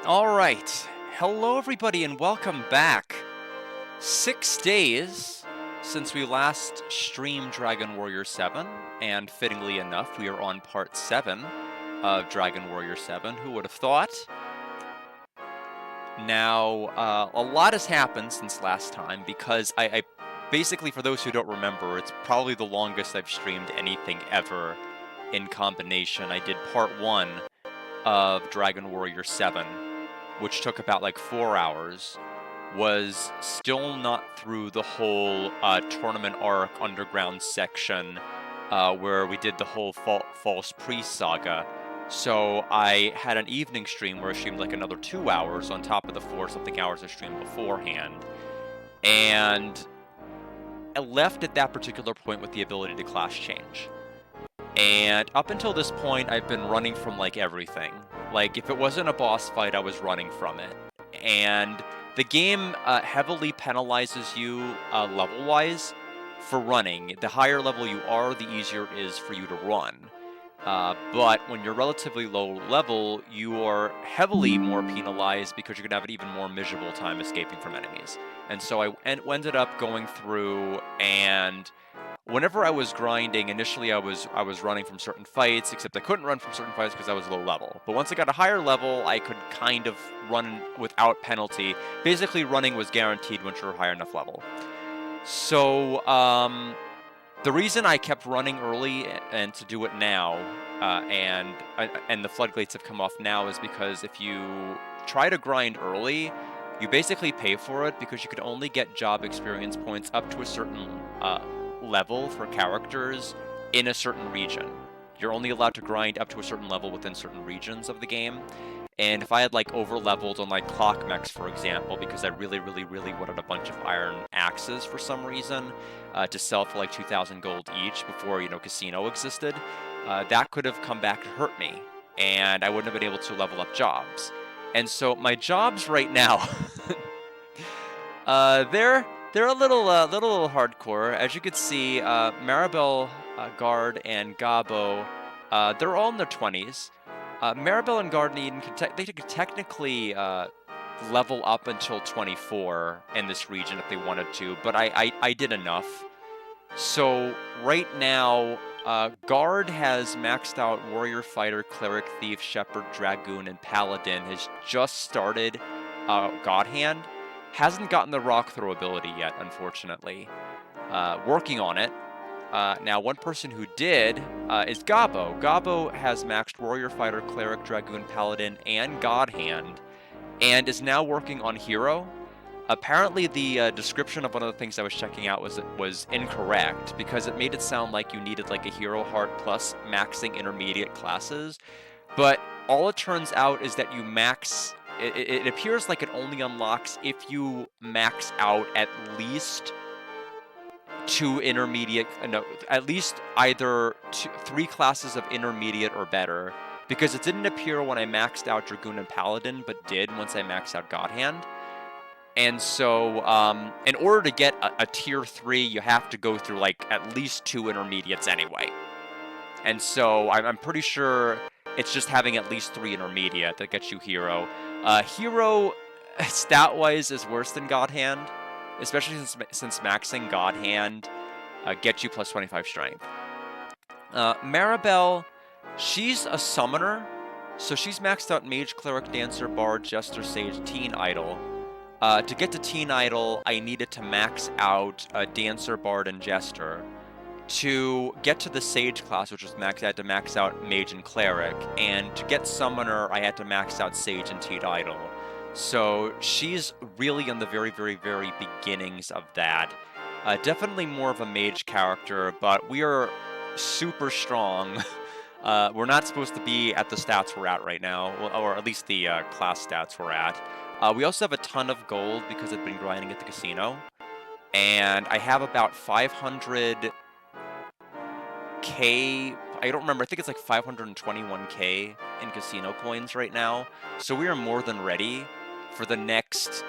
All right. Hello, everybody, and welcome back. 6 days since we last streamed Dragon Warrior 7, and fittingly enough, we are on part 7 of Dragon Warrior 7. Who would have thought? Now, a lot has happened since last time because I basically, for those who don't remember, it's probably the longest I've streamed anything ever in combination. I did part 1 of Dragon Warrior 7, which took about like 4 hours, was still not through the whole tournament arc underground section where we did the whole False Priest saga. So I had an evening stream where I streamed like another 2 hours on top of the 4-something hours I streamed beforehand. And I left at that particular point with the ability to class change. And up until this point, I've been running from like everything. Like, if it wasn't a boss fight, I was running from it. And the game heavily penalizes you level-wise for running. The higher level you are, the easier it is for you to run. But when you're relatively low level, you are heavily more penalized because you're going to have an even more miserable time escaping from enemies. And so I ended up going through, and whenever I was grinding, initially I was running from certain fights, except I couldn't run from certain fights because I was low level. But once I got a higher level, I could kind of run without penalty. Basically, running was guaranteed once you're a high enough level. So, the reason I kept running early and to do it now, and the floodgates have come off now, is because if you try to grind early, you basically pay for it because you could only get job experience points up to a certain level for characters in a certain region. You're only allowed to grind up to a certain level within certain regions of the game. And if I had like over-leveled on like Clock Mechs, for example, because I really wanted a bunch of iron axes for some reason to sell for like 2,000 gold each before, Casino existed, that could have come back to hurt me, and I wouldn't have been able to level up jobs. And so my jobs right now, they're a little hardcore. As you can see, Maribel, Guard, and Gabo, they're all in their 20s. Maribel and Guard they could technically level up until 24 in this region if they wanted to, but I did enough. So right now, Guard has maxed out Warrior, Fighter, Cleric, Thief, Shepherd, Dragoon, and Paladin. Has just started God Hand. Hasn't gotten the Rock Throw ability yet, unfortunately. Working on it. Now, one person who did is Gabo. Gabo has maxed Warrior, Fighter, Cleric, Dragoon, Paladin, and God Hand, and is now working on Hero. Apparently, the description of one of the things I was checking out was incorrect, because it made it sound like you needed like a Hero Heart plus maxing intermediate classes, but all it turns out is that you max... It appears like it only unlocks if you max out at least 2 intermediate, no, at least either 3 classes of intermediate or better, because it didn't appear when I maxed out Dragoon and Paladin, but did once I maxed out God Hand. And so, in order to get a tier 3, you have to go through like at least 2 intermediates anyway. And so I'm pretty sure it's just having at least 3 intermediate that gets you Hero. Hero, stat-wise, is worse than God Hand, especially since maxing God Hand gets you plus 25 strength. Maribel, she's a summoner, so she's maxed out Mage, Cleric, Dancer, Bard, Jester, Sage, Teen Idol. To get to Teen Idol, I needed to max out Dancer, Bard, and Jester. To get to the Sage class, which was maxed, I had to max out Mage and Cleric. And to get Summoner, I had to max out Sage and Teen Idol. So she's really in the very beginnings of that. Definitely more of a mage character, but we are super strong. We're not supposed to be at the stats we're at right now, or at least the class stats we're at. We also have a ton of gold because I've been grinding at the casino. And I have about 500k, I don't remember, I think it's like 521k in casino coins right now. So we are more than ready for the next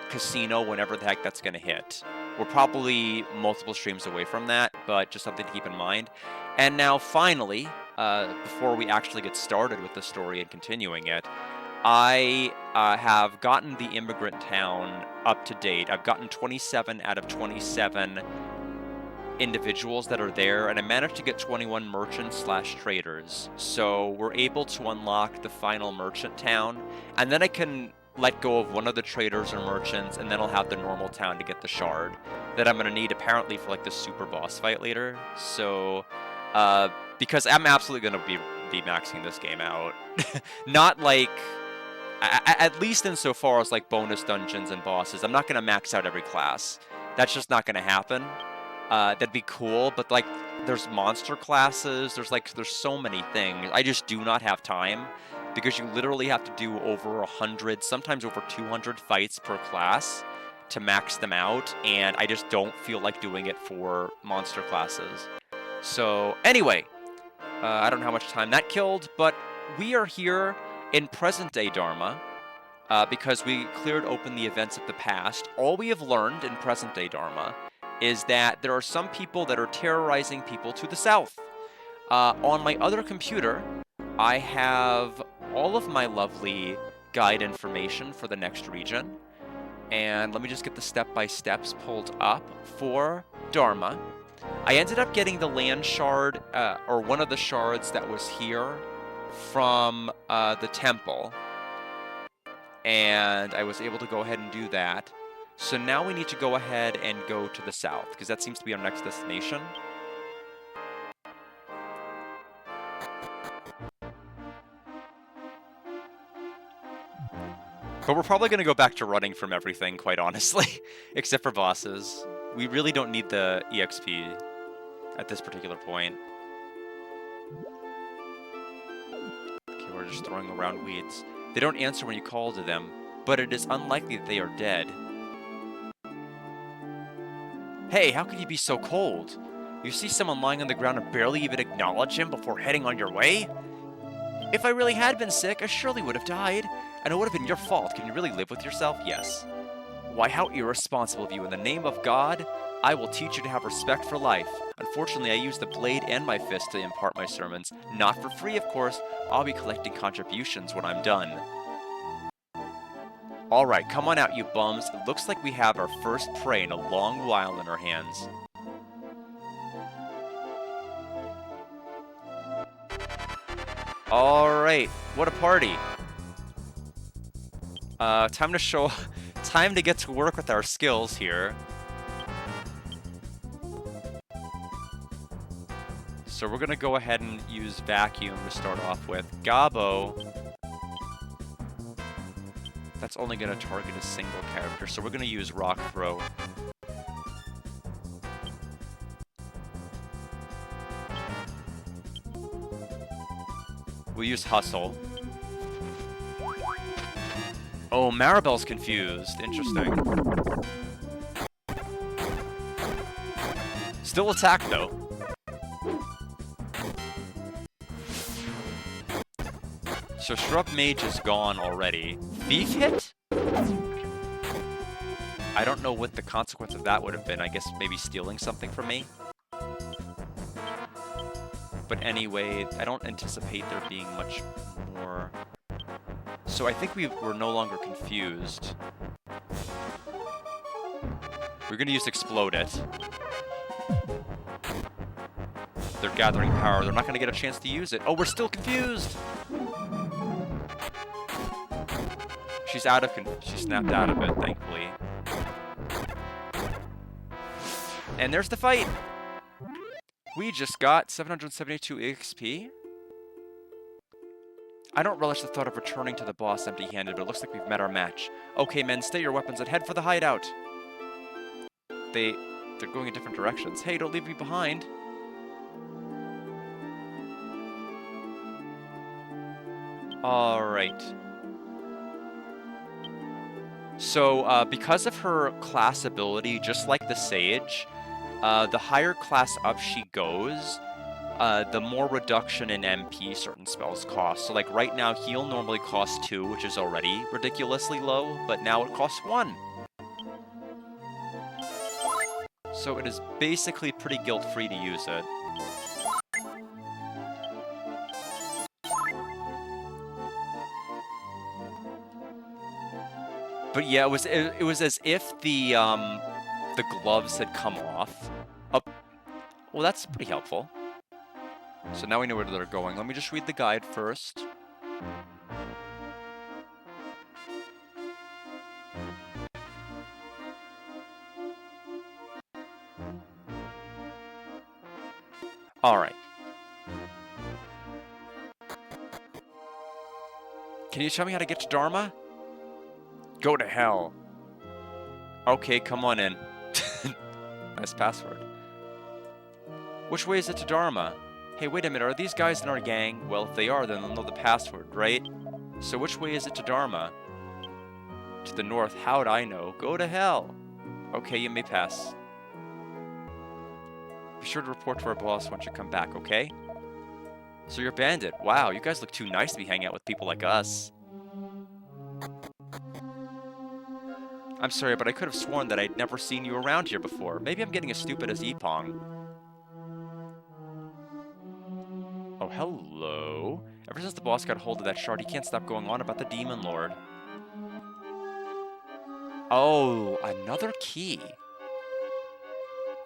casino, whenever the heck that's going to hit. We're probably multiple streams away from that, but just something to keep in mind. And now, finally, before we actually get started with the story and continuing it, I have gotten the immigrant town up to date. I've gotten 27 out of 27 individuals that are there, and I managed to get 21 merchants / traders. So we're able to unlock the final merchant town, and then I can let go of one of the traders or merchants, and then I'll have the normal town to get the shard that I'm going to need apparently for like the super boss fight later. So because I'm absolutely going to be maxing this game out. Not like at least insofar as like bonus dungeons and bosses. I'm not going to max out every class. That's just not going to happen. That'd be cool, but like there's monster classes, there's so many things. I just do not have time because you literally have to do over 100, sometimes over 200 fights per class to max them out, and I just don't feel like doing it for monster classes. So anyway, I don't know how much time that killed, but we are here in present-day Dharma because we cleared open the events of the past. All we have learned in present-day Dharma is that there are some people that are terrorizing people to the south. On my other computer, I have all of my lovely guide information for the next region. And let me just get the step-by-steps pulled up for Dharma. I ended up getting the land shard, or one of the shards that was here from the temple. And I was able to go ahead and do that. So now we need to go ahead and go to the south, because that seems to be our next destination. But we're probably going to go back to running from everything, quite honestly, except for bosses. We really don't need the EXP at this particular point. Okay, we're just throwing around weeds. They don't answer when you call to them, but it is unlikely that they are dead. Hey, how could you be so cold? You see someone lying on the ground and barely even acknowledge him before heading on your way? If I really had been sick, I surely would have died, and it would have been your fault. Can you really live with yourself? Yes. Why, how irresponsible of you. In the name of God, I will teach you to have respect for life. Unfortunately, I use the blade and my fist to impart my sermons. Not for free, of course. I'll be collecting contributions when I'm done. Alright, come on out, you bums. It looks like we have our first prey in a long while in our hands. Alright, what a party. Time to get to work with our skills here. So we're gonna go ahead and use Vacuum to start off with. Gabo. That's only gonna target a single character, so we're gonna use Rock Throw. We'll use Hustle. Oh, Maribel's confused. Interesting. Still attack, though. So Shrub Mage is gone already. Thief hit? I don't know what the consequence of that would have been. I guess maybe stealing something from me. But anyway, I don't anticipate there being much more. So I think we're no longer confused. We're going to use Explode It. They're gathering power. They're not going to get a chance to use it. Oh, we're still confused! She snapped out of it, thankfully. And there's the fight! We just got 772 XP. I don't relish the thought of returning to the boss empty-handed, but it looks like we've met our match. Okay, men, stay your weapons and head for the hideout. They're going in different directions. Hey, don't leave me behind. Alright. So, because of her class ability, just like the Sage, the higher class up she goes, the more reduction in MP certain spells cost. So like right now, heal normally costs 2, which is already ridiculously low, but now it costs 1. So it is basically pretty guilt-free to use it. But yeah, it was as if the gloves had come off. Oh, well, that's pretty helpful. So now we know where they're going. Let me just read the guide first. All right. Can you tell me how to get to Dharma? Go to hell. Okay, come on in. Nice password. Which way is it to Dharma? Hey, wait a minute, are these guys in our gang? Well, if they are, then they'll know the password, right? So which way is it to Dharma? To the north, how'd I know? Go to hell. Okay, you may pass. Be sure to report to our boss once you come back, okay? So you're a bandit. Wow, you guys look too nice to be hanging out with people like us. I'm sorry, but I could have sworn that I'd never seen you around here before. Maybe I'm getting as stupid as Epong. Oh, hello. Ever since the boss got hold of that shard, he can't stop going on about the Demon Lord. Oh, another key.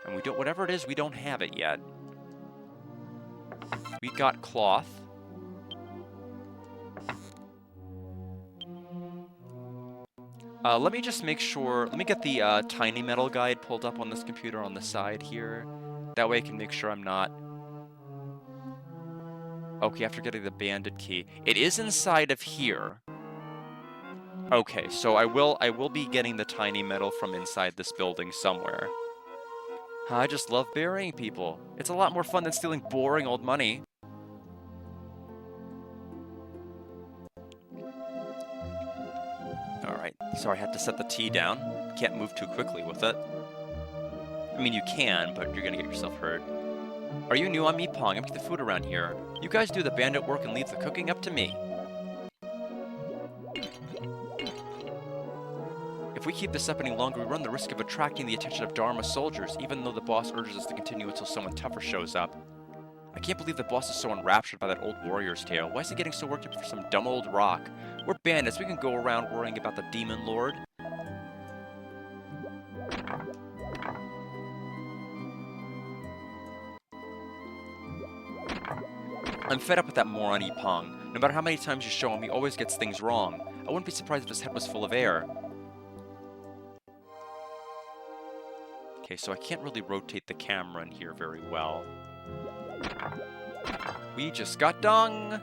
And we don't, whatever it is, we don't have it yet. We got cloth. Let me just make sure, let me get the tiny metal guide pulled up on this computer on the side here. That way I can make sure I'm not... Okay, after getting the bandit key. It is inside of here. Okay, so I will be getting the tiny metal from inside this building somewhere. I just love burying people. It's a lot more fun than stealing boring old money. Alright, so I had to set the T down. Can't move too quickly with it. I mean, you can, but you're gonna get yourself hurt. Are you new? I'm Epong. I make the food around here. You guys do the bandit work and leave the cooking up to me. If we keep this up any longer, we run the risk of attracting the attention of Dharma soldiers, even though the boss urges us to continue until someone tougher shows up. I can't believe the boss is so enraptured by that old warrior's tale. Why is he getting so worked up for some dumb old rock? We're bandits. We can go around worrying about the Demon Lord. I'm fed up with that moron Epong. No matter how many times you show him, he always gets things wrong. I wouldn't be surprised if his head was full of air. Okay, so I can't really rotate the camera in here very well. We just got dung!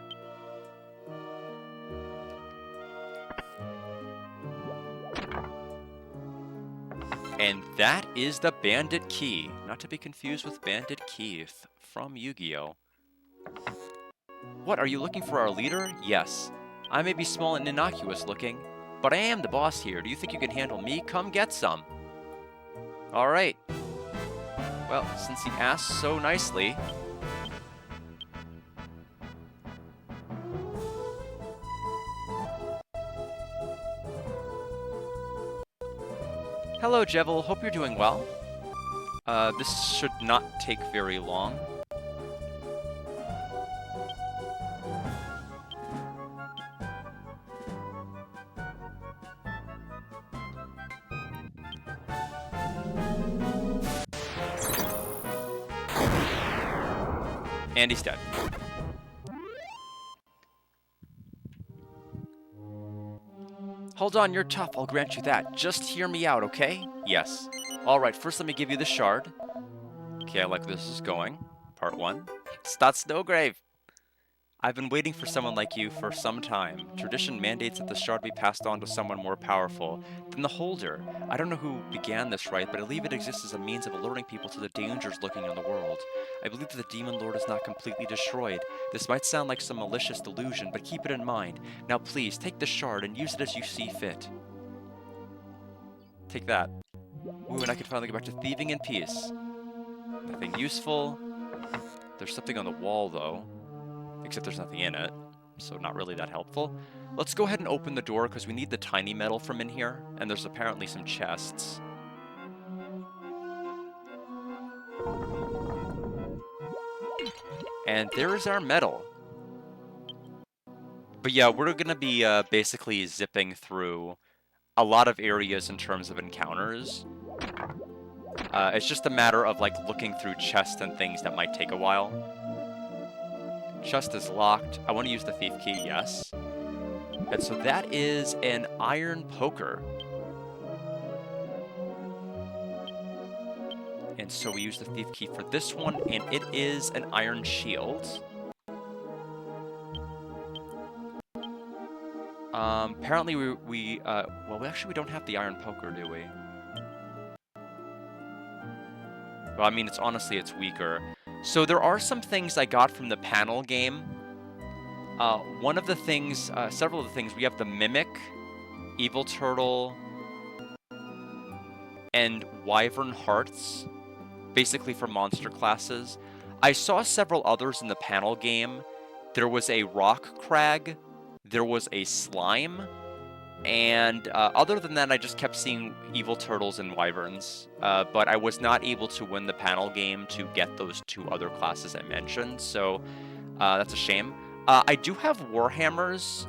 And that is the Bandit Key, not to be confused with Bandit Keith from Yu-Gi-Oh! What, are you looking for our leader? Yes. I may be small and innocuous looking, but I am the boss here. Do you think you can handle me? Come get some. Alright. Well, since he asked so nicely... Hello, Jevil. Hope you're doing well. This should not take very long. And he's dead. Hold on, you're tough, I'll grant you that. Just hear me out, okay? Yes. Alright, first let me give you the shard. Okay, I like where this is going. Part 1. Stott Snowgrave! I've been waiting for someone like you for some time. Tradition mandates that the shard be passed on to someone more powerful than the holder. I don't know who began this rite, but I believe it exists as a means of alerting people to the dangers lurking in the world. I believe that the Demon Lord is not completely destroyed. This might sound like some malicious delusion, but keep it in mind. Now please, take the shard and use it as you see fit. Take that. Ooh, and I can finally go back to thieving in peace. Nothing useful. There's something on the wall, though. Except there's nothing in it, so not really that helpful. Let's go ahead and open the door, because we need the tiny metal from in here, and there's apparently some chests. And there is our metal. But yeah, we're going to be basically zipping through a lot of areas in terms of encounters. It's just a matter of like looking through chests and things that might take a while. Chest is locked. I want to use the thief key, yes. And so that is an iron poker. And so we use the thief key for this one, and it is an iron shield. Apparently well, actually we don't have the iron poker, do we? Well, I mean, it's weaker. So there are some things I got from the panel game. One of the things, several of the things, we have the Mimic, Evil Turtle, and Wyvern Hearts, basically for monster classes. I saw several others in the panel game. There was a Rock Crag, there was a Slime, and other than that, I just kept seeing Evil Turtles and Wyverns. But I was not able to win the panel game to get those two other classes I mentioned, so that's a shame. I do have Warhammers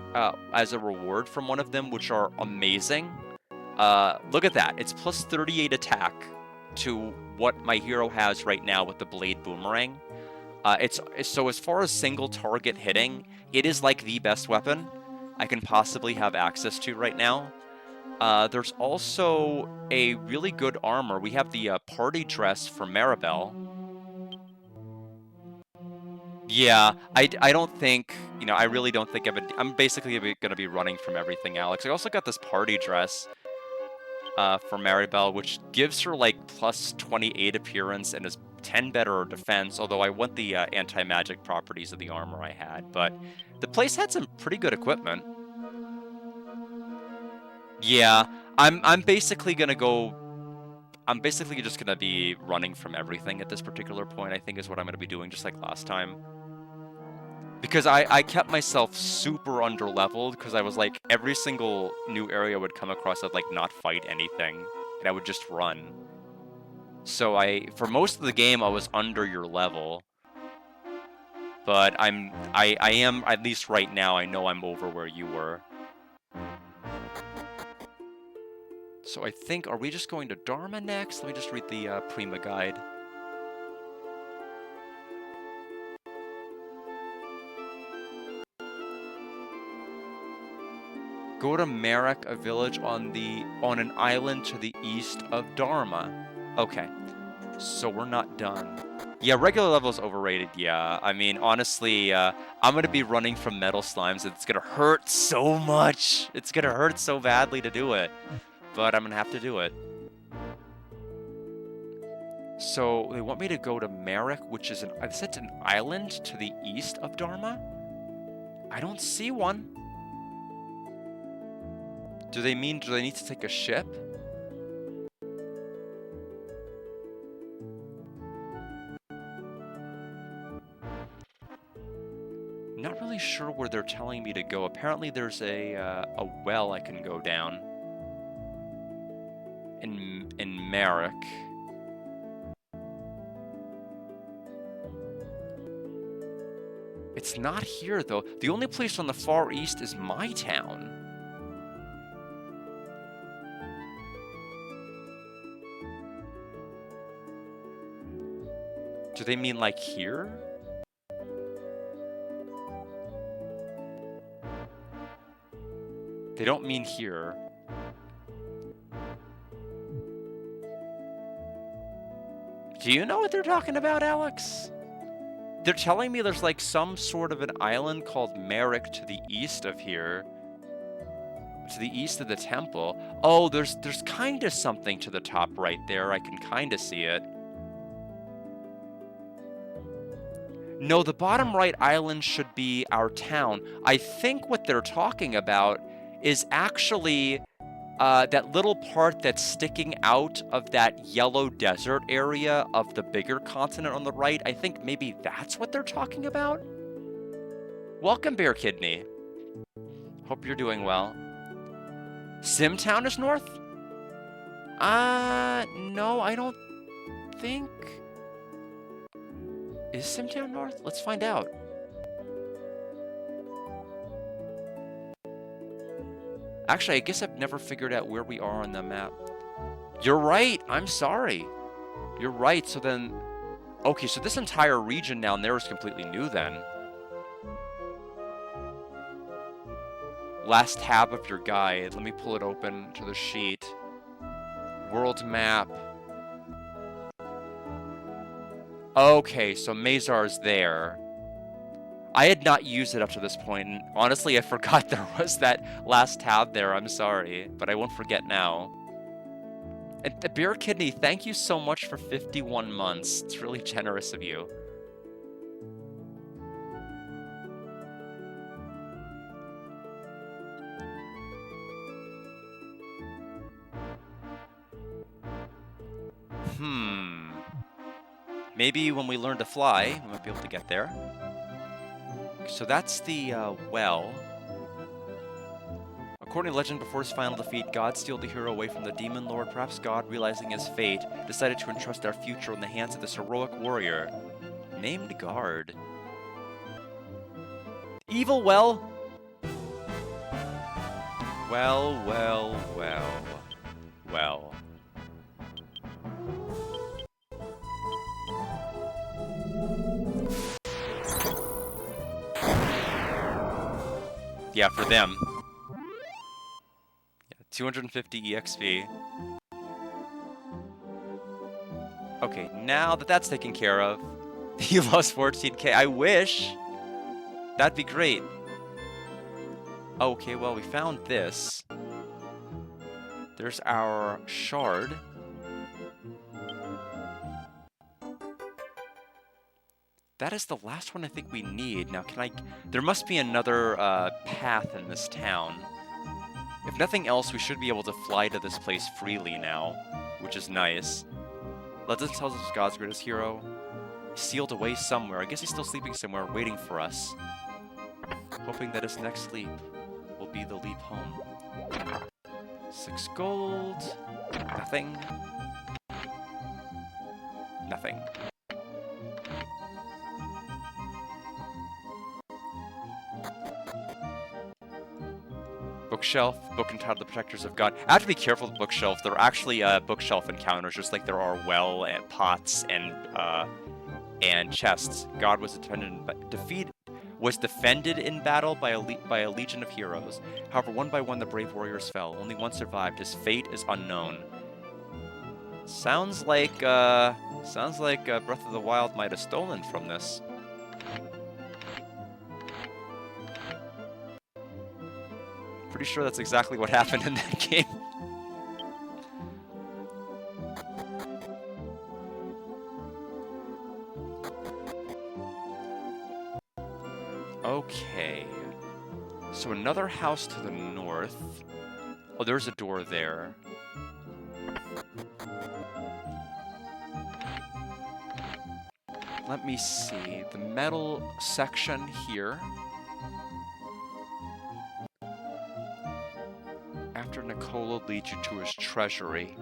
as a reward from one of them, which are amazing. Look at that. It's plus 38 attack to what my hero has right now with the Blade Boomerang. So as far as single target hitting, it is like the best weapon I can possibly have access to right now. There's also a really good armor. We have the party dress for Maribel. Yeah, I don't think, I really don't think I'm basically going to be running from everything, Alex. I also got this party dress for Maribel, which gives her like plus 28 appearance and is 10 better defense, although I want the anti-magic properties of the armor I had. But the place had some pretty good equipment. Yeah, I'm basically just gonna be running from everything at this particular point, I think is what I'm gonna be doing, just like last time. Because I kept myself super under-leveled, because I was like, every single new area I would come across, I'd like not fight anything, and I would just run. So for most of the game, I was under your level. But I am, at least right now, I know I'm over where you were. So I think, are we just going to Dharma next? Let me just read the Prima guide. Go to Marek, a village on an island to the east of Dharma. Okay, so we're not done. Yeah, regular level is overrated, yeah. I mean, honestly, I'm gonna be running from metal slimes. It's gonna hurt so much. It's gonna hurt so badly to do it. But I'm gonna have to do it. So, they want me to go to Marek, which is I said an island to the east of Dharma? I don't see one. Do they need to take a ship? Not really sure where they're telling me to go. Apparently there's a well I can go down in Marek. It's not here though. The only place on the far east is my town. Do they mean like here? They don't mean here. Do you know what they're talking about, Alex? They're telling me there's like some sort of an island called Marek to the east of here. To the east of the temple. Oh, there's kind of something to the top right there. I can kind of see it. No, the bottom right island should be our town. I think what they're talking about is actually that little part that's sticking out of that yellow desert area of the bigger continent on the right. I think maybe that's what they're talking about. Welcome, Bear Kidney. Hope you're doing well. Simtown is north? No, I don't think... Is Simtown north? Let's find out. Actually, I guess I've never figured out where we are on the map. You're right. I'm sorry. You're right. So then, okay, so this entire region down there is completely new then. Last tab of your guide. Let me pull it open to the sheet. World map. Okay, so Mazar's there. I had not used it up to this point, and honestly, I forgot there was that last tab there. I'm sorry, but I won't forget now. And Beer Kidney, thank you so much for 51 months. It's really generous of you. Maybe when we learn to fly, we might be able to get there. So that's the well. According to legend, before his final defeat, God steeled the hero away from the demon lord. Perhaps God, realizing his fate, decided to entrust our future in the hands of this heroic warrior named Guard. Evil well? Well, well, well, well. Yeah, for them. 250 EXP. Okay, now that that's taken care of, he lost 14k. I wish. That'd be great. Okay, well, we found this. There's our shard. That is the last one I think we need. Now, can I... There must be another path in this town. If nothing else, we should be able to fly to this place freely now, which is nice. Legend tells us God's greatest hero. He's sealed away somewhere. I guess he's still sleeping somewhere, waiting for us. Hoping that his next sleep will be the leap home. 6 gold. Nothing. Nothing. Bookshelf, book entitled The Protectors of God. I have to be careful with bookshelf. There are actually bookshelf encounters, just like there are well and pots and chests. God was defended in battle by a legion of heroes. However, one by one the brave warriors fell. Only one survived. His fate is unknown. Sounds like Breath of the Wild might have stolen from this. Pretty sure that's exactly what happened in that game. Okay. So another house to the north. Oh, there's a door there. Let me see. The metal section here. After Nicola leads you to his treasury.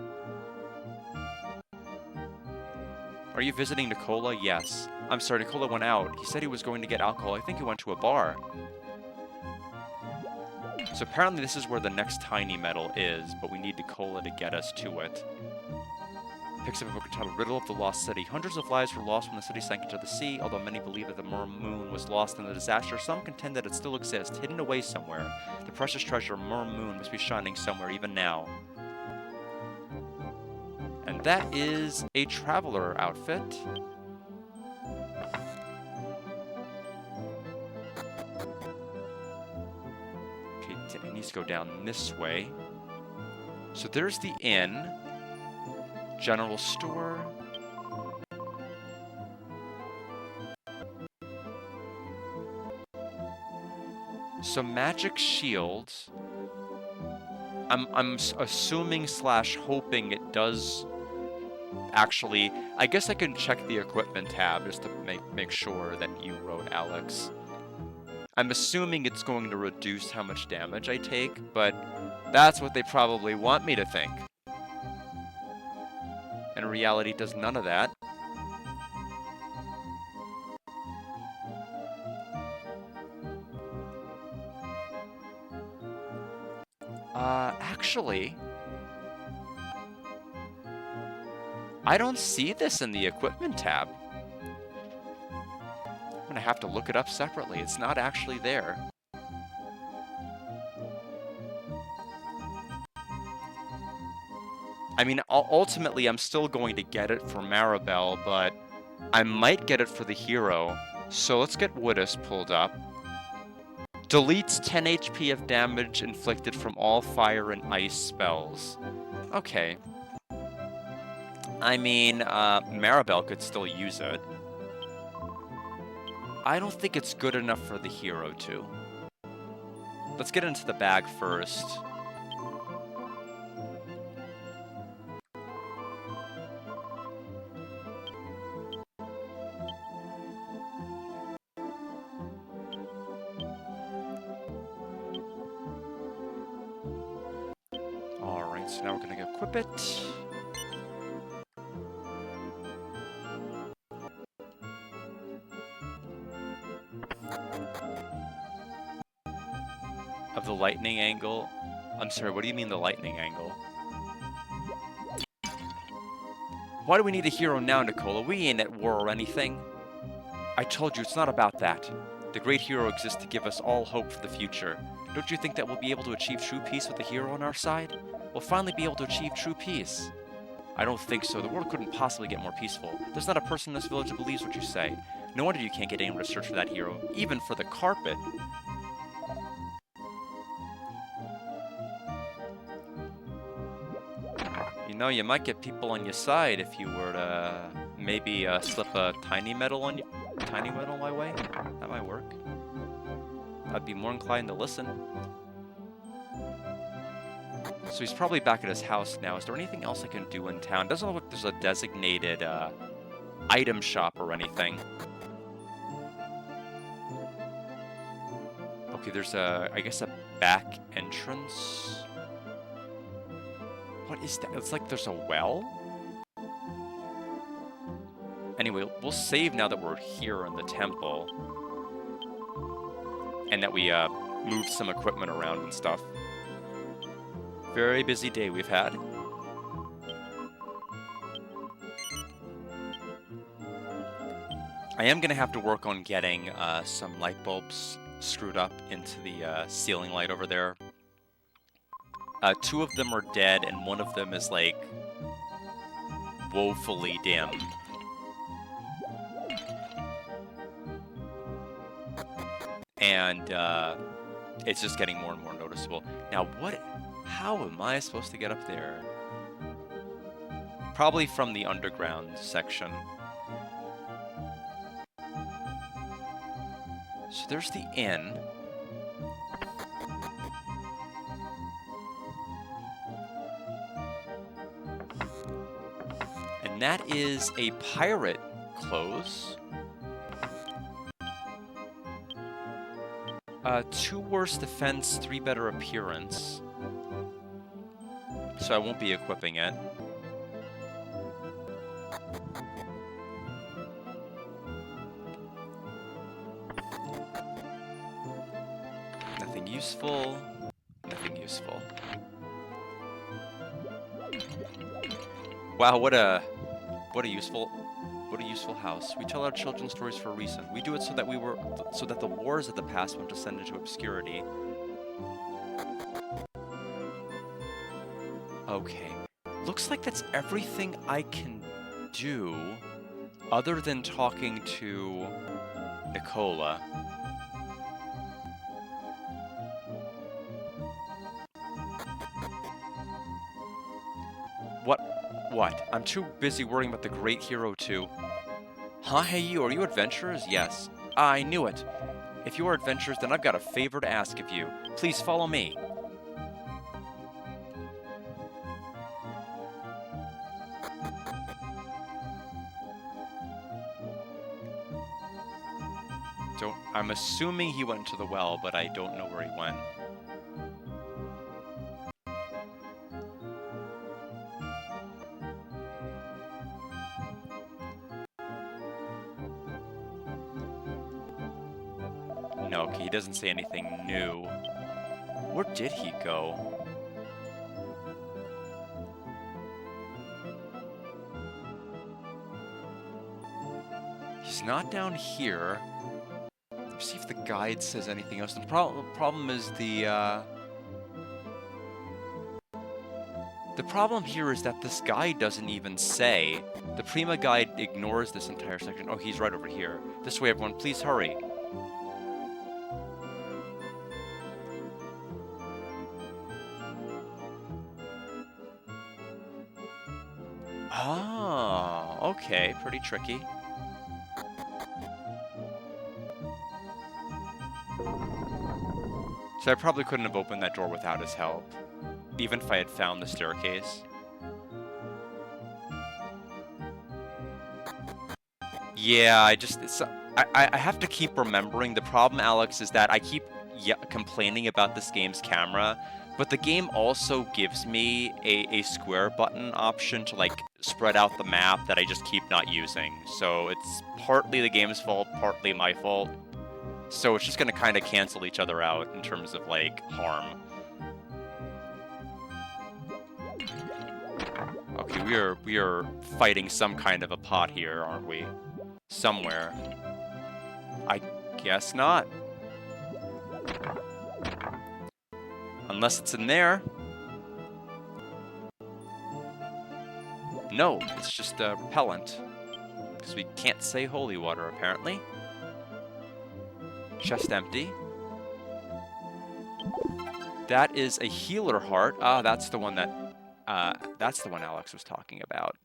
Are you visiting Nicola? Yes. I'm sorry, Nicola went out. He said he was going to get alcohol. I think he went to a bar. So apparently this is where the next tiny metal is, but we need Nicola to get us to it. Picks up a book entitled Riddle of the Lost City. Hundreds of lives were lost when the city sank into the sea. Although many believe that the Mer Moon was lost in the disaster, some contend that it still exists, hidden away somewhere. The precious treasure Mer Moon must be shining somewhere even now. And that is a traveler outfit. Okay, it needs to go down this way. So there's the inn. General store. So magic shield. I'm assuming / hoping it does actually. I guess I can check the equipment tab just to make sure that you wrote Alex. I'm assuming it's going to reduce how much damage I take, but that's what they probably want me to think. In reality, it does none of that. Actually, I don't see this in the equipment tab. I'm gonna have to look it up separately. It's not actually there. I mean, ultimately, I'm still going to get it for Maribel, but I might get it for the hero. So let's get Woodus pulled up. Deletes 10 HP of damage inflicted from all fire and ice spells. Okay. I mean, Maribel could still use it. I don't think it's good enough for the hero, too. Let's get into the bag first. Alright, so now we're gonna equip it. Of the lightning angle? I'm sorry, what do you mean the lightning angle? Why do we need a hero now, Nicola? We ain't at war or anything. I told you, it's not about that. The great hero exists to give us all hope for the future. Don't you think that we'll be able to achieve true peace with the hero on our side? We'll finally be able to achieve true peace. I don't think so. The world couldn't possibly get more peaceful. There's not a person in this village who believes what you say. No wonder you can't get anyone to search for that hero, even for the carpet. You know, you might get people on your side if you were to maybe slip a tiny medal my way. That might work. I'd be more inclined to listen. So he's probably back at his house now. Is there anything else I can do in town? Doesn't look like there's a designated item shop or anything. Okay, there's I guess a back entrance. What is that? It's like there's a well? Anyway, we'll save now that we're here in the temple. And that we moved some equipment around and stuff. Very busy day we've had. I am going to have to work on getting some light bulbs screwed up into the ceiling light over there. 2 of them are dead, and 1 of them is, like, woefully dim. And it's just getting more and more noticeable. Now, how am I supposed to get up there? Probably from the underground section. So there's the inn. And that is a pirate close. 2 worse defense, 3 better appearance. So I won't be equipping it. Nothing useful. Nothing useful. Wow, what a useful house. We tell our children stories for a reason. We do it so that the wars of the past won't descend into obscurity. Okay. Looks like that's everything I can do other than talking to Nicola. What? I'm too busy worrying about the great hero too. Huh? Hey you, are you adventurers? Yes. I knew it. If you are adventurers, then I've got a favor to ask of you. Please follow me. I'm assuming he went to the well, but I don't know where he went. No, okay, he doesn't say anything new. Where did he go? He's not down here. Let's see if the guide says anything else. The problem is the problem here is that this guide doesn't even say. The Prima guide ignores this entire section. Oh, he's right over here. This way, everyone, please hurry. Oh, okay, pretty tricky. So I probably couldn't have opened that door without his help, even if I had found the staircase. Yeah, I have to keep remembering. The problem, Alex, is that I keep complaining about this game's camera, but the game also gives me a square button option to, like, spread out the map that I just keep not using. So it's partly the game's fault, partly my fault. So it's just going to kind of cancel each other out in terms of, like, harm. Okay, we are fighting some kind of a pot here, aren't we? Somewhere. I guess not. Unless it's in there. No, it's just repellent. Because we can't say holy water, apparently. Chest empty. That is a healer heart. Ah, that's the one that... that's the one Alex was talking about.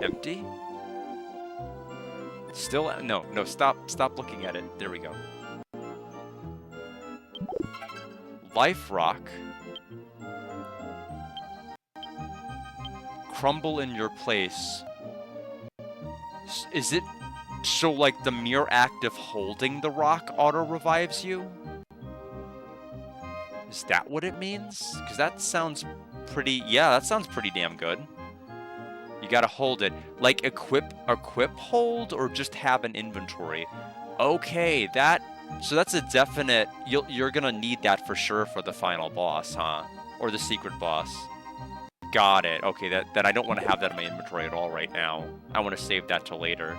Empty. Still... No, stop looking at it. There we go. Life rock. Crumble in your place. Is it so, like, the mere act of holding the rock auto-revives you? Is that what it means? Because that sounds pretty... Yeah, that sounds pretty damn good. You gotta hold it. Like, equip hold, or just have an inventory? Okay, that... So that's a definite... You're gonna need that for sure for the final boss, huh? Or the secret boss. Got it. Okay, then I don't want to have that in my inventory at all right now. I want to save that till later.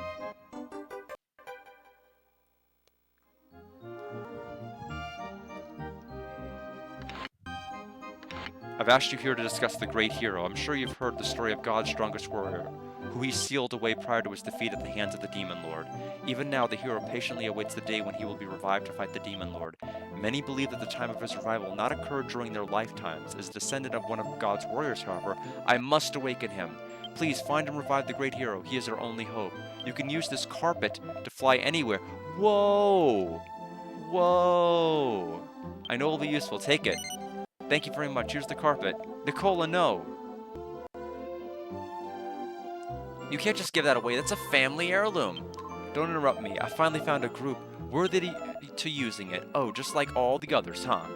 I've asked you here to discuss the great hero. I'm sure you've heard the story of God's strongest warrior, who he sealed away prior to his defeat at the hands of the Demon Lord. Even now, the hero patiently awaits the day when he will be revived to fight the Demon Lord. Many believe that the time of his revival will not occur during their lifetimes. As a descendant of one of God's warriors, however, I must awaken him. Please find and revive the great hero. He is our only hope. You can use this carpet to fly anywhere. Whoa! Whoa! I know it'll be useful. Take it. Thank you very much. Here's the carpet. Nicola, no. You can't just give that away. That's a family heirloom. Don't interrupt me. I finally found a group worthy to using it. Oh, just like all the others, huh?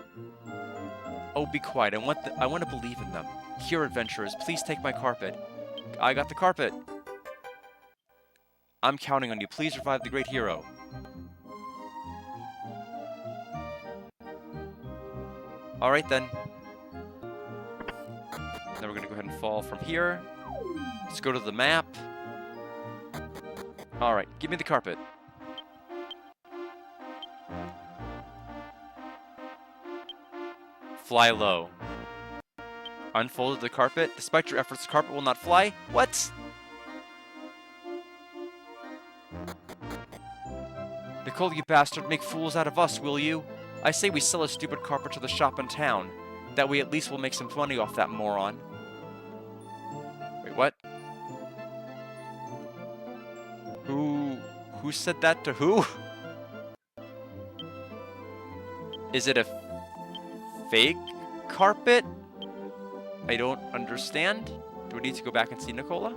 Oh, be quiet. I want to believe in them. Here, adventurers, please take my carpet. I got the carpet. I'm counting on you. Please revive the great hero. Alright then. Now we're gonna go ahead and fall from here. Let's go to the map. Alright, give me the carpet. Fly low. Unfolded the carpet. Despite your efforts, the carpet will not fly. What? Nicole, you bastard, make fools out of us, will you? I say we sell a stupid carpet to the shop in town. That way at least we'll make some money off that moron. Wait, what? Who said that to who? Is it a fake carpet? I don't understand. Do we need to go back and see Nicola?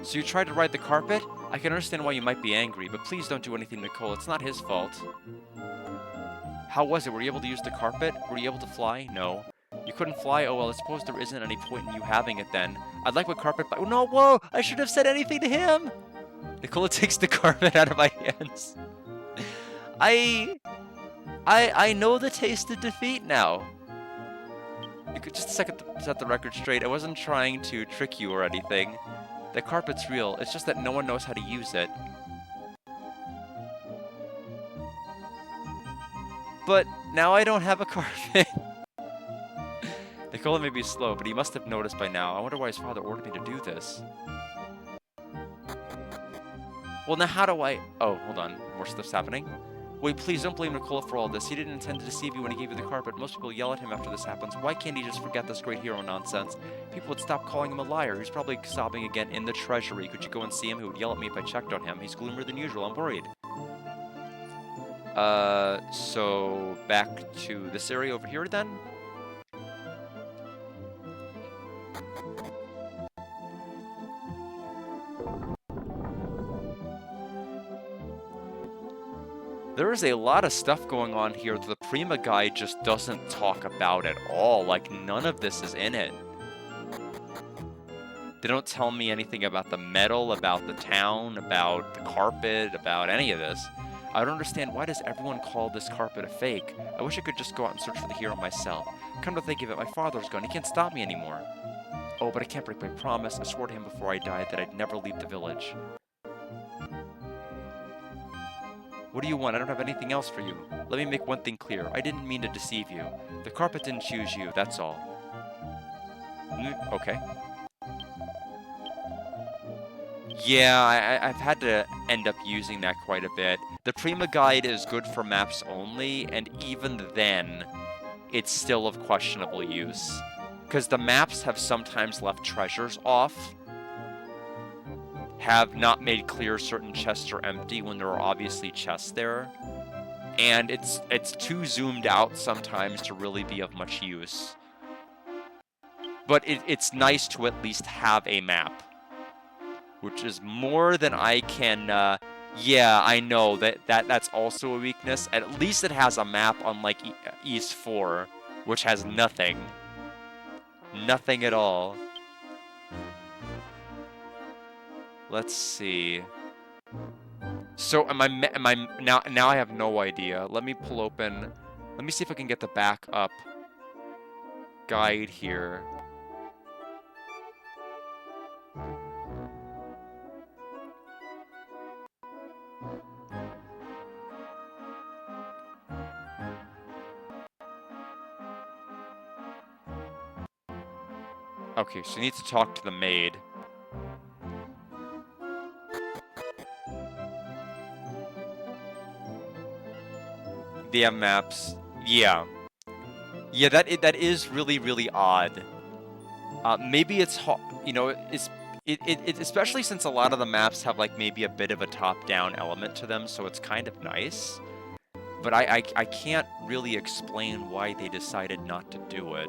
So you tried to ride the carpet? I can understand why you might be angry, but please don't do anything to Nicole. It's not his fault. How was it? Were you able to use the carpet? Were you able to fly? No. You couldn't fly? Oh, well, I suppose there isn't any point in you having it then. I'd like my carpet back. Oh, no, whoa! I should have said anything to him! Nicola takes the carpet out of my hands. I know the taste of defeat now. You could just a second to set the record straight. I wasn't trying to trick you or anything. The carpet's real. It's just that no one knows how to use it. But now I don't have a carpet. Nicola may be slow, but he must have noticed by now. I wonder why his father ordered me to do this. Well, now how do I... Oh, hold on. More stuff's happening. Wait, please don't blame Nicola for all this. He didn't intend to deceive you when he gave you the carpet. Most people yell at him after this happens. Why can't he just forget this great hero nonsense? People would stop calling him a liar. He's probably sobbing again in the treasury. Could you go and see him? He would yell at me if I checked on him. He's gloomier than usual. I'm worried. So back to this area over here then? There is a lot of stuff going on here that the Prima Guide just doesn't talk about at all. Like, none of this is in it. They don't tell me anything about the metal, about the town, about the carpet, about any of this. I don't understand, why does everyone call this carpet a fake? I wish I could just go out and search for the hero myself. Come to think of it, my father's gone. He can't stop me anymore. Oh, but I can't break my promise. I swore to him before I died that I'd never leave the village. What do you want? I don't have anything else for you. Let me make one thing clear. I didn't mean to deceive you. The carpet didn't choose you, that's all. Okay. Yeah, I've had to end up using that quite a bit. The Prima Guide is good for maps only, and even then, it's still of questionable use. Because the maps have sometimes left treasures off, have not made clear certain chests are empty when there are obviously chests there, and it's too zoomed out sometimes to really be of much use. But it's nice to at least have a map, which is more than I can... yeah, I know that's also a weakness. At least it has a map, unlike Ys 4, which has nothing. Nothing at all. Let's see. So am I now I have no idea. Let me pull open. Let me see if I can get the backup guide here. Okay, so you need to talk to the maid. They have maps. Yeah. Yeah, that is really, really odd. Maybe it's, you know, it especially since a lot of the maps have like maybe a bit of a top-down element to them, so it's kind of nice. But I can't really explain why they decided not to do it.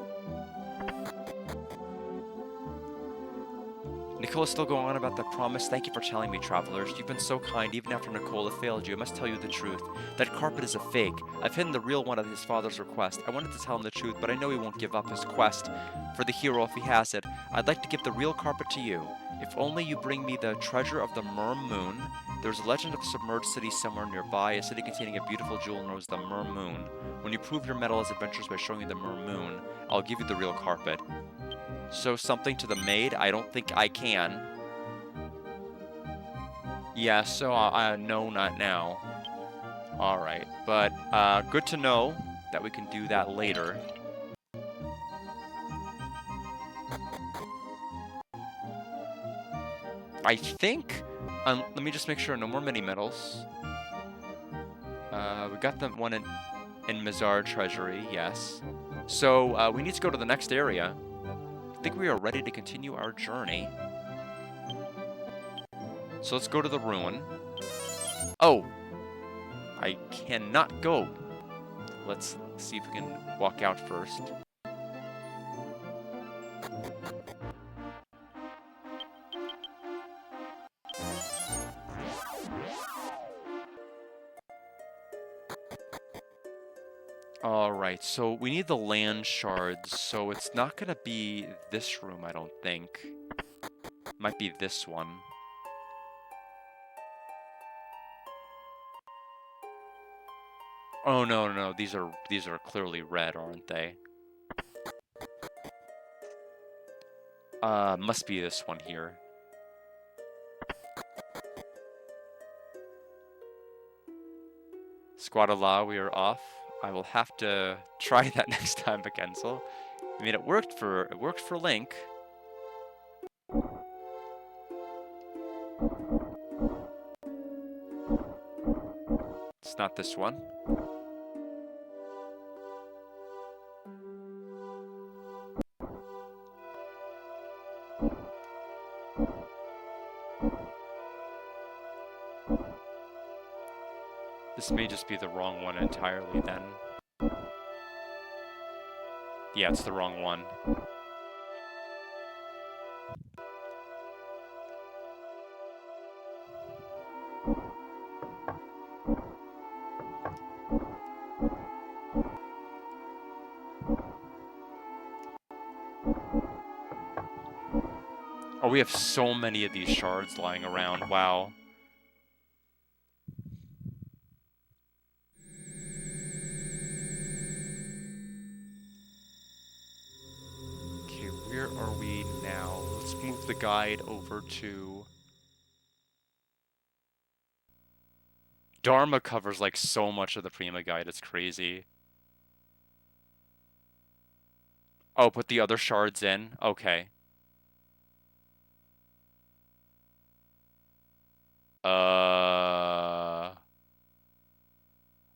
Nicola's still going on about that promise. Thank you for telling me, travelers. You've been so kind, even after Nicola failed you. I must tell you the truth. That carpet is a fake. I've hidden the real one at his father's request. I wanted to tell him the truth, but I know he won't give up his quest for the hero if he has it. I'd like to give the real carpet to you. If only you bring me the treasure of the Mer Moon. There's a legend of a submerged city somewhere nearby, a city containing a beautiful jewel known as the Mer Moon. When you prove your mettle as adventurers by showing me the Mer Moon, I'll give you the real carpet. So something to the maid? I don't think I can. Yeah, so no, not now. Alright, but good to know that we can do that later. I think... let me just make sure, no more mini-metals. We got the one in Mizar Treasury, yes. So, we need to go to the next area. I think we are ready to continue our journey. So let's go to the ruin. Oh! I cannot go. Let's see if we can walk out first. Alright, so we need the land shards, so it's not gonna be this room, I don't think. Might be this one. Oh no, these are clearly red, aren't they? Must be this one here. Squadala, we are off. I will have to try that next time, Bagensel. I mean, it worked for Link. It's not this one. This may just be the wrong one entirely then. Yeah, it's the wrong one. Oh, we have so many of these shards lying around. Wow. Okay, where are we now? Let's move the guide over to... Dharma covers like so much of the Prima guide, it's crazy. Oh, put the other shards in? Okay.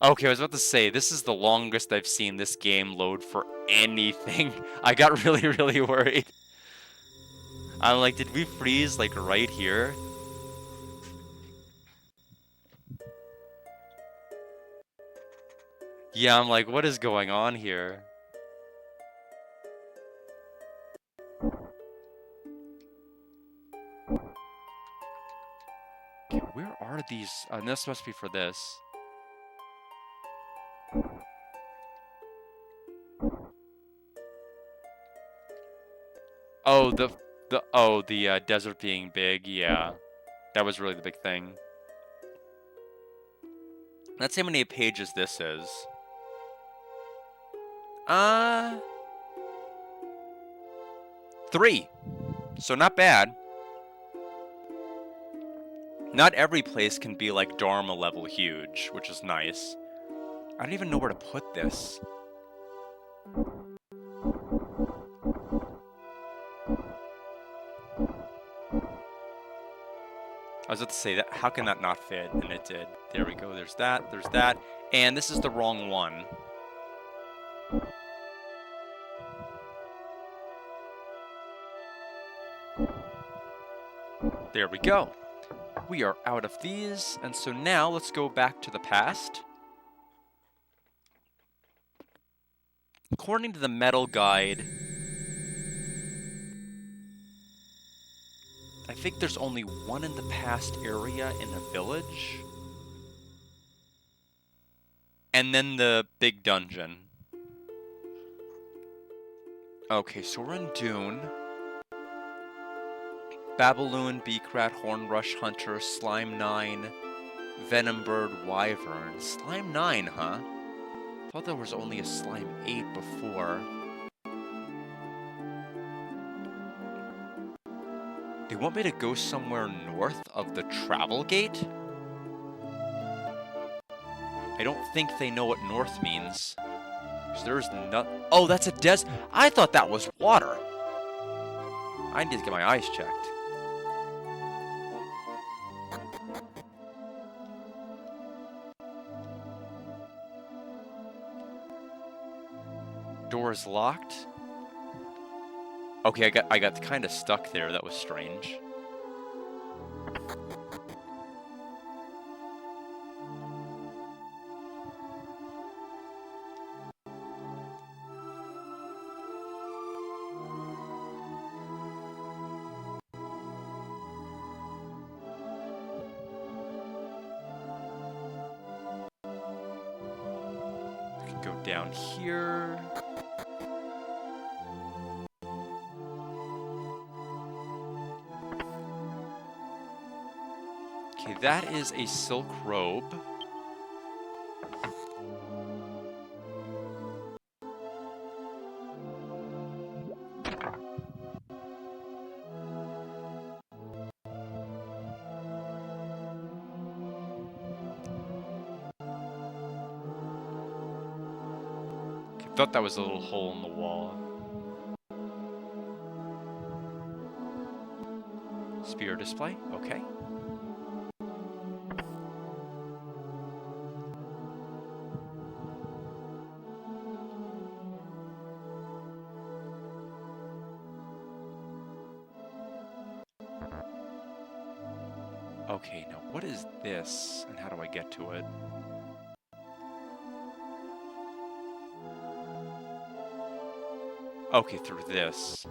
Okay, I was about to say, this is the longest I've seen this game load for anything. I got really, really worried. I'm like, did we freeze, like, right here? Yeah, I'm like, what is going on here? Okay, where are these? This must be for this. Oh, the desert being big, yeah. That was really the big thing. Let's see how many pages this is. 3. So not bad. Not every place can be like Dharma level huge, which is nice. I don't even know where to put this. I was about to say that, how can that not fit? And it did. There we go, there's that, and this is the wrong one. There we go. We are out of these, and so now let's go back to the past. According to the metal guide, I think there's only one in the past area in the village. And then the big dungeon. Okay, so we're in Dune. Babaloon, Beakrat, Hornrush Hunter, Slime 9, Venombird, Wyvern. Slime 9, huh? Thought there was only a Slime 8 before. They want me to go somewhere north of the travel gate? I don't think they know what north means. Because there's no... Oh, that's a I thought that was water. I need to get my eyes checked. Door's locked. Okay, I got kind of stuck there. That was strange. I can go down here. Okay, that is a silk robe. Thought that was a little hole in the wall. Spear display, okay. Okay, now what is this, and how do I get to it? Okay, through this.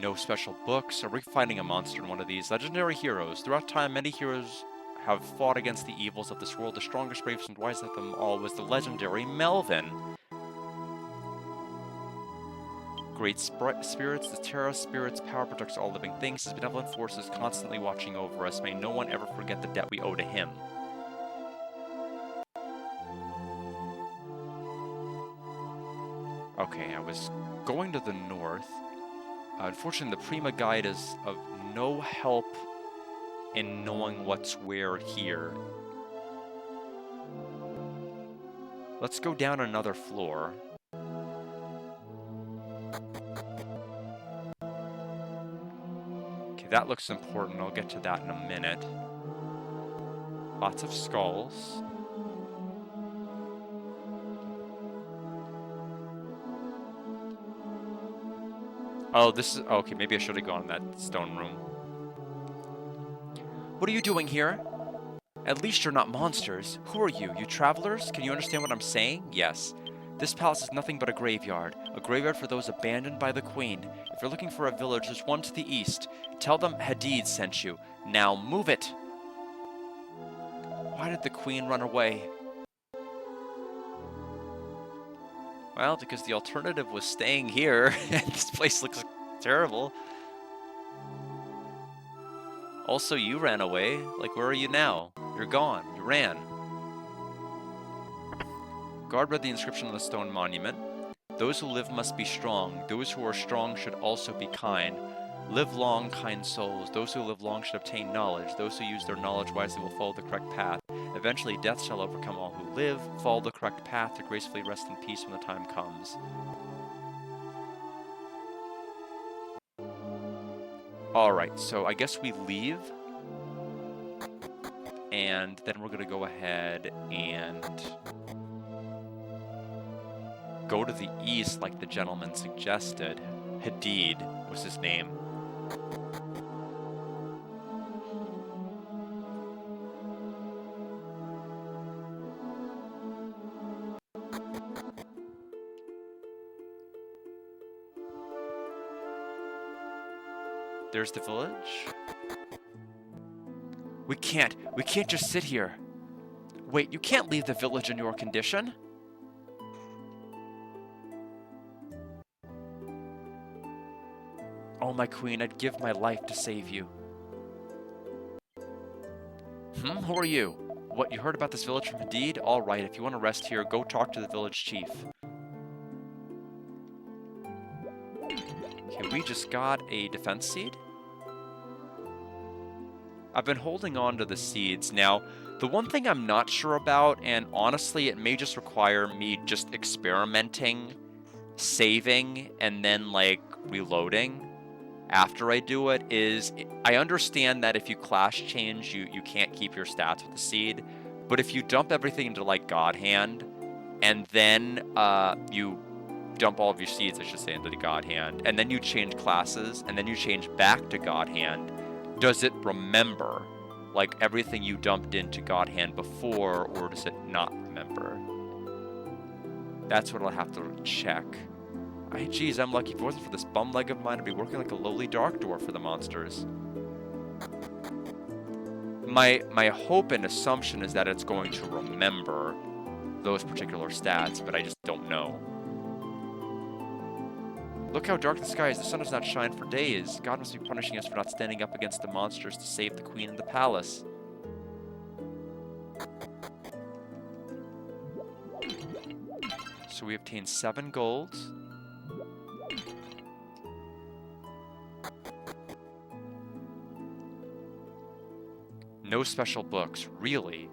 No special books. Are we finding a monster in one of these? Legendary heroes. Throughout time, many heroes have fought against the evils of this world. The strongest, bravest, and wisest of them all was the legendary Melvin. Great spirits, the Terra Spirit's power protects all living things. His benevolent force is constantly watching over us. May no one ever forget the debt we owe to him. Okay, I was going to the north. Unfortunately, the Prima Guide is of no help in knowing what's where here. Let's go down another floor. Okay, that looks important. I'll get to that in a minute. Lots of skulls. Oh, this is... Okay, maybe I should have gone in that stone room. What are you doing here? At least you're not monsters. Who are you? You travelers? Can you understand what I'm saying? Yes. This palace is nothing but a graveyard. A graveyard for those abandoned by the queen. If you're looking for a village, there's one to the east. Tell them Hadid sent you. Now move it! Why did the queen run away? Well, because the alternative was staying here, and this place looks terrible. Also, you ran away. Like, where are you now? You're gone. You ran. Guard read the inscription on the stone monument. Those who live must be strong. Those who are strong should also be kind. Live long, kind souls. Those who live long should obtain knowledge. Those who use their knowledge wisely will follow the correct path. Eventually, death shall overcome all who live. Follow the correct path to gracefully rest in peace when the time comes. Alright, so I guess we leave. And then we're going to go ahead and go to the east like the gentleman suggested. Hadid was his name. There's the village. We can't just sit here. Wait, you can't leave the village in your condition. Oh, my queen, I'd give my life to save you. Who are you? What, you heard about this village from Hadid? All right, if you want to rest here, go talk to the village chief. Okay, we just got a defense seed. I've been holding on to the seeds. Now, the one thing I'm not sure about, and honestly, it may just require me just experimenting, saving, and then, like, reloading after I do it, is I understand that if you class change, you can't keep your stats with the seed, but if you dump everything into, like, God Hand, and then you dump all of your seeds, I should say, into the God Hand, and then you change classes, and then you change back to God Hand, does it remember, like, everything you dumped into God Hand before, or does it not remember? That's what I'll have to check. Geez, I'm lucky. If it wasn't for this bum leg of mine, I'd be working like a lowly dark dwarf for the monsters. My hope and assumption is that it's going to remember those particular stats, but I just don't know. Look how dark the sky is. The sun does not shine for days. God must be punishing us for not standing up against the monsters to save the queen and the palace. So we obtained 7 golds. No special books, really.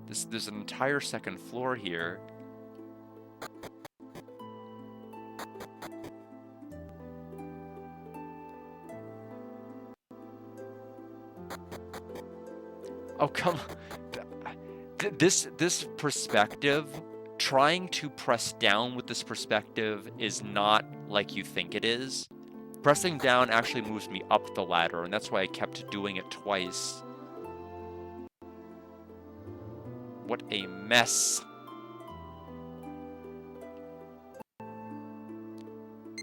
There's an entire second floor here. come this perspective, trying to press down with this perspective is not like you think it is. Pressing down actually moves me up the ladder, and that's why I kept doing it twice. What a mess.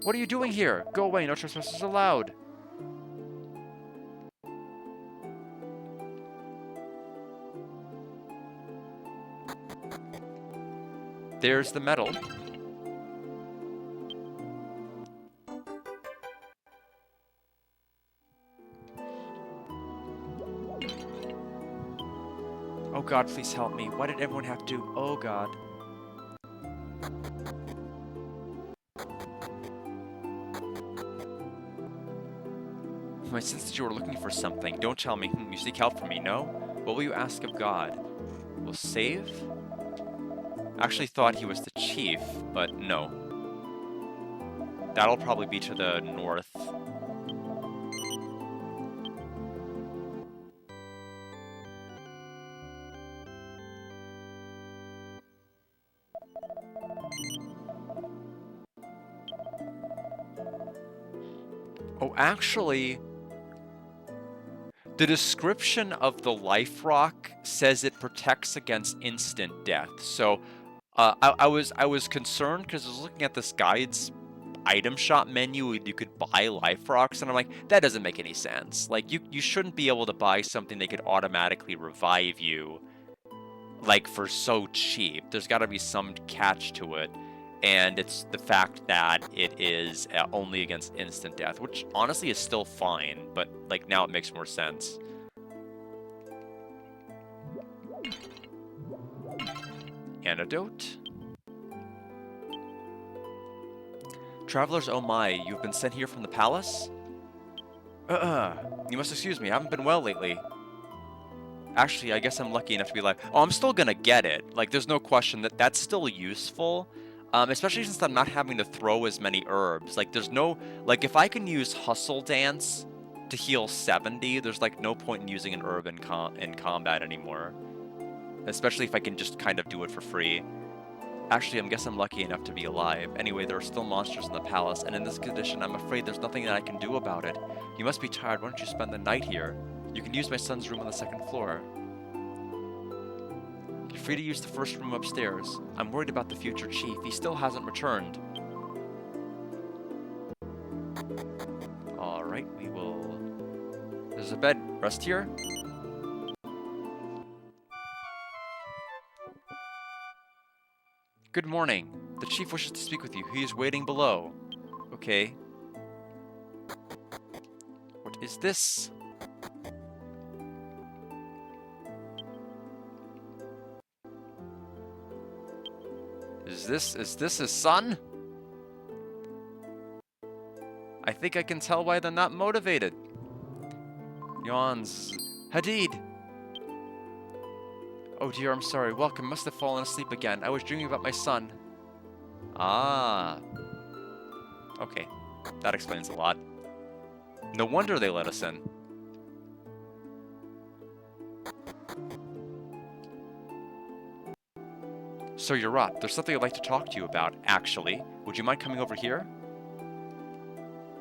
What are you doing here? Go away, no trespassers allowed. There's the medal. Oh God, please help me. Why did everyone have to? Oh God. I sensed that you were looking for something. Don't tell me. You seek help from me, no? What will you ask of God? Will save? I actually thought he was the chief, but no. That'll probably be to the north. Oh, actually, the description of the life rock says it protects against instant death. So I was concerned because I was looking at this guide's item shop menu and you could buy life rocks, and I'm like, that doesn't make any sense. Like, you shouldn't be able to buy something that could automatically revive you, like, for so cheap. There's got to be some catch to it. And it's the fact that it is only against instant death, which honestly is still fine, but like now it makes more sense. Antidote. Travelers, oh my, you've been sent here from the palace? You must excuse me, I haven't been well lately. Actually, I guess I'm lucky enough to be alive. Oh, I'm still gonna get it. Like, there's no question that that's still useful. Especially since I'm not having to throw as many herbs. Like, there's no... Like, if I can use Hustle Dance to heal 70, there's, like, no point in using an herb in combat anymore. Especially if I can just kind of do it for free. Actually, I guess I'm lucky enough to be alive. Anyway, there are still monsters in the palace, and in this condition, I'm afraid there's nothing that I can do about it. You must be tired. Why don't you spend the night here? You can use my son's room on the second floor. You're free to use the first room upstairs. I'm worried about the future chief. He still hasn't returned. Alright, we will... There's a bed. Rest here. Good morning. The chief wishes to speak with you. He is waiting below. Okay. What is this? Is this his son? I think I can tell why they're not motivated. Yawns. Hadid! Oh dear, I'm sorry. Welcome. Must have fallen asleep again. I was dreaming about my son. Ah. Okay. That explains a lot. No wonder they let us in. Sir Urat, there's something I'd like to talk to you about, actually. Would you mind coming over here?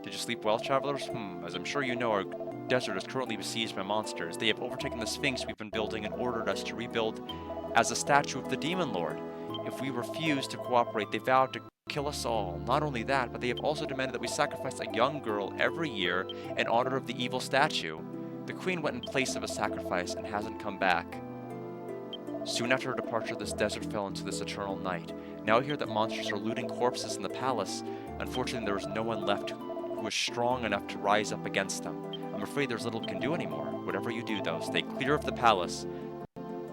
Did you sleep well, travelers? As I'm sure you know, our desert is currently besieged by monsters. They have overtaken the Sphinx we've been building and ordered us to rebuild as a statue of the Demon Lord. If we refuse to cooperate, they vowed to kill us all. Not only that, but they have also demanded that we sacrifice a young girl every year in honor of the evil statue. The queen went in place of a sacrifice and hasn't come back. Soon after her departure, this desert fell into this eternal night. Now I hear that monsters are looting corpses in the palace. Unfortunately, there is no one left who is strong enough to rise up against them. I'm afraid there's little we can do anymore. Whatever you do, though, stay clear of the palace.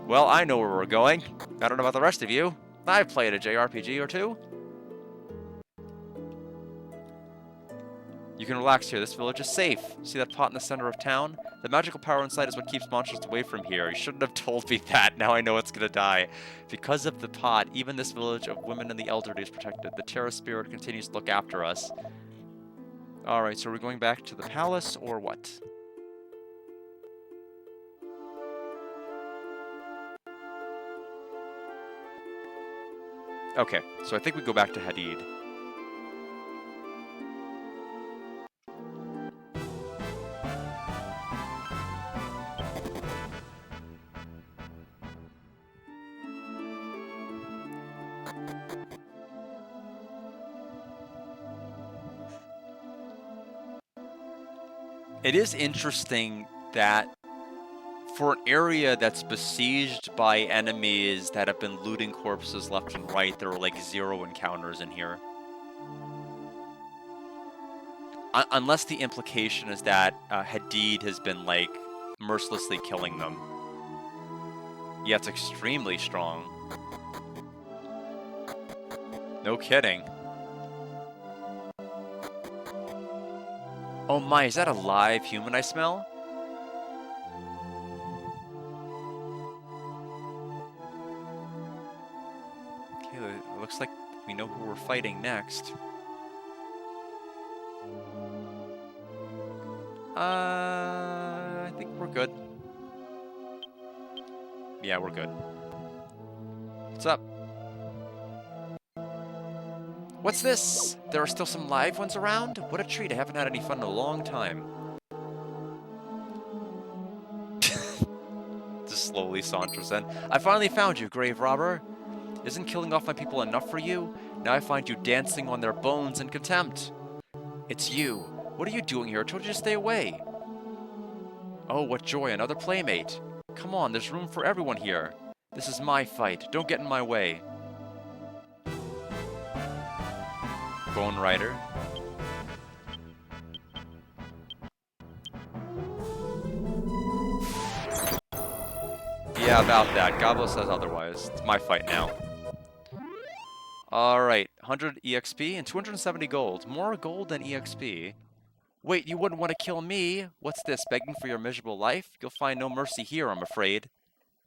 Well, I know where we're going. I don't know about the rest of you. I've played a JRPG or two. You can relax here. This village is safe. See that pot in the center of town? The magical power inside is what keeps monsters away from here. You shouldn't have told me that. Now I know it's gonna die. Because of the pot, even this village of women and the elderly is protected. The Terra Spirit continues to look after us. Alright, so we're going back to the palace, or what? Okay, so I think we go back to Hadid. It is interesting that for an area that's besieged by enemies that have been looting corpses left and right, there are like 0 encounters in here. Unless the implication is that Hadid has been like mercilessly killing them. Yeah, it's extremely strong. No kidding. Oh my, is that a live human I smell? Okay, it looks like we know who we're fighting next. I think we're good. Yeah, we're good. What's up? What's this? There are still some live ones around? What a treat, I haven't had any fun in a long time. Just slowly saunters in. I finally found you, grave robber. Isn't killing off my people enough for you? Now I find you dancing on their bones in contempt. It's you. What are you doing here? I told you to stay away. Oh, what joy, another playmate. Come on, there's room for everyone here. This is my fight. Don't get in my way. Bone Rider. Yeah, about that. Gabo says otherwise. It's my fight now. Alright, 100 EXP and 270 gold. More gold than EXP. Wait, you wouldn't want to kill me? What's this, begging for your miserable life? You'll find no mercy here, I'm afraid.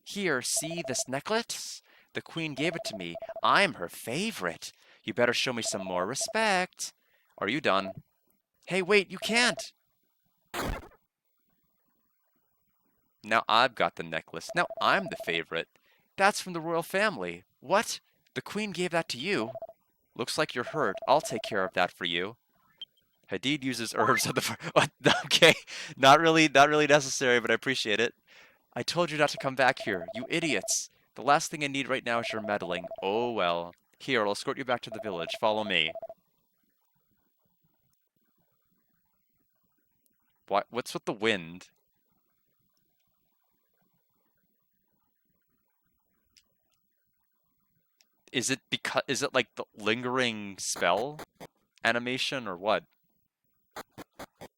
Here, see this necklace? The queen gave it to me. I'm her favorite. You better show me some more respect. Are you done? Hey, wait, you can't! Now I've got the necklace. Now I'm the favorite. That's from the royal family. What? The queen gave that to you? Looks like you're hurt. I'll take care of that for you. Hadid uses herbs of the... Okay, not really necessary, but I appreciate it. I told you not to come back here, you idiots. The last thing I need right now is your meddling. Oh well. Here, I'll escort you back to the village. Follow me. What's with the wind? Is it like the lingering spell animation or what?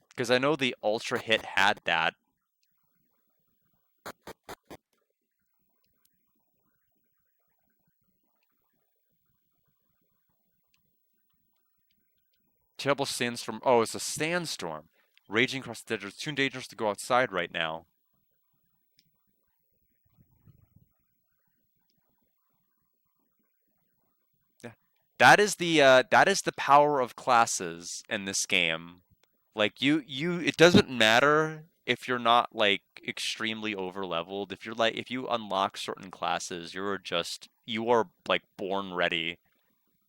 Because I know the Ultra Hit had that. Terrible sandstorm. Oh, it's a sandstorm. Raging across the desert. It's too dangerous to go outside right now. Yeah. That is the power of classes in this game. Like it doesn't matter if you're not like extremely over leveled. If you unlock certain classes, you are like born ready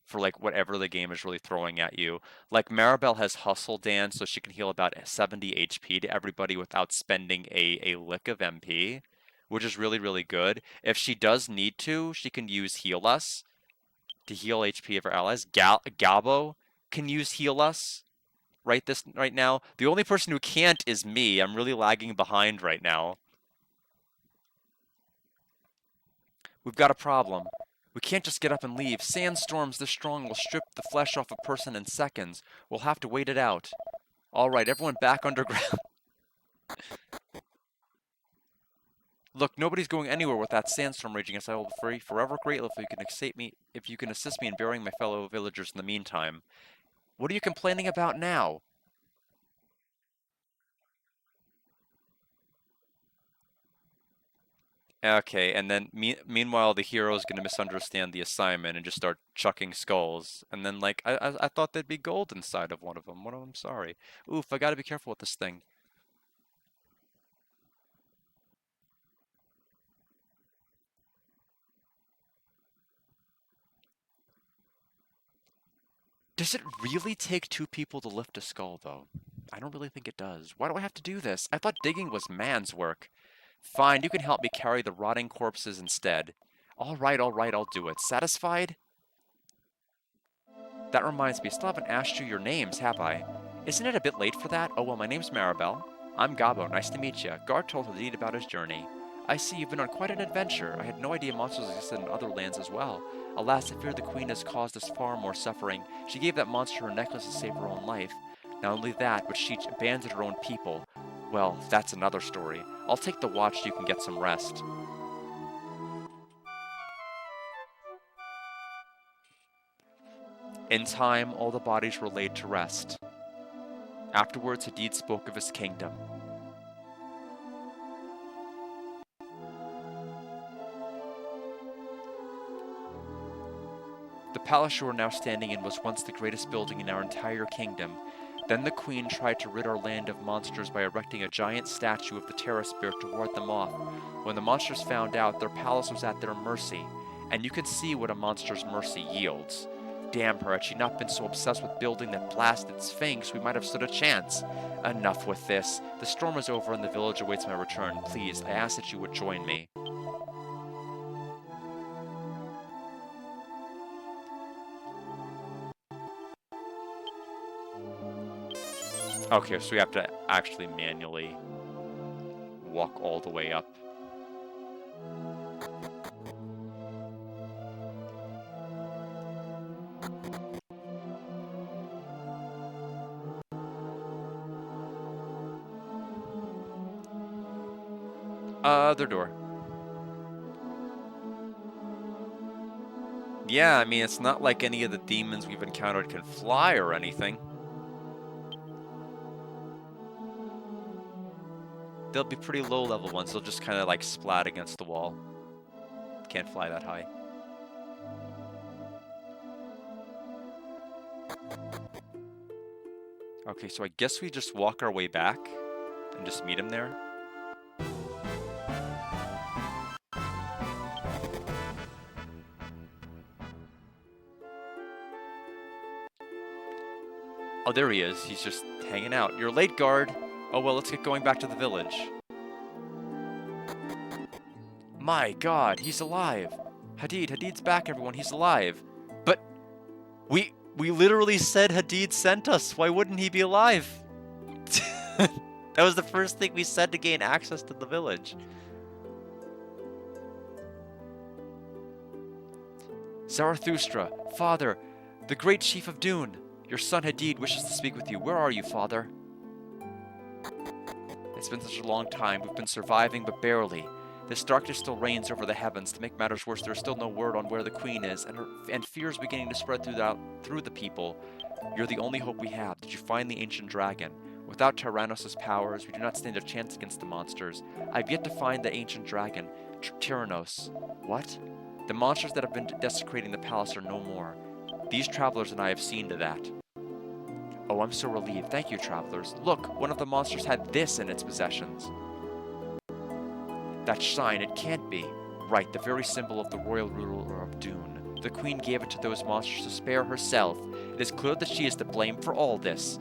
for like whatever the game is really throwing at you. Like Maribel has Hustle Dance, so she can heal about 70 HP to everybody without spending a lick of MP, which is really, really good. If she does need to, she can use Heal Us to heal HP of her allies. Gabo can use Heal Us right now. The only person who can't is me. I'm really lagging behind right now. We've got a problem. We can't just get up and leave. Sandstorms this strong will strip the flesh off a person in seconds. We'll have to wait it out. All right, everyone back underground. Look, nobody's going anywhere with that sandstorm raging, as I will be forever grateful if you can assist me in burying my fellow villagers in the meantime. What are you complaining about now? Okay, and then meanwhile the hero's gonna misunderstand the assignment and just start chucking skulls. And then like I thought there'd be gold inside of one of them. One of them, sorry. Oof, I gotta be careful with this thing. Does it really take 2 people to lift a skull, though? I don't really think it does. Why do I have to do this? I thought digging was man's work. Fine, you can help me carry the rotting corpses instead. Alright, I'll do it. Satisfied? That reminds me, I still haven't asked you your names, have I? Isn't it a bit late for that? Oh well, my name's Maribel. I'm Gabo, nice to meet you. Guard told Hadid about his journey. I see you've been on quite an adventure. I had no idea monsters existed in other lands as well. Alas, I fear the queen has caused us far more suffering. She gave that monster her necklace to save her own life. Not only that, but she abandoned her own people. Well, that's another story. I'll take the watch so you can get some rest. In time, all the bodies were laid to rest. Afterwards, Hadid spoke of his kingdom. The palace you are now standing in was once the greatest building in our entire kingdom. Then the queen tried to rid our land of monsters by erecting a giant statue of the Terra Spirit to ward them off. When the monsters found out, their palace was at their mercy, and you can see what a monster's mercy yields. Damn her, had she not been so obsessed with building that blasted sphinx, we might have stood a chance. Enough with this. The storm is over and the village awaits my return. Please, I ask that you would join me. Okay, so we have to actually manually walk all the way up. Other door. Yeah, I mean, it's not like any of the demons we've encountered can fly or anything. They'll be pretty low-level ones. They'll just kind of, like, splat against the wall. Can't fly that high. Okay, so I guess we just walk our way back and just meet him there. Oh, there he is. He's just hanging out. You're late, guard. Oh, well, let's get going back to the village. My god, he's alive. Hadid's back, everyone. He's alive. But we literally said Hadid sent us. Why wouldn't he be alive? That was the first thing we said to gain access to the village. Zarathustra, father, the great chief of Dune. Your son Hadid wishes to speak with you. Where are you, father? It's been such a long time. We've been surviving, but barely. This darkness still reigns over the heavens. To make matters worse, there's still no word on where the queen is, and fear is beginning to spread through the people. You're the only hope we have. Did you find the ancient dragon? Without Tyrannos' powers, we do not stand a chance against the monsters. I've yet to find the ancient dragon, Tyrannos. What? The monsters that have been desecrating the palace are no more. These travelers and I have seen to that. Oh, I'm so relieved. Thank you, travelers. Look, one of the monsters had this in its possessions. That sign, it can't be. Right, the very symbol of the royal ruler of Dune. The queen gave it to those monsters to spare herself. It is clear that she is to blame for all this.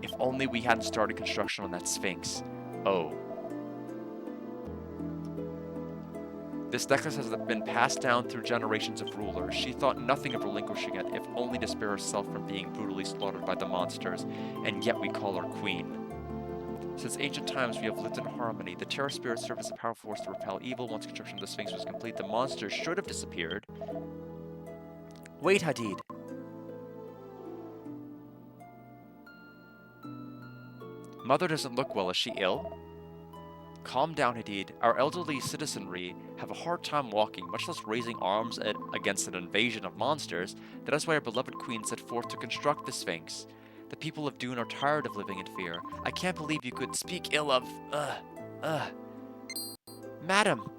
If only we hadn't started construction on that sphinx. Oh. This necklace has been passed down through generations of rulers. She thought nothing of relinquishing it, if only to spare herself from being brutally slaughtered by the monsters, and yet we call her queen. Since ancient times, we have lived in harmony. The Terra Spirit served as a powerful force to repel evil. Once construction of the Sphinx was complete, the monsters should have disappeared. Wait, Hadid. Mother doesn't look well. Is she ill? Calm down, Hadid. Our elderly citizenry have a hard time walking, much less raising arms against an invasion of monsters. That is why our beloved queen set forth to construct the Sphinx. The people of Dune are tired of living in fear. I can't believe you could speak ill of... Madam!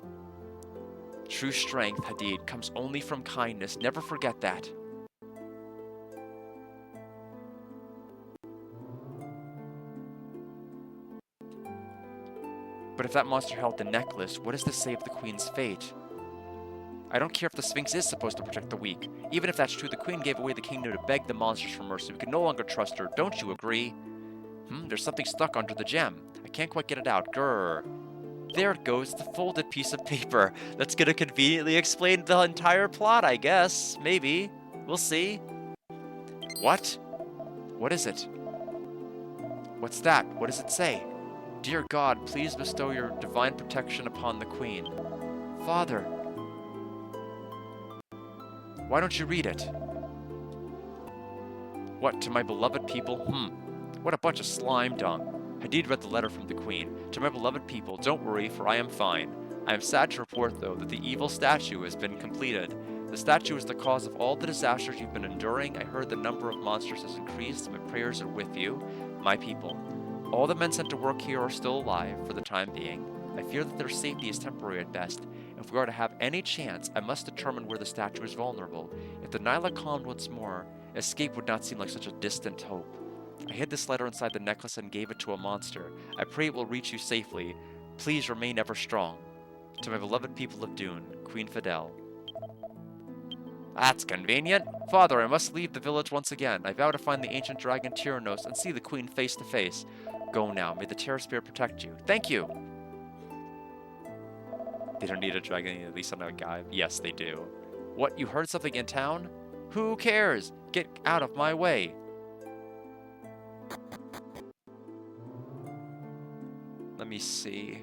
True strength, Hadid, comes only from kindness. Never forget that. But if that monster held the necklace, what is to say of the queen's fate? I don't care if the Sphinx is supposed to protect the weak. Even if that's true, the Queen gave away the kingdom to beg the monsters for mercy. We can no longer trust her. Don't you agree? There's something stuck under the gem. I can't quite get it out. Grrr. There it goes, the folded piece of paper. That's gonna conveniently explain the entire plot, I guess. Maybe. We'll see. What? What is it? What's that? What does it say? Dear God, please bestow your divine protection upon the Queen. Father. Why don't you read it? What, to my beloved people? What a bunch of slime dung. Hadid read the letter from the Queen. To my beloved people, don't worry, for I am fine. I am sad to report, though, that the evil statue has been completed. The statue is the cause of all the disasters you've been enduring. I heard the number of monsters has increased. My prayers are with you, my people. All the men sent to work here are still alive, for the time being. I fear that their safety is temporary at best. If we are to have any chance, I must determine where the statue is vulnerable. If the Nyla calmed once more, escape would not seem like such a distant hope. I hid this letter inside the necklace and gave it to a monster. I pray it will reach you safely. Please remain ever strong. To my beloved people of Dune, Queen Fidel. That's convenient. Father, I must leave the village once again. I vow to find the ancient dragon Tyrannos and see the Queen face to face. Go now. May the Terror Spirit protect you. Thank you. They don't need a dragon, at least on a guy. Yes, they do. What, you heard something in town? Who cares? Get out of my way. Let me see.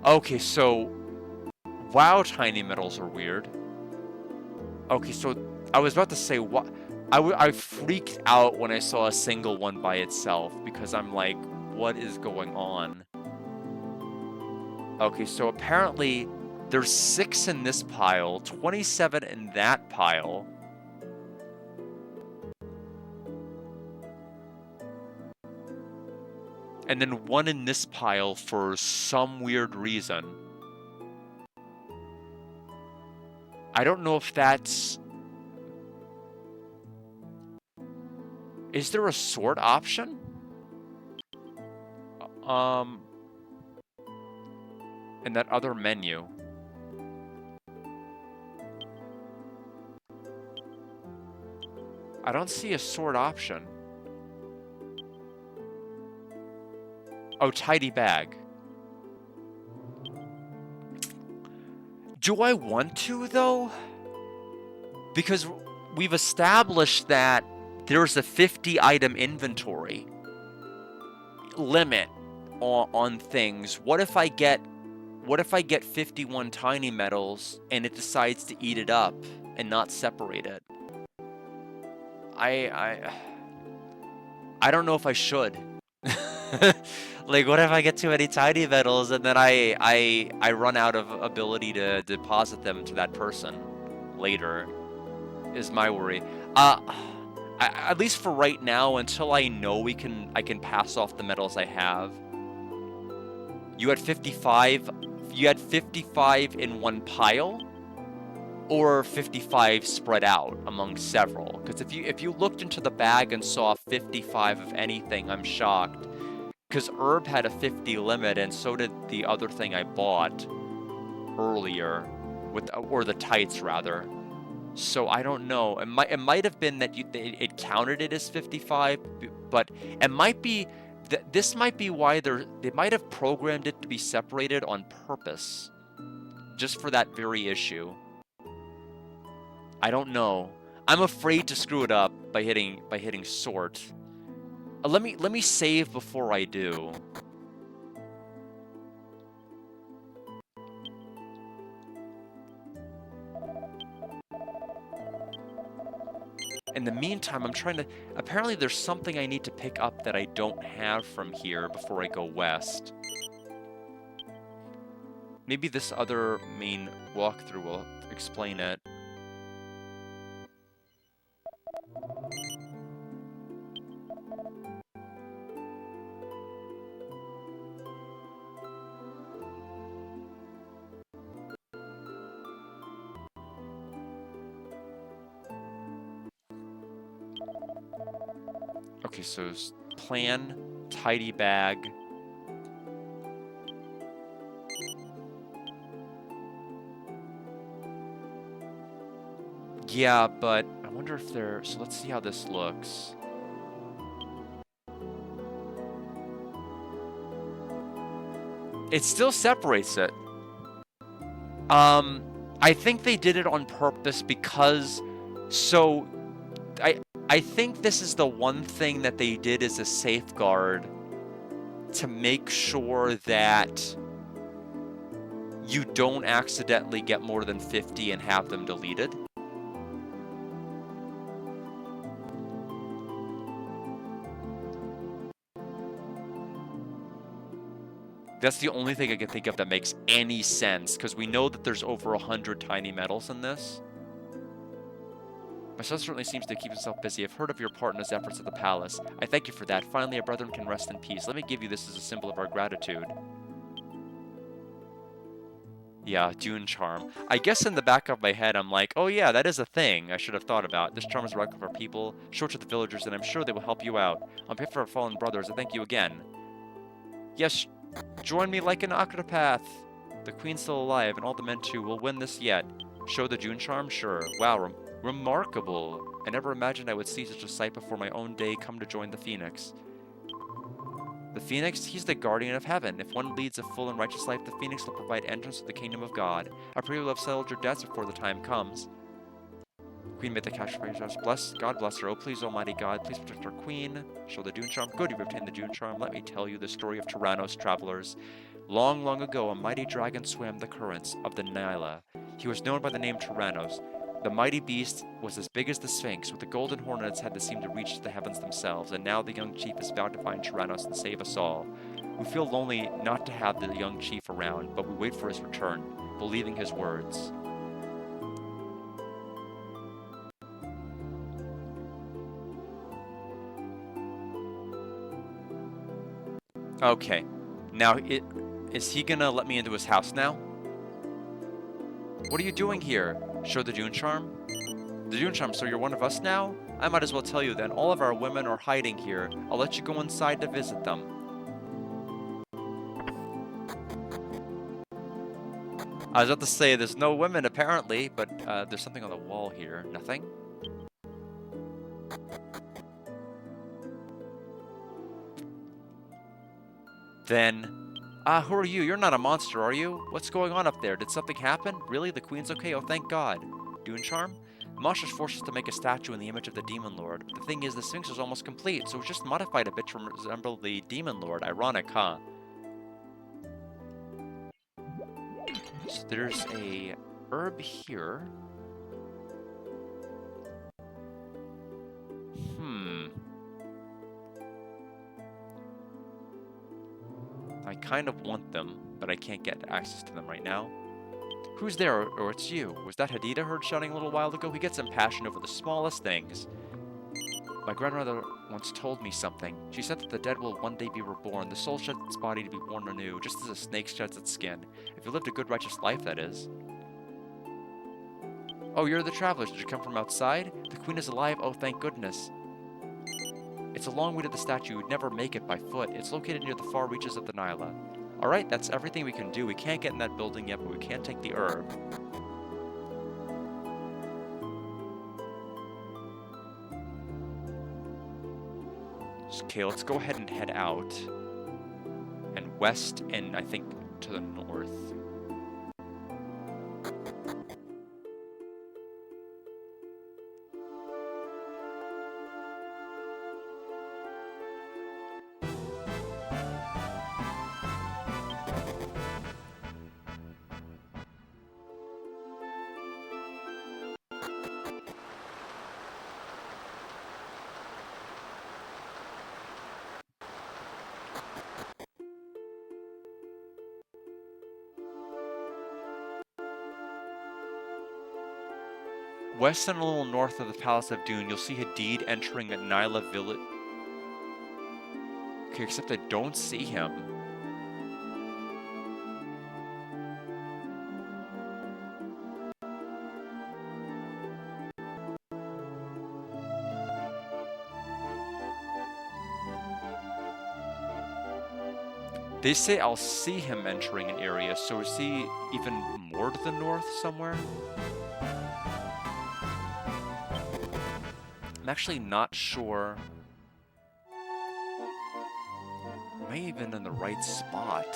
Okay, so wow, tiny metals are weird. Okay, so I was about to say what I freaked out when I saw a single one by itself because I'm like, what is going on? Okay, so apparently there's 6 in this pile, 27 in that pile. And then 1 in this pile for some weird reason. I don't know if that's... Is there a sort option? In that other menu. I don't see a sort option. Oh, tidy bag. Do I want to, though? Because we've established that there's a 50 item inventory limit on things. What if I get 51 tiny metals and it decides to eat it up and not separate it? I don't know if I should. Like, what if I get too many tiny metals and then I run out of ability to deposit them to that person later? Is my worry. At least for right now, until I know I can pass off the metals I have. You had 55. You had 55 in one pile, or 55 spread out among several. Because if you looked into the bag and saw 55 of anything, I'm shocked. Because Herb had a 50 limit, and so did the other thing I bought earlier, or the tights rather. So I don't know. It might have been that it counted it as 55, but it might be this might be why they might have programmed it to be separated on purpose, just for that very issue. I don't know. I'm afraid to screw it up by hitting sort. Let me save before I do. In the meantime, I'm trying to... Apparently there's something I need to pick up that I don't have from here before I go west. Maybe this other main walkthrough will explain it. Okay, so plan, tidy bag. Yeah, but I wonder if they're... So let's see how this looks. It still separates it. I think they did it on purpose because... So, I think this is the one thing that they did as a safeguard to make sure that you don't accidentally get more than 50 and have them deleted. That's the only thing I can think of that makes any sense, because we know that there's over 100 tiny medals in this. My son certainly seems to keep himself busy. I've heard of your part in his efforts at the palace. I thank you for that. Finally, a brethren can rest in peace. Let me give you this as a symbol of our gratitude. Yeah, Dune Charm. I guess in the back of my head, I'm like, oh yeah, that is a thing I should have thought about. This charm is a relic of our people. Show it to the villagers, and I'm sure they will help you out. On behalf of our fallen brothers, I thank you again. Yes, join me like an octopath. The queen's still alive, and all the men too. We'll win this yet. Show the Dune Charm? Sure. Wow, remarkable. I never imagined I would see such a sight before my own day come to join the Phoenix. The Phoenix? He's the guardian of heaven. If one leads a full and righteous life, the Phoenix will provide entrance to the kingdom of God. I pray you will have settled your debts before the time comes. Queen made the cash for us. God bless her. Oh, please, Almighty God, please protect our queen. Show the Dune Charm. Good, you've obtained the Dune Charm. Let me tell you the story of Tyrannos, travelers. Long, long ago, a mighty dragon swam the currents of the Nyla. He was known by the name Tyrannos. The mighty beast was as big as the Sphinx, with a golden horn on its head that seemed to reach to the heavens themselves, and now the young chief is vowed to find Tyrannos and save us all. We feel lonely not to have the young chief around, but we wait for his return, believing his words. Okay, now is he gonna let me into his house now? What are you doing here? Show the Dune Charm? The Dune Charm, so you're one of us now? I might as well tell you then, all of our women are hiding here. I'll let you go inside to visit them. I was about to say, there's no women apparently, but there's something on the wall here. Nothing? Then, who are you? You're not a monster, are you? What's going on up there? Did something happen? Really? The queen's okay? Oh, thank God. Dune Charm? Monsters forced us to make a statue in the image of the Demon Lord. The thing is, the Sphinx is almost complete, so it's just modified a bit to resemble the Demon Lord. Ironic, huh? So there's a herb here. I kind of want them, but I can't get access to them right now. Who's there? Or it's you. Was that Hadida heard shouting a little while ago? He gets impassioned over the smallest things. My grandmother once told me something. She said that the dead will one day be reborn. The soul sheds its body to be born anew, just as a snake sheds its skin. If you lived a good, righteous life, that is. Oh, you're the travelers. Did you come from outside? The queen is alive. Oh, thank goodness. It's a long way to the statue. You'd never make it by foot. It's located near the far reaches of the Nyla. Alright, that's everything we can do. We can't get in that building yet, but we can take the herb. Okay, let's go ahead and head out. And west, and I think to the north. West and a little north of the Palace of Dune, you'll see Hadid entering a Nyla village. Okay, except I don't see him. They say I'll see him entering an area, so is he even more to the north somewhere? I'm actually not sure. Am I even in the right spot?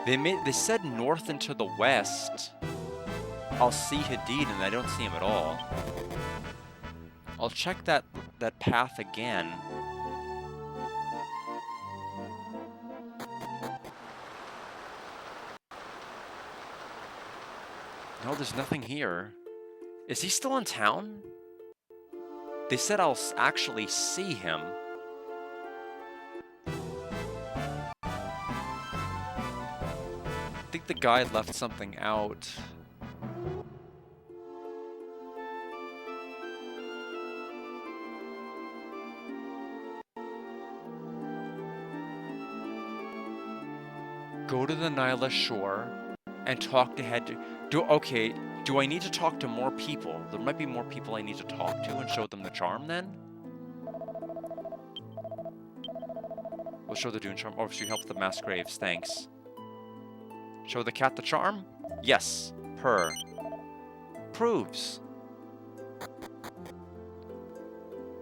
They said north and to the west. I'll see Hadid, and I don't see him at all. I'll check that path again. No, there's nothing here. Is he still in town? They said I'll actually see him. I think the guide left something out. Go to the Nyla shore and talk to Okay, do I need to talk to more people? There might be more people I need to talk to and show them the charm then? We'll show the Dune charm. Oh, so you help the mass graves, thanks. Show the cat the charm? Yes. Purr. Proves.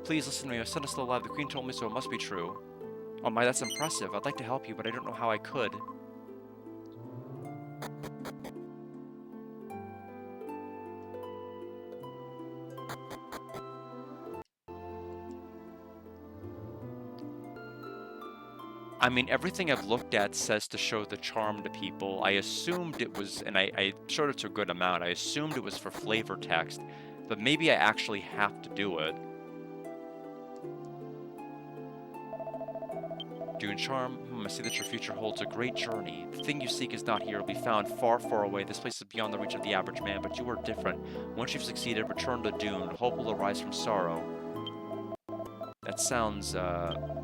Please listen to me. My son is still alive. The queen told me so. It must be true. Oh my, that's impressive. I'd like to help you, but I don't know how I could. I mean, everything I've looked at says to show the charm to people. I assumed it was, and I showed it to a good amount, I assumed it was for flavor text, but maybe I actually have to do it. Dune charm? I see that your future holds a great journey. The thing you seek is not here. It will be found far, far away. This place is beyond the reach of the average man, but you are different. Once you've succeeded, return to Dune. Hope will arise from sorrow. That sounds,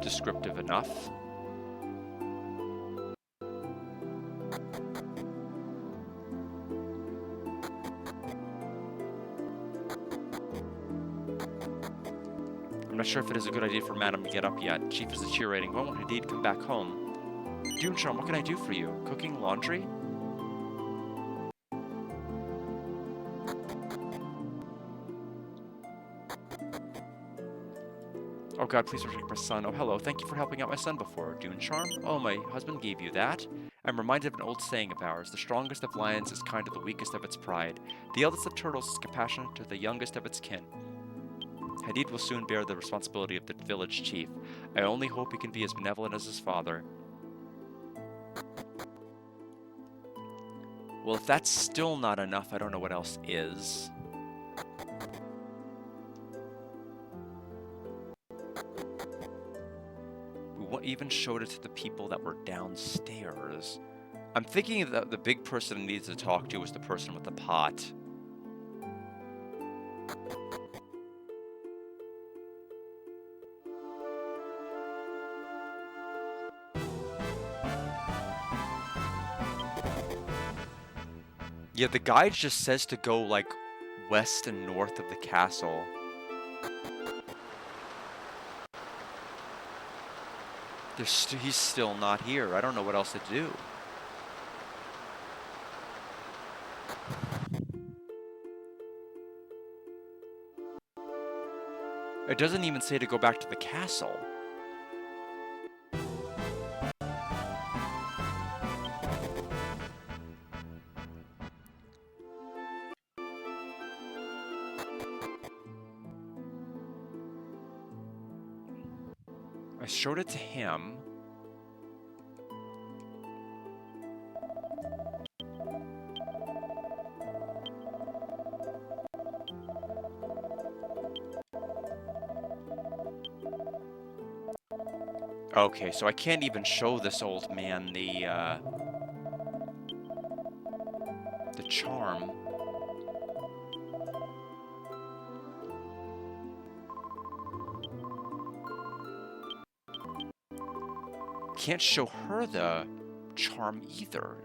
descriptive enough. I'm not sure if it is a good idea for Madam to get up yet. Chief is deteriorating. When will Hadid come back home? Dune charm, what can I do for you? Cooking, laundry? Oh god, please protect my son. Oh hello, thank you for helping out my son before. Dune charm? Oh, my husband gave you that? I'm reminded of an old saying of ours. The strongest of lions is kind to the weakest of its pride. The eldest of turtles is compassionate to the youngest of its kin. Hadid will soon bear the responsibility of the village chief. I only hope he can be as benevolent as his father. Well, if that's still not enough, I don't know what else is. We even showed it to the people that were downstairs. I'm thinking that the big person who needs to talk to was the person with the pot. Yeah, the guide just says to go, like, west and north of the castle. He's still not here. I don't know what else to do. It doesn't even say to go back to the castle. I showed it to him. Okay, so I can't even show this old man the charm. can't show her the charm either.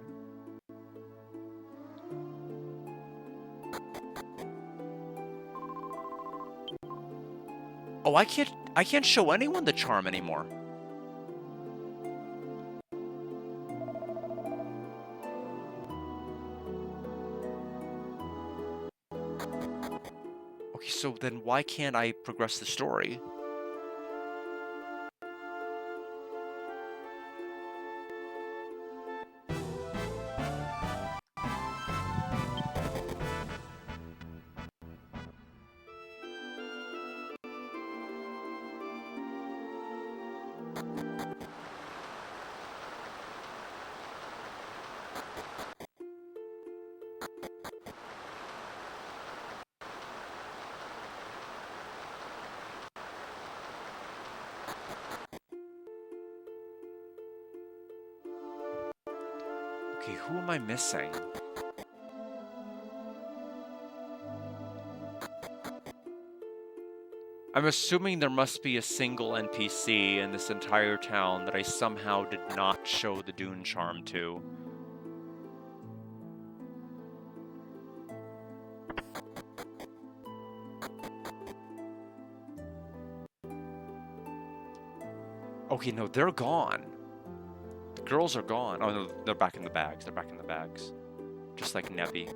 Oh, I can't show anyone the charm anymore. Okay, so then why can't I progress the story? Okay, who am I missing? I'm assuming there must be a single NPC in this entire town that I somehow did not show the Dune Charm to. Okay, no, they're gone. The girls are gone. Oh, no, they're back in the bags. They're back in the bags. Just like Nebby.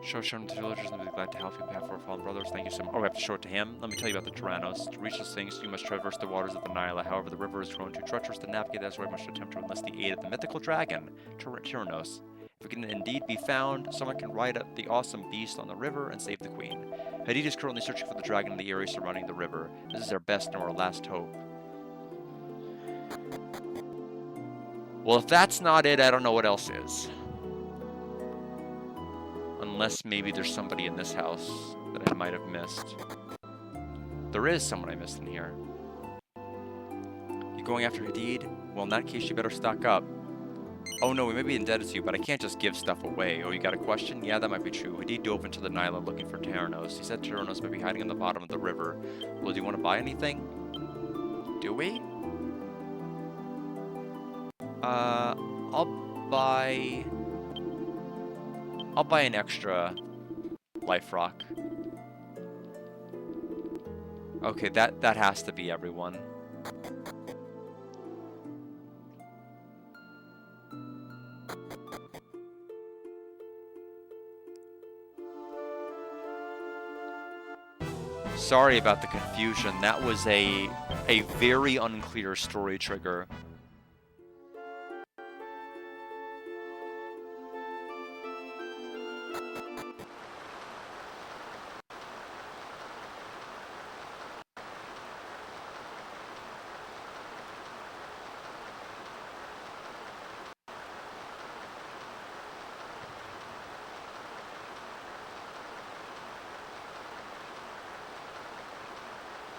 Show him to the villagers and be glad to help you behalf of our fallen brothers. Thank you so much. Oh, we have to show it to him? Let me tell you about the Tyrannos. To reach those things, you must traverse the waters of the Nile. However, the river is grown too treacherous to navigate. That's why I must attempt to enlist the aid of the mythical dragon, Tyrannos. If it can indeed be found, someone can ride up the awesome beast on the river and save the queen. Hadid is currently searching for the dragon in the area surrounding the river. This is our best and our last hope. Well, if that's not it, I don't know what else is. Unless maybe there's somebody in this house that I might have missed. There is someone I missed in here. You going after Hadid? Well, in that case, you better stock up. Oh no, we may be indebted to you, but I can't just give stuff away. Oh, you got a question? Yeah, that might be true. Hadid dove into the Nile looking for Tyrannos. He said Tyrannos may be hiding in the bottom of the river. Well, do you want to buy anything? Do we? I'll buy an extra life rock. Okay, that has to be everyone. Sorry about the confusion. That was a very unclear story trigger.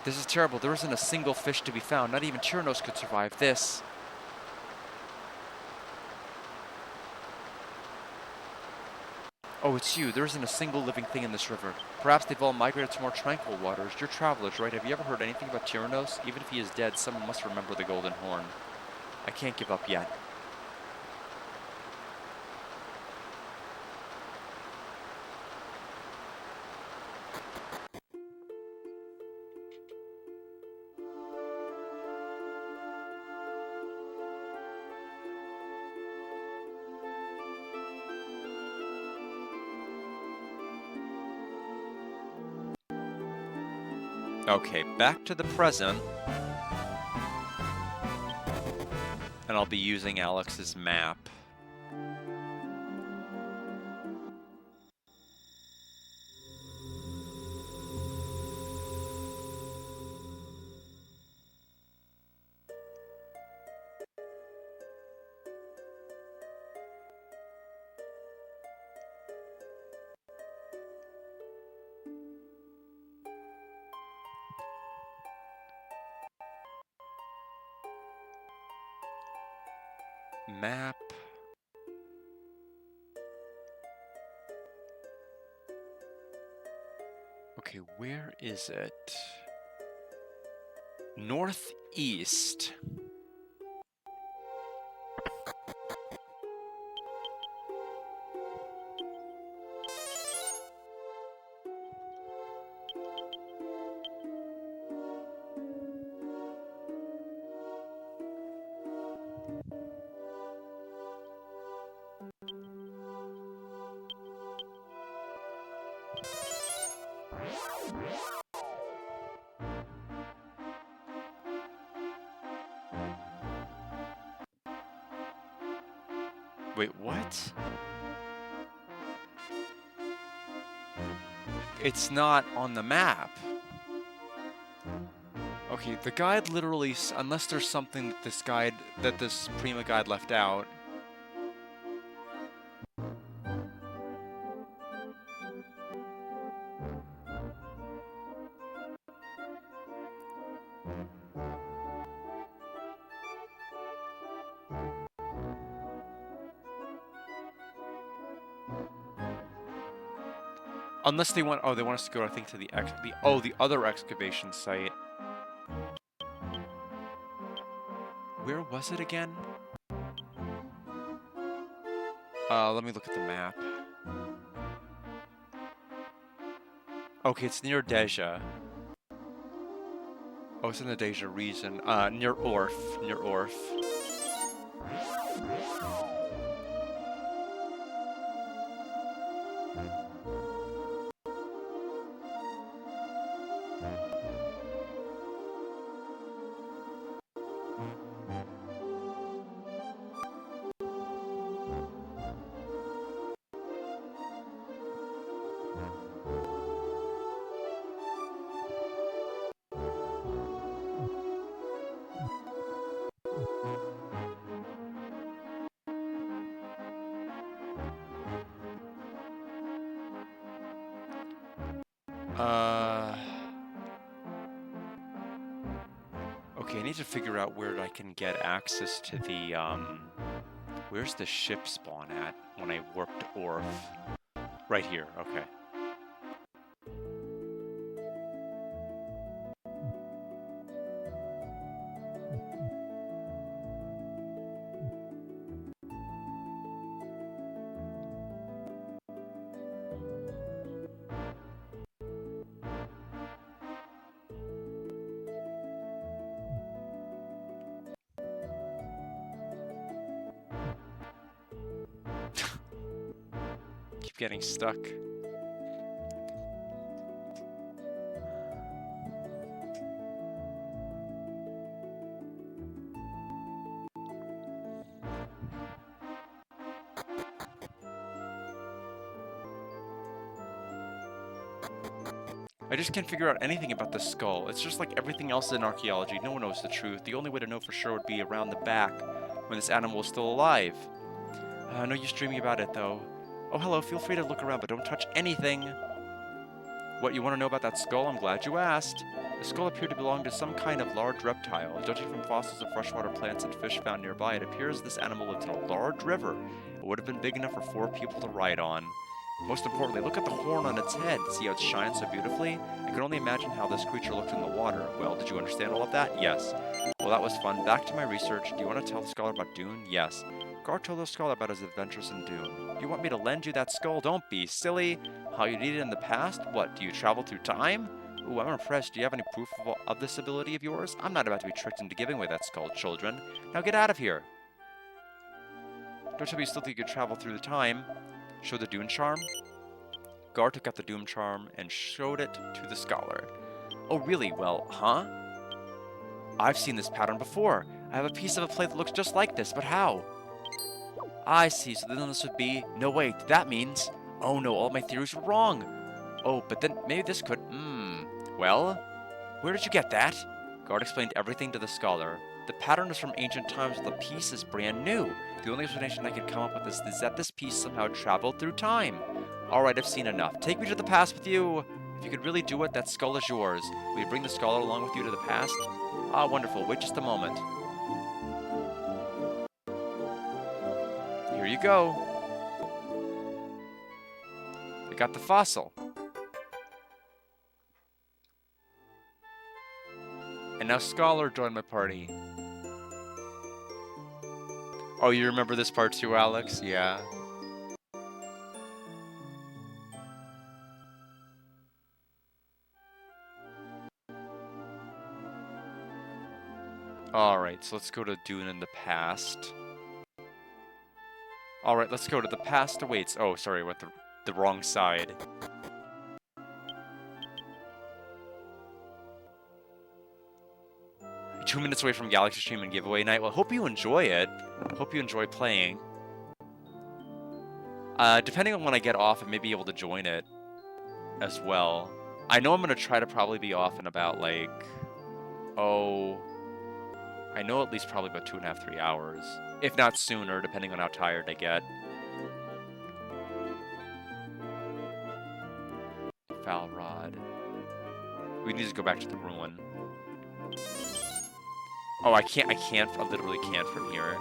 This is terrible. There isn't a single fish to be found. Not even Tyrannos could survive this. Oh, it's you. There isn't a single living thing in this river. Perhaps they've all migrated to more tranquil waters. You're travelers, right? Have you ever heard anything about Tyrannos? Even if he is dead, someone must remember the Golden Horn. I can't give up yet. Okay, back to the present. And I'll be using Alex's map. Map. Okay, where is it? Northeast. Wait, what? It's not on the map. Okay, the guide literally, unless there's something that this Prima guide left out. Unless they want, they want us to go, I think, to the other excavation site. Where was it again? Let me look at the map. Okay, it's near Deja. Oh, it's in the Deja region. Near Orf. Near Orf. Okay, I need to figure out where I can get access to the, where's the ship spawn at when I warp to Orf? Right here, okay. Keep getting stuck. I just can't figure out anything about the skull. It's just like everything else in archaeology. No one knows the truth. The only way to know for sure would be around the back, when this animal is still alive. I know you're streaming about it, though. Oh, hello, feel free to look around, but don't touch anything. What, you want to know about that skull? I'm glad you asked. The skull appeared to belong to some kind of large reptile. Judging from fossils of freshwater plants and fish found nearby, it appears this animal lived in a large river. It would have been big enough for 4 people to ride on. Most importantly, look at the horn on its head. See how it shines so beautifully? I can only imagine how this creature looked in the water. Well, did you understand all of that? Yes. Well, that was fun. Back to my research. Do you want to tell the scholar about Dune? Yes. Gar told the scholar about his adventures in Dune. You want me to lend you that skull? Don't be silly. How you did it in the past? What, do you travel through time? Ooh, I'm impressed. Do you have any proof of this ability of yours? I'm not about to be tricked into giving away that skull, children. Now get out of here. Don't tell me you still think you could travel through the time. Show the Dune charm. Gar took out the Doom charm and showed it to the scholar. Oh really? Well, huh? I've seen this pattern before. I have a piece of a plate that looks just like this, but how? I see, so then this would be... No wait, that means... Oh no, all my theories were wrong. Oh, but then maybe this could... Well? Where did you get that? Guard explained everything to the scholar. The pattern is from ancient times, but the piece is brand new. The only explanation I could come up with is that this piece somehow traveled through time. Alright, I've seen enough. Take me to the past with you. If you could really do it, that skull is yours. Will you bring the scholar along with you to the past? Ah, wonderful. Wait just a moment. Here you go. I got the fossil. And now Scholar joined my party. Oh, you remember this part too, Alex? Yeah. Alright, so let's go to Dune in the past. Alright, let's go to the past awaits. Oh, sorry, I went the wrong side. You're 2 minutes away from Galaxy Stream and Giveaway Night. Well, hope you enjoy it. Hope you enjoy playing. Depending on when I get off, I may be able to join it as well. I know I'm going to try to probably be off in about, like... Oh... I know at least probably about 2.5, 3 hours. If not sooner, depending on how tired I get. Foul Rod. We need to go back to the ruin. Oh, I literally can't from here.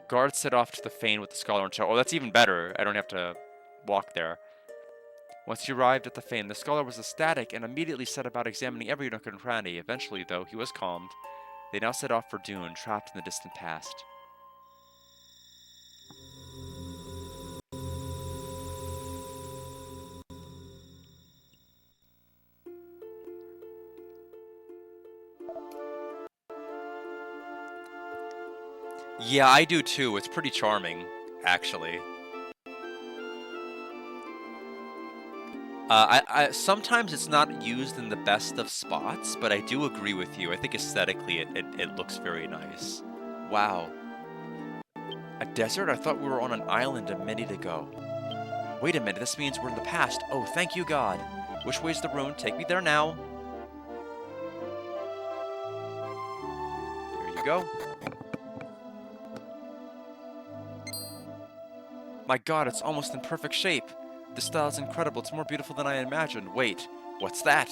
Guards set off to the Fane with the Scholar and Chow. Oh, that's even better. I don't have to walk there. Once he arrived at the Fane, the Scholar was ecstatic and immediately set about examining every nook and cranny. Eventually, though, he was calmed. They now set off for Dune, trapped in the distant past. Yeah, I do too. It's pretty charming, actually. Sometimes it's not used in the best of spots, but I do agree with you. I think aesthetically it looks very nice. Wow. A desert? I thought we were on an island a minute ago. Wait a minute, this means we're in the past. Oh, thank you, God. Which way's the ruin? Take me there now. There you go. My God, it's almost in perfect shape. This style is incredible. It's more beautiful than I imagined. Wait, what's that?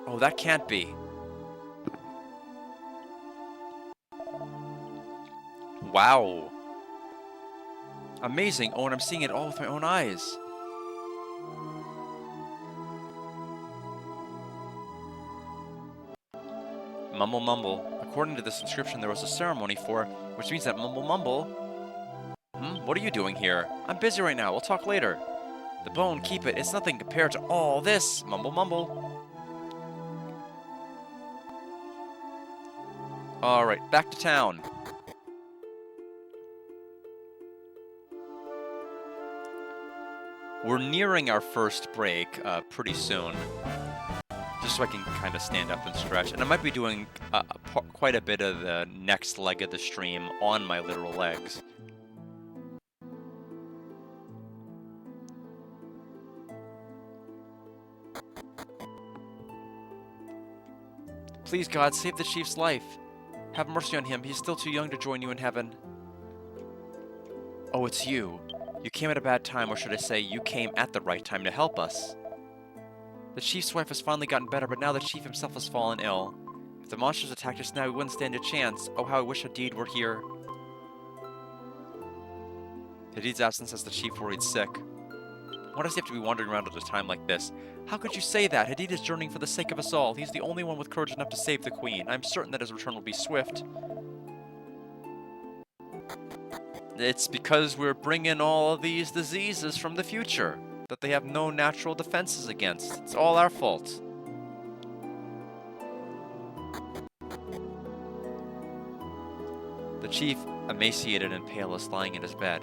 Oh, that can't be. Wow. Amazing. Oh, and I'm seeing it all with my own eyes. Mumble Mumble. According to this inscription, there was a ceremony for, which means that Mumble Mumble... What are you doing here? I'm busy right now. We'll talk later. The bone, keep it. It's nothing compared to all this. Mumble Mumble. Alright, back to town. We're nearing our first break pretty soon. Just so I can kind of stand up and stretch. And I might be doing quite a bit of the next leg of the stream on my literal legs. Please, God, save the chief's life. Have mercy on him. He's still too young to join you in heaven. Oh, it's you. You came at a bad time, or should I say, you came at the right time to help us. The chief's wife has finally gotten better, but now the chief himself has fallen ill. If the monsters attacked us now, we wouldn't stand a chance. Oh, how I wish Hadid were here. Hadid's absence as the chief worried sick. Why does he have to be wandering around at a time like this? How could you say that? Hadid is journeying for the sake of us all. He's the only one with courage enough to save the queen. I'm certain that his return will be swift. It's because we're bringing all of these diseases from the future that they have no natural defenses against. It's all our fault. The chief, emaciated and pale, is lying in his bed.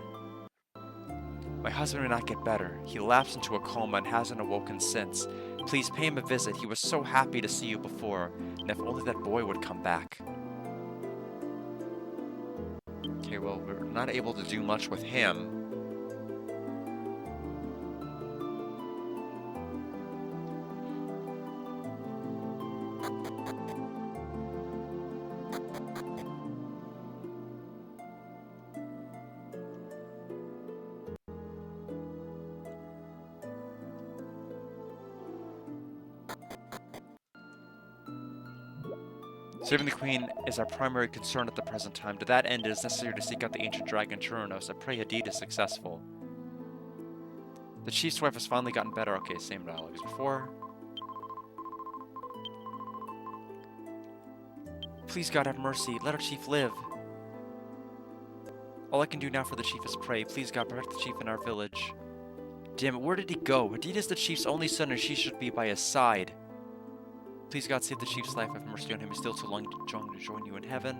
My husband may not get better. He lapsed into a coma and hasn't awoken since. Please pay him a visit. He was so happy to see you before, and if only that boy would come back. Okay, well, we're not able to do much with him. Saving the Queen is our primary concern at the present time. To that end, it is necessary to seek out the ancient dragon Turanos. I pray Hadid is successful. The chief's wife has finally gotten better. Okay, same dialogue as before. Please, God, have mercy. Let our chief live. All I can do now for the chief is pray. Please, God, protect the chief in our village. Damn it, where did he go? Hadid is the chief's only son and she should be by his side. Please, God, save the chief's life. Have mercy on him. He's still too long to join you in heaven.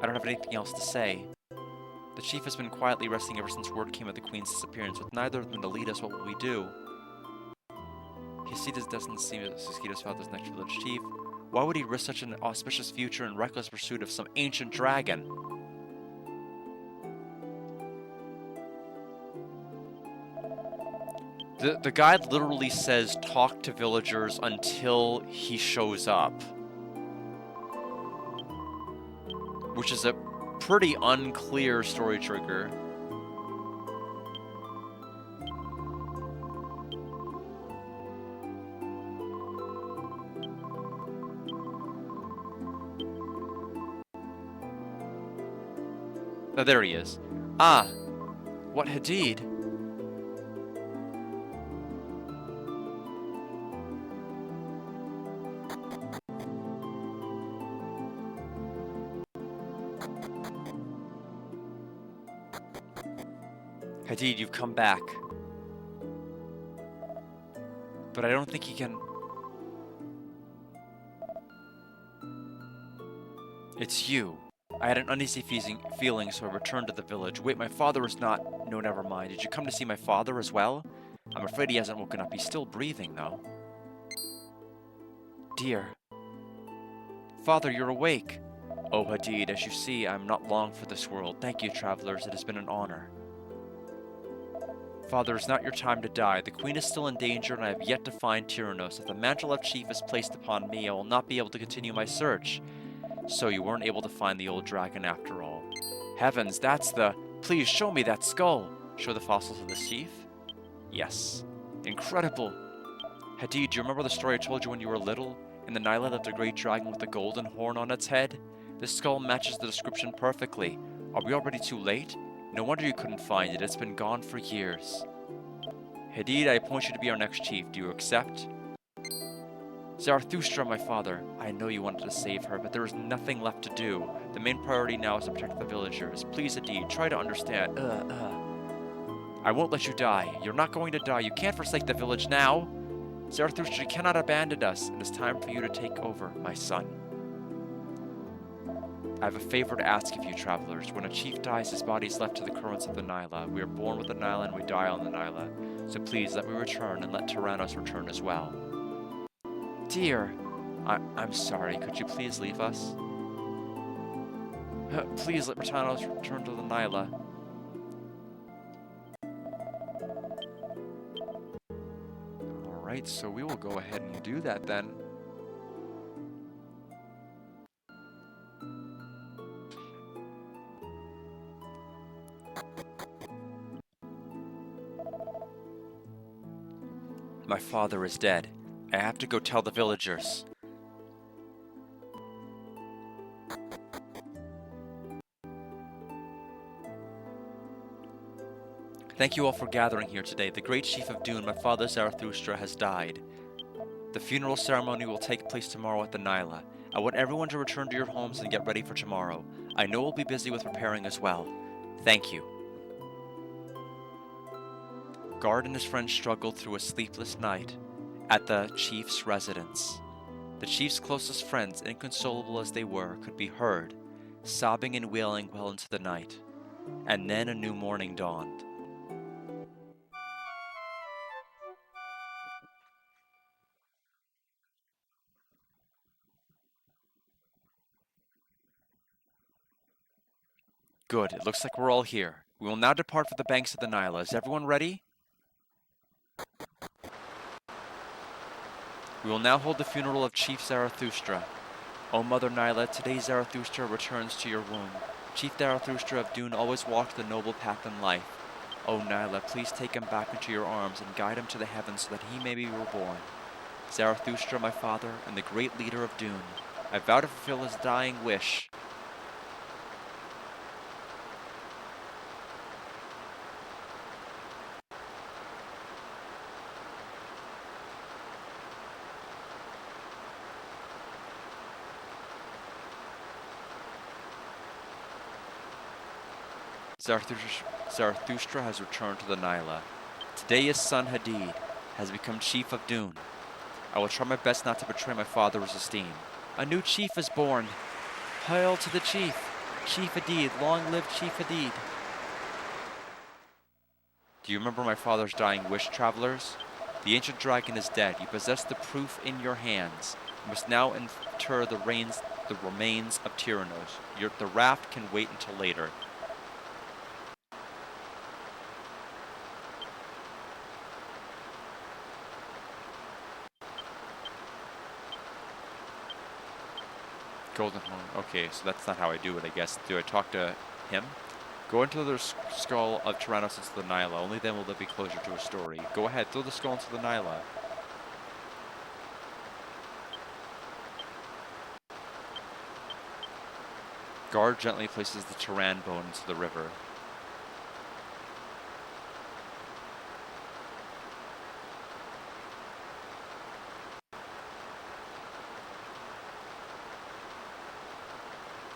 I don't have anything else to say. The chief has been quietly resting ever since word came of the queen's disappearance. With neither of them to lead us, what will we do? Hesidas doesn't seem as Hesida's father's next village chief. Why would he risk such an auspicious future in reckless pursuit of some ancient dragon? The guide literally says talk to villagers until he shows up. Which is a pretty unclear story trigger. Oh, there he is. Ah, what Hadid? Hadid, you've come back. But I don't think he can... It's you. I had an uneasy feeling, so I returned to the village. Wait, my father is not... No, never mind. Did you come to see my father as well? I'm afraid he hasn't woken up. He's still breathing, though. Dear. Father, you're awake. Oh, Hadid, as you see, I'm not long for this world. Thank you, travelers. It has been an honor. Father, it's not your time to die. The queen is still in danger, and I have yet to find Tyrannos. If the mantle of chief is placed upon me, I will not be able to continue my search. So you weren't able to find the old dragon after all. Heavens, that's the... Please, show me that skull. Show the fossils of the chief? Yes. Incredible. Hadid, do you remember the story I told you when you were little? In the Nyla lived a great dragon with a golden horn on its head? This skull matches the description perfectly. Are we already too late? No wonder you couldn't find it. It's been gone for years. Hadid, I appoint you to be our next chief. Do you accept? Zarathustra, my father. I know you wanted to save her, but there is nothing left to do. The main priority now is to protect the villagers. Please, Hadid, try to understand. I won't let you die. You're not going to die. You can't forsake the village now. Zarathustra, you cannot abandon us. It is time for you to take over, my son. I have a favor to ask of you, travelers. When a chief dies, his body is left to the currents of the Nyla. We are born with the Nyla and we die on the Nyla. So please, let me return and let Tyrannos return as well. Dear, I'm sorry. Could you please leave us? Please let Tyrannos return to the Nyla. Alright, so we will go ahead and do that then. My father is dead. I have to go tell the villagers. Thank you all for gathering here today. The great chief of Dune, my father Zarathustra, has died. The funeral ceremony will take place tomorrow at the Nyla. I want everyone to return to your homes and get ready for tomorrow. I know we'll be busy with preparing as well. Thank you. Guard and his friends struggled through a sleepless night at the chief's residence. The chief's closest friends, inconsolable as they were, could be heard, sobbing and wailing well into the night. And then a new morning dawned. Good, it looks like we're all here. We will now depart for the banks of the Nyla. Is everyone ready? We will now hold the funeral of Chief Zarathustra. O Mother Nyla, today Zarathustra returns to your womb. Chief Zarathustra of Dune always walked the noble path in life. O Nyla, please take him back into your arms and guide him to the heavens so that he may be reborn. Zarathustra, my father, and the great leader of Dune, I vow to fulfill his dying wish. Zarathustra has returned to the Nyla. Today his son Hadid has become chief of Dune. I will try my best not to betray my father's esteem. A new chief is born. Hail to the chief! Chief Hadid, long live Chief Hadid! Do you remember my father's dying wish, travelers? The ancient dragon is dead. You possess the proof in your hands. You must now inter the remains of Tyrannos. The raft can wait until later. Golden Horn. Okay, so that's not how I do it, I guess. Do I talk to him? Go into the skull of Tyrannos into the Nyla. Only then will there be closure to a story. Go ahead, throw the skull into the Nyla. Guard gently places the Tyran bone into the river.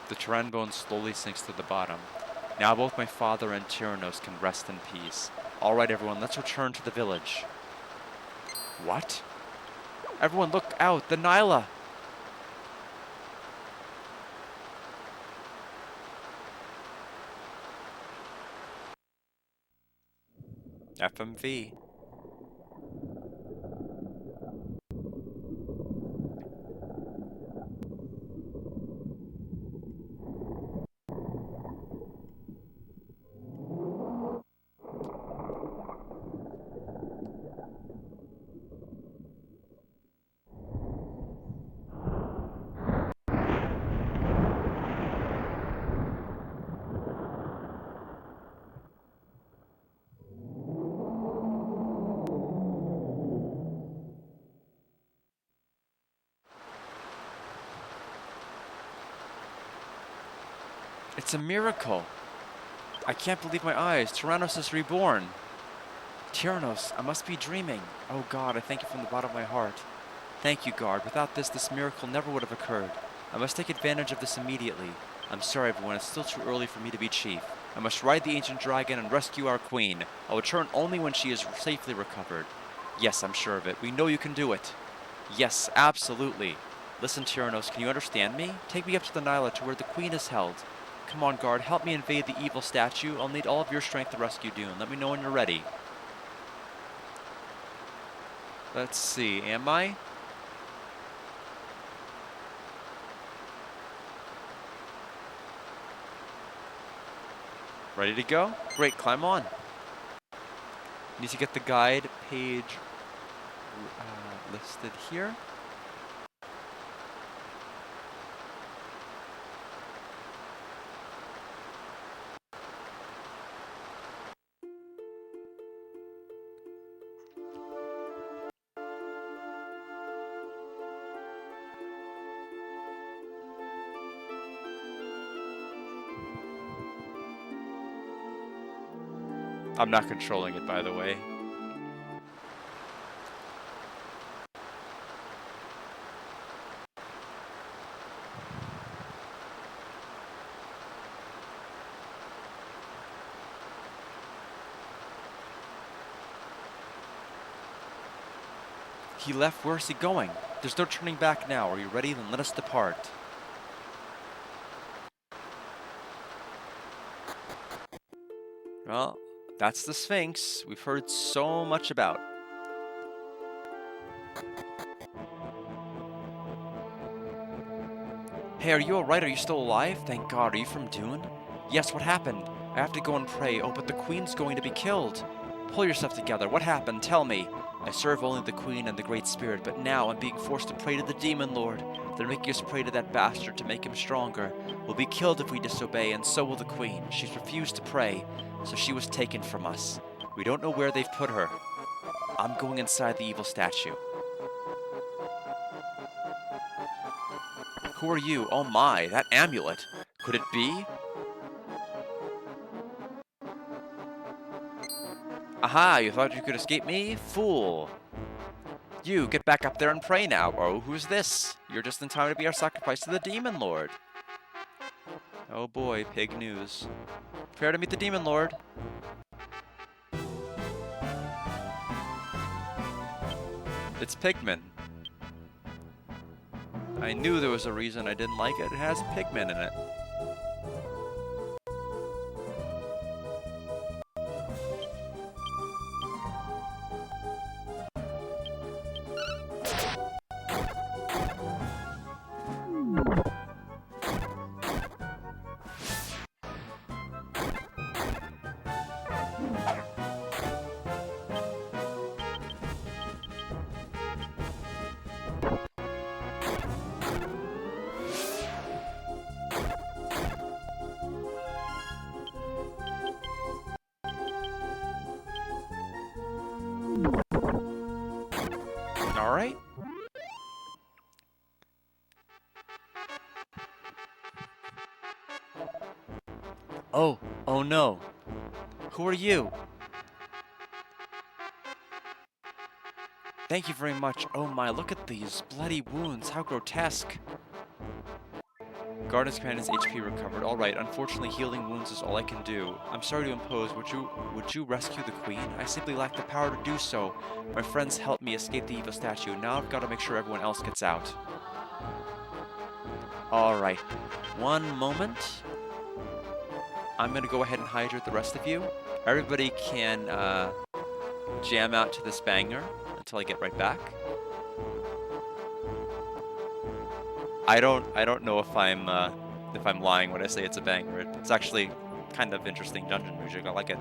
The Tyran bone slowly sinks to the bottom. Now both my father and Tyrannos can rest in peace. All right, everyone, let's return to the village. What? Everyone, look out! The Nyla! FMV. It's a miracle. I can't believe my eyes. Tyrannos is reborn. Tyrannos, I must be dreaming. Oh God, I thank you from the bottom of my heart. Thank you, guard. Without this miracle never would have occurred. I must take advantage of this immediately. I'm sorry, everyone. It's still too early for me to be chief. I must ride the ancient dragon and rescue our queen. I'll return only when she is safely recovered. Yes, I'm sure of it. We know you can do it. Yes, absolutely. Listen, Tyrannos, can you understand me? Take me up to the Nyla to where the queen is held. Come on, guard. Help me invade the evil statue. I'll need all of your strength to rescue Dune. Let me know when you're ready. Let's see. Am I? Ready to go? Great, climb on. Need to get the guide page listed here. I'm not controlling it, by the way. He left. Where is he going? There's no turning back now. Are you ready? Then let us depart. Well, that's the Sphinx we've heard so much about. Hey, are you alright? Are you still alive? Thank God. Are you from Dune? Yes, what happened? I have to go and pray. Oh, but the Queen's going to be killed. Pull yourself together. What happened? Tell me. I serve only the Queen and the Great Spirit, but now I'm being forced to pray to the Demon Lord. They're making us pray to that bastard to make him stronger. We'll be killed if we disobey, and so will the Queen. She's refused to pray, so she was taken from us. We don't know where they've put her. I'm going inside the evil statue. Who are you? Oh my, that amulet. Could it be? Aha, you thought you could escape me? Fool. You, get back up there and pray now. Oh, who's this? You're just in time to be our sacrifice to the Demon Lord. Oh boy, pig news. Prepare to meet the Demon Lord. It's Pikmin. I knew there was a reason I didn't like it. It has Pikmin in it. All right. Oh no. Who are you? Thank you very much. Oh my, look at these bloody wounds. How grotesque. Garden's companion's HP recovered. Alright, unfortunately healing wounds is all I can do. I'm sorry to impose. Would you rescue the queen? I simply lack the power to do so. My friends helped me escape the evil statue. Now I've got to make sure everyone else gets out. Alright. One moment. I'm gonna go ahead and hydrate the rest of you. Everybody can jam out to this banger until I get right back. I don't know if I'm lying when I say it's a banger. It's actually kind of interesting dungeon music. I like it.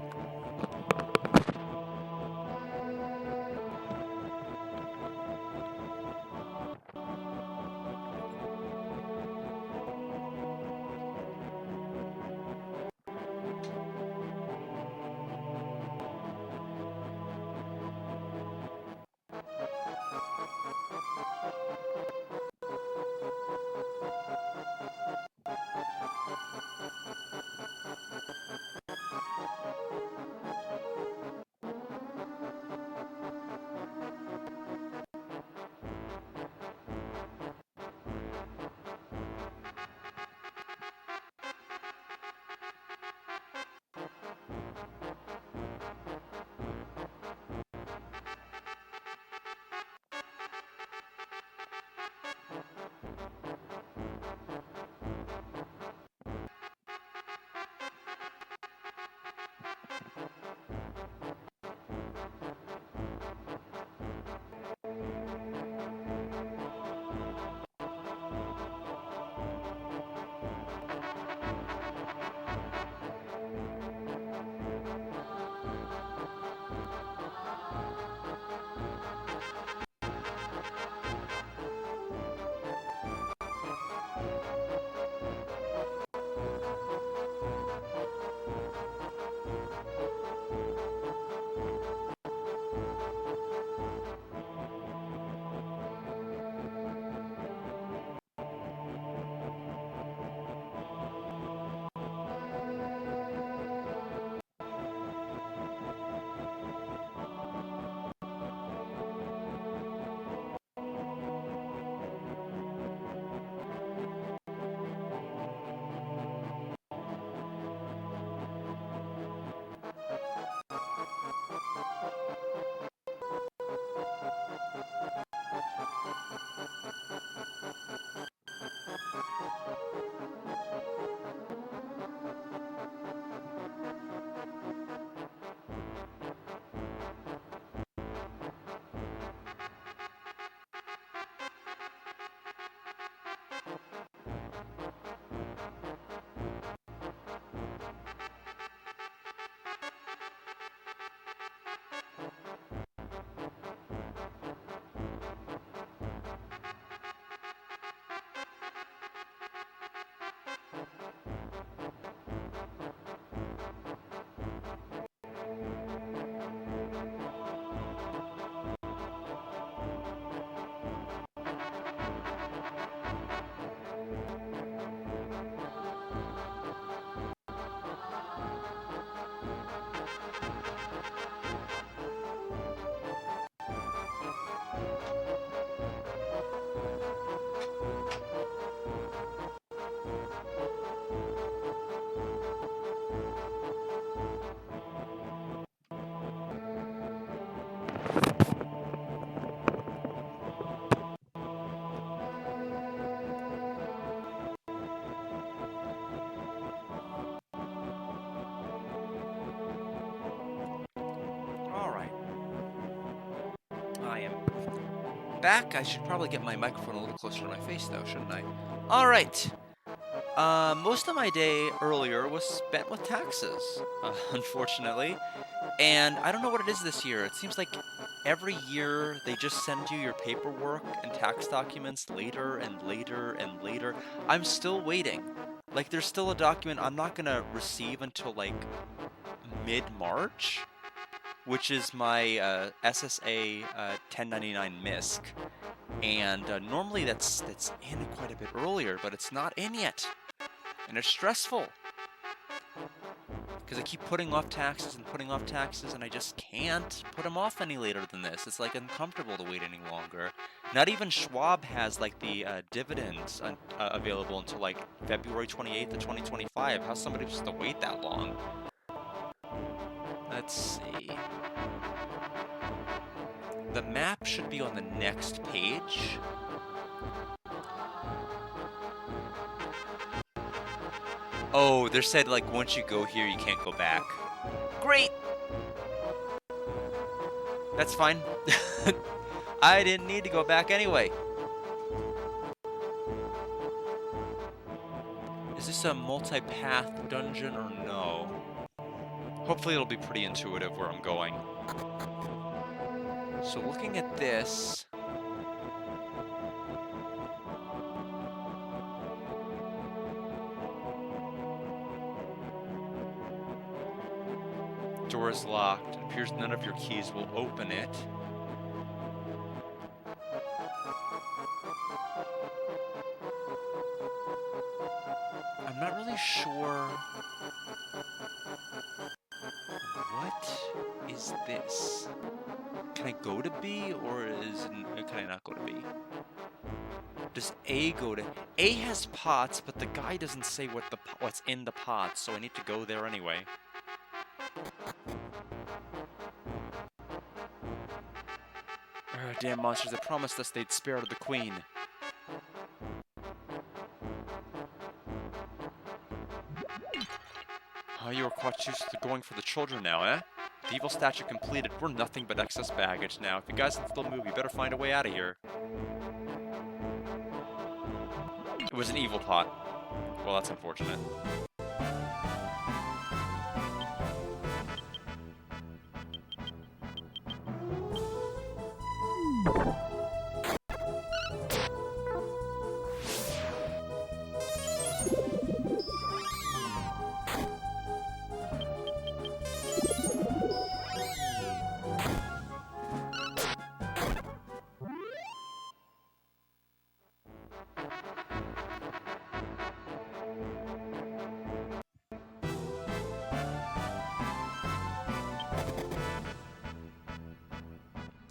back. I should probably get my microphone a little closer to my face, though, shouldn't I? All right. Most of my day earlier was spent with taxes, unfortunately. And I don't know what it is this year. It seems like every year they just send you your paperwork and tax documents later and later and later. I'm still waiting. Like, there's still a document I'm not gonna receive until, like, mid-March, which is my SSA 1099 MISC. And normally that's in quite a bit earlier, but it's not in yet. And it's stressful. Because I keep putting off taxes, and I just can't put them off any later than this. It's like uncomfortable to wait any longer. Not even Schwab has like the dividends available until like February 28th of 2025. How's somebody supposed to wait that long? Let's see. The map should be on the next page. Oh, they said like once you go here, you can't go back. Great! That's fine. I didn't need to go back anyway. Is this a multi-path dungeon or no? Hopefully it'll be pretty intuitive where I'm going. So looking at this... Door is locked. It appears none of your keys will open it. I'm not really sure... What is this? Can I go to B, or can I not go to B? Does A go to... A has pots, but the guy doesn't say what's in the pots, so I need to go there anyway. Damn monsters, they promised us they'd spare the queen. Oh, you are quite used to going for the children now, eh? The evil statue completed. We're nothing but excess baggage now. If you guys can still move, you better find a way out of here. It was an evil pot. Well, that's unfortunate.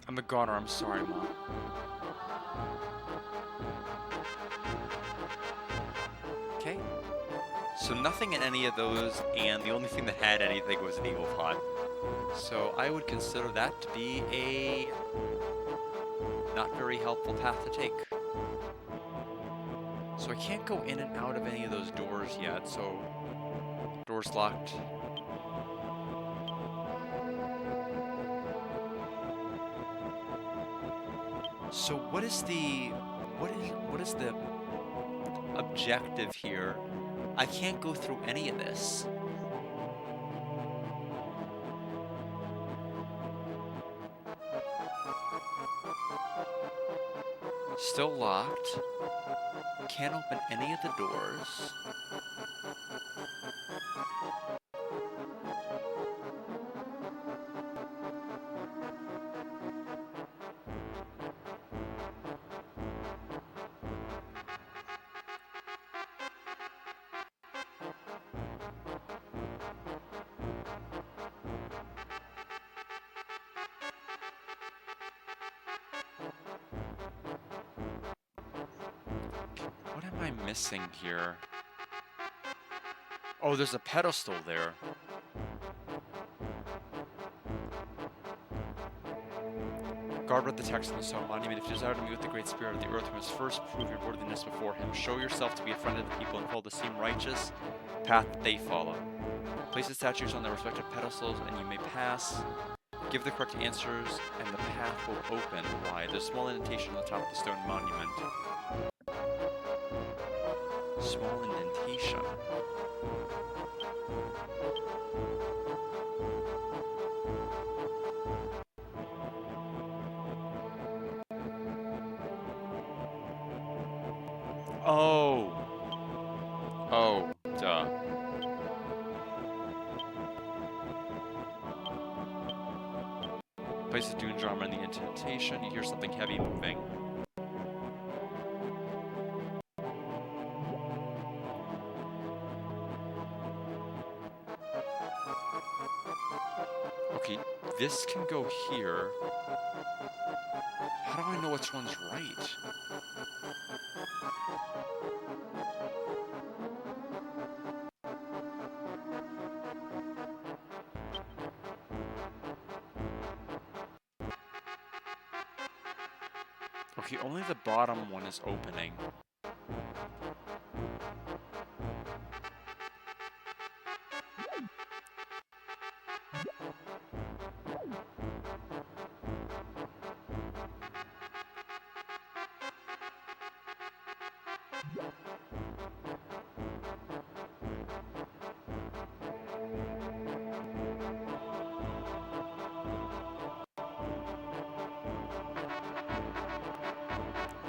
I'm a goner, I'm sorry, Mom. Okay. So nothing in any of those, and the only thing that had anything was an evil pot. So I would consider that to be a not very helpful path to take. So I can't go in and out of any of those doors yet, so door's locked. So what is the objective here? I can't go through any of this. Still locked. Can't open any of the doors. What am I missing here? Oh, there's a pedestal there. Guard read the text on the stone monument. If you desire to meet with the great spirit of the earth, you must first prove your worthiness before him. Show yourself to be a friend of the people and follow the same righteous path that they follow. Place the statues on their respective pedestals, and you may pass Give the correct answers and the path will open. Why? There's a small indentation on the top of the stone monument. Small indentation. Oh! Oh, duh. Place the dune drum in the indentation. You hear something heavy moving. Okay, this can go here. How do I know which one's right? Okay, only the bottom one is opening.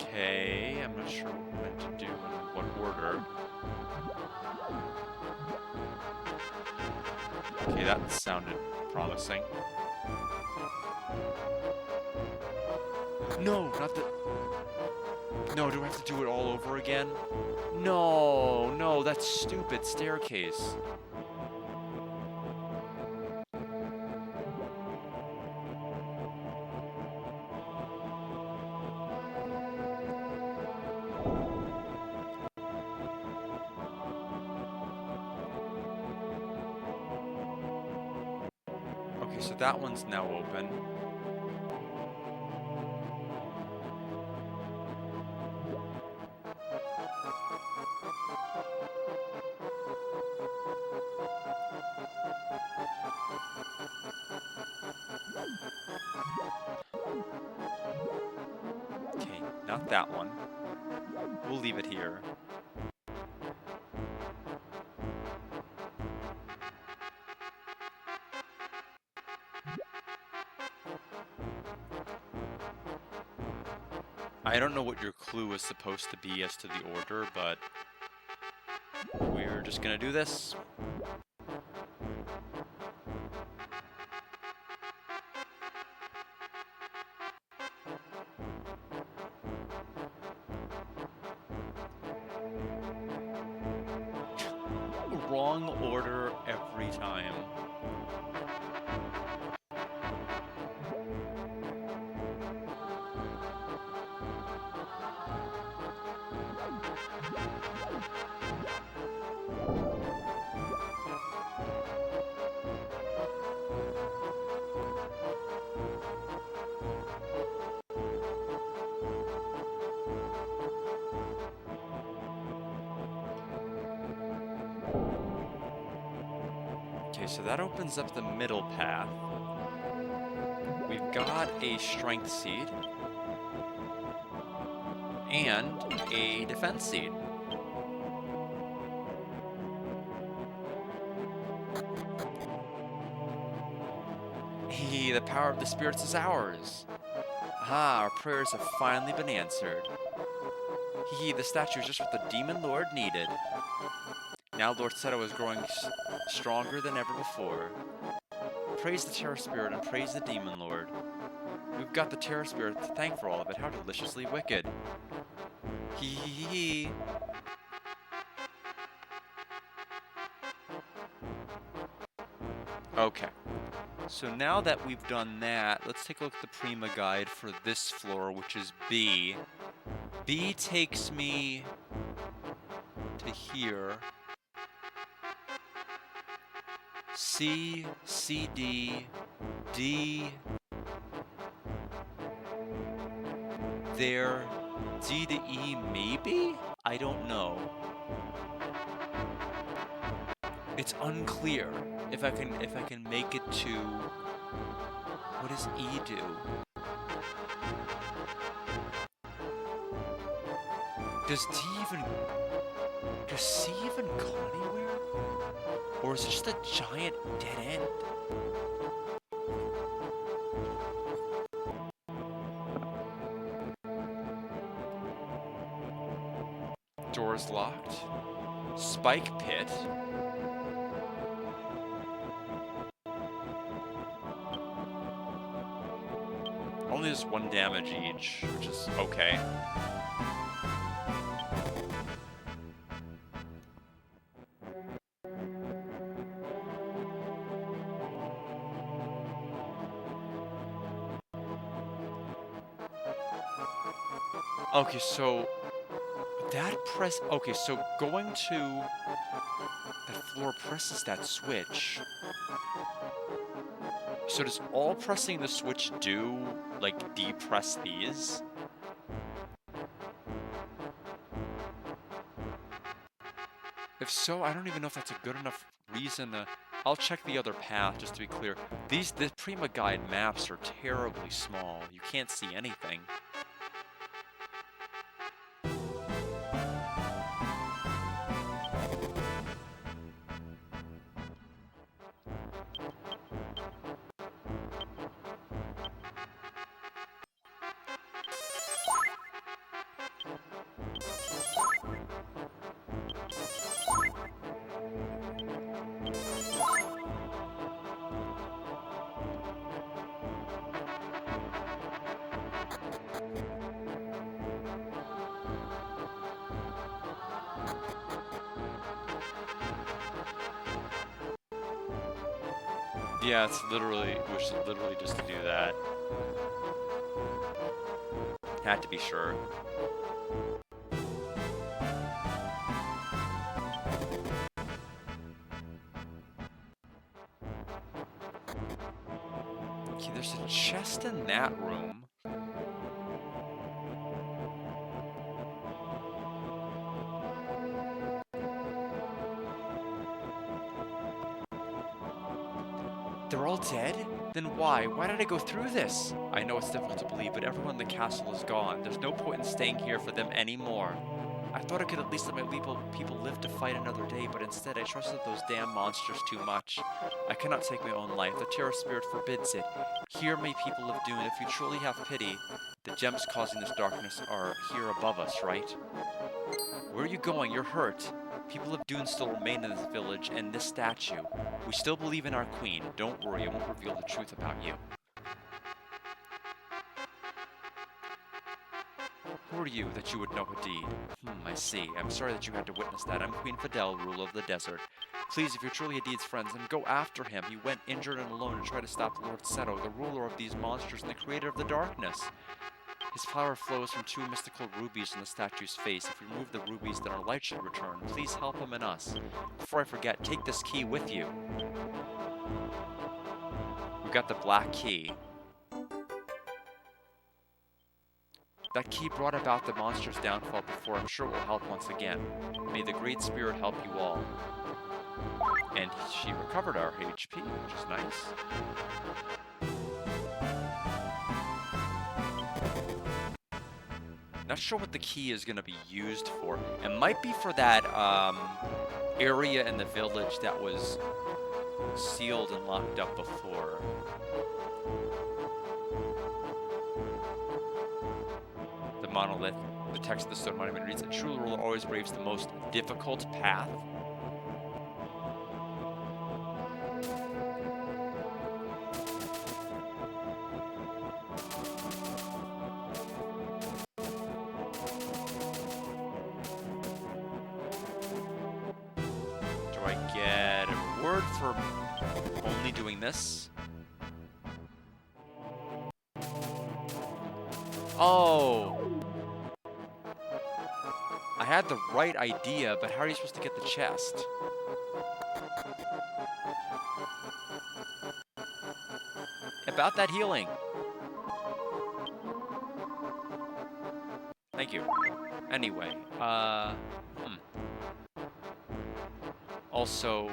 Okay, I'm not sure what to do in what order. Okay, that sounded promising. No, not the... No, do I have to do it all over again? No, no, that's stupid staircase. Okay, so that one's now open. Okay, not that one. We'll leave it here. I don't know what your clue is supposed to be as to the order, but we're just gonna do this. Wrong order every time. Okay, so that opens up the middle path. We've got a strength seed and a defense seed. Hey, the power of the spirits is ours. Ah, our prayers have finally been answered. Hee, the statue is just what the Demon Lord needed. Now Lord Seto is growing stronger than ever before. Praise the Terror Spirit and praise the Demon Lord. We've got the Terror Spirit to thank for all of it. How deliciously wicked. Hee hee hee hee. Okay. So now that we've done that, let's take a look at the Prima guide for this floor, which is B. B takes me to here. C, C, D, D, there, D to E, maybe? I don't know. It's unclear if I can make it to What does E do? Does C even go anywhere? Or is it just a giant dead end? Door's locked. Spike pit. Only does 1 damage each, which is okay. Okay, so okay, so going to that floor presses that switch. So does all pressing the switch do, like, depress these? If so, I don't even know if that's a good enough reason to... I'll check the other path, just to be clear. The Prima Guide maps are terribly small. You can't see anything. Yeah, it's literally, which is literally just to do that. Had to be sure. Okay, there's a chest in that room. They're all dead? Then why? Why did I go through this? I know it's difficult to believe, but everyone in the castle is gone. There's no point in staying here for them anymore. I thought I could at least let my people live to fight another day, but instead I trusted those damn monsters too much. I cannot take my own life. The terror spirit forbids it. Hear me, people of Dune. If you truly have pity, the gems causing this darkness are here above us, right? Where are you going? You're hurt. People of Dune still remain in this village and this statue. We still believe in our queen. Don't worry, I won't reveal the truth about you. Who are you that you would know a deed? I see. I'm sorry that you had to witness that. I'm Queen Fidel, ruler of the desert. Please, if you're truly a deed's friends, then go after him. He went injured and alone to try to stop Lord Seto, the ruler of these monsters and the creator of the darkness. His power flows from 2 mystical rubies on the statue's face. If we remove the rubies, then our light should return. Please help him and us. Before I forget, take this key with you. We got the black key. That key brought about the monster's downfall before. I'm sure it will help once again. May the Great Spirit help you all. And she recovered our HP, which is nice. Not sure what the key is going to be used for. It might be for that area in the village that was sealed and locked up before. The monolith, the text of the stone monument reads, "A true ruler always braves the most difficult path." Do I get a reward for only doing this? Oh! I had the right idea, but how are you supposed to get the chest? About that healing. Thank you. Anyway, Also,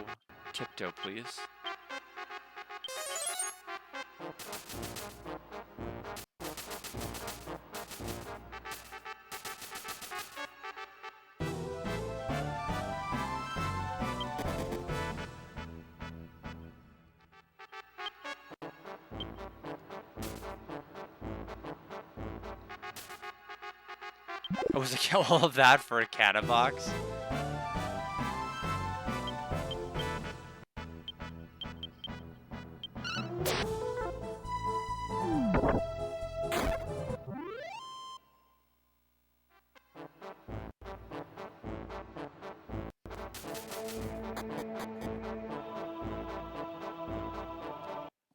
tiptoe, please. I was like, all of that for a cannon box?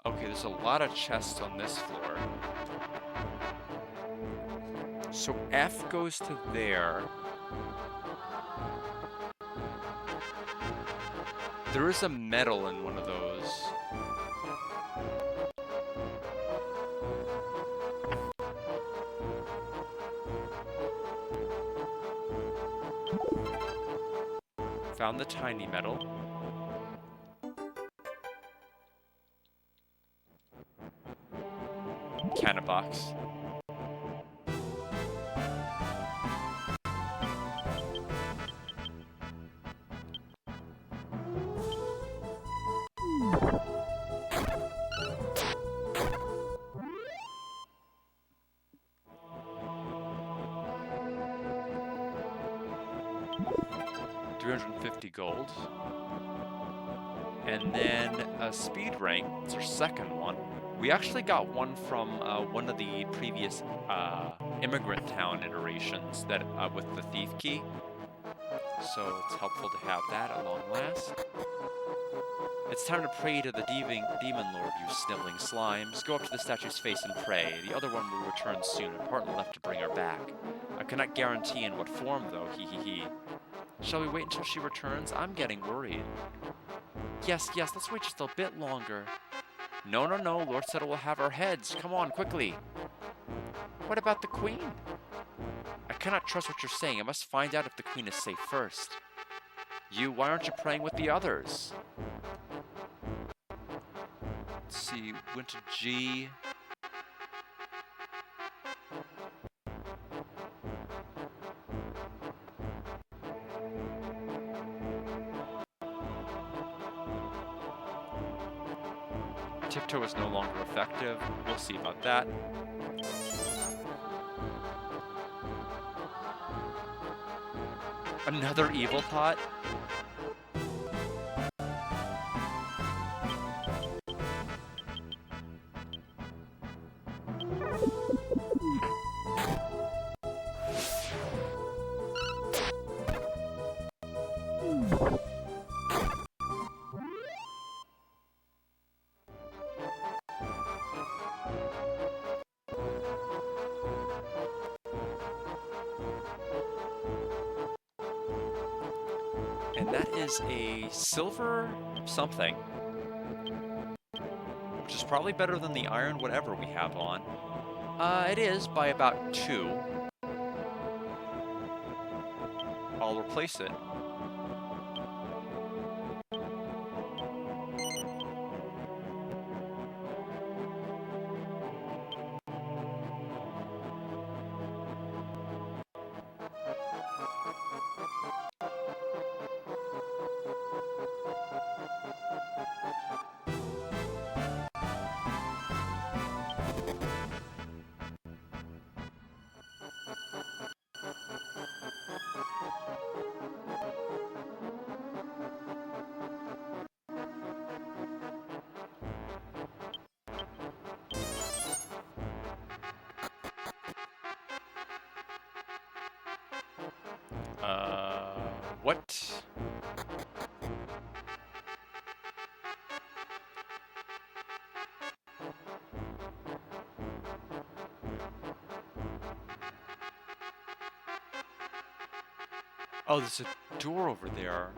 Okay, there's a lot of chests on this floor. So F goes to there. There is a medal in one of those. Found the tiny medal. Cannon box. $350 gold. And then a speed ring. It's our second one. We actually got one from one of the previous immigrant town iterations that with the thief key. So it's helpful to have that at long last. It's time to pray to the demon lord, you sniveling slimes. Go up to the statue's face and pray. The other one will return soon, a partner left to bring her back. I cannot guarantee in what form, though, hee. Shall we wait until she returns? I'm getting worried. Yes, let's wait just a bit longer. No, Lord said it will have our heads. Come on, quickly. What about the queen? I cannot trust what you're saying. I must find out if the queen is safe first. Why aren't you praying with the others? Let's see, went to G. Tiptoe is no longer effective. We'll see about that. Another evil pot? And that is a silver something. Which is probably better than the iron whatever we have on. It is by about 2. I'll replace it. What? Oh, there's a door over there.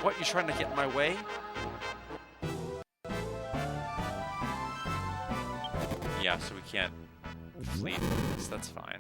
What, you trying to get in my way? Yeah, so we can't flee this, that's fine.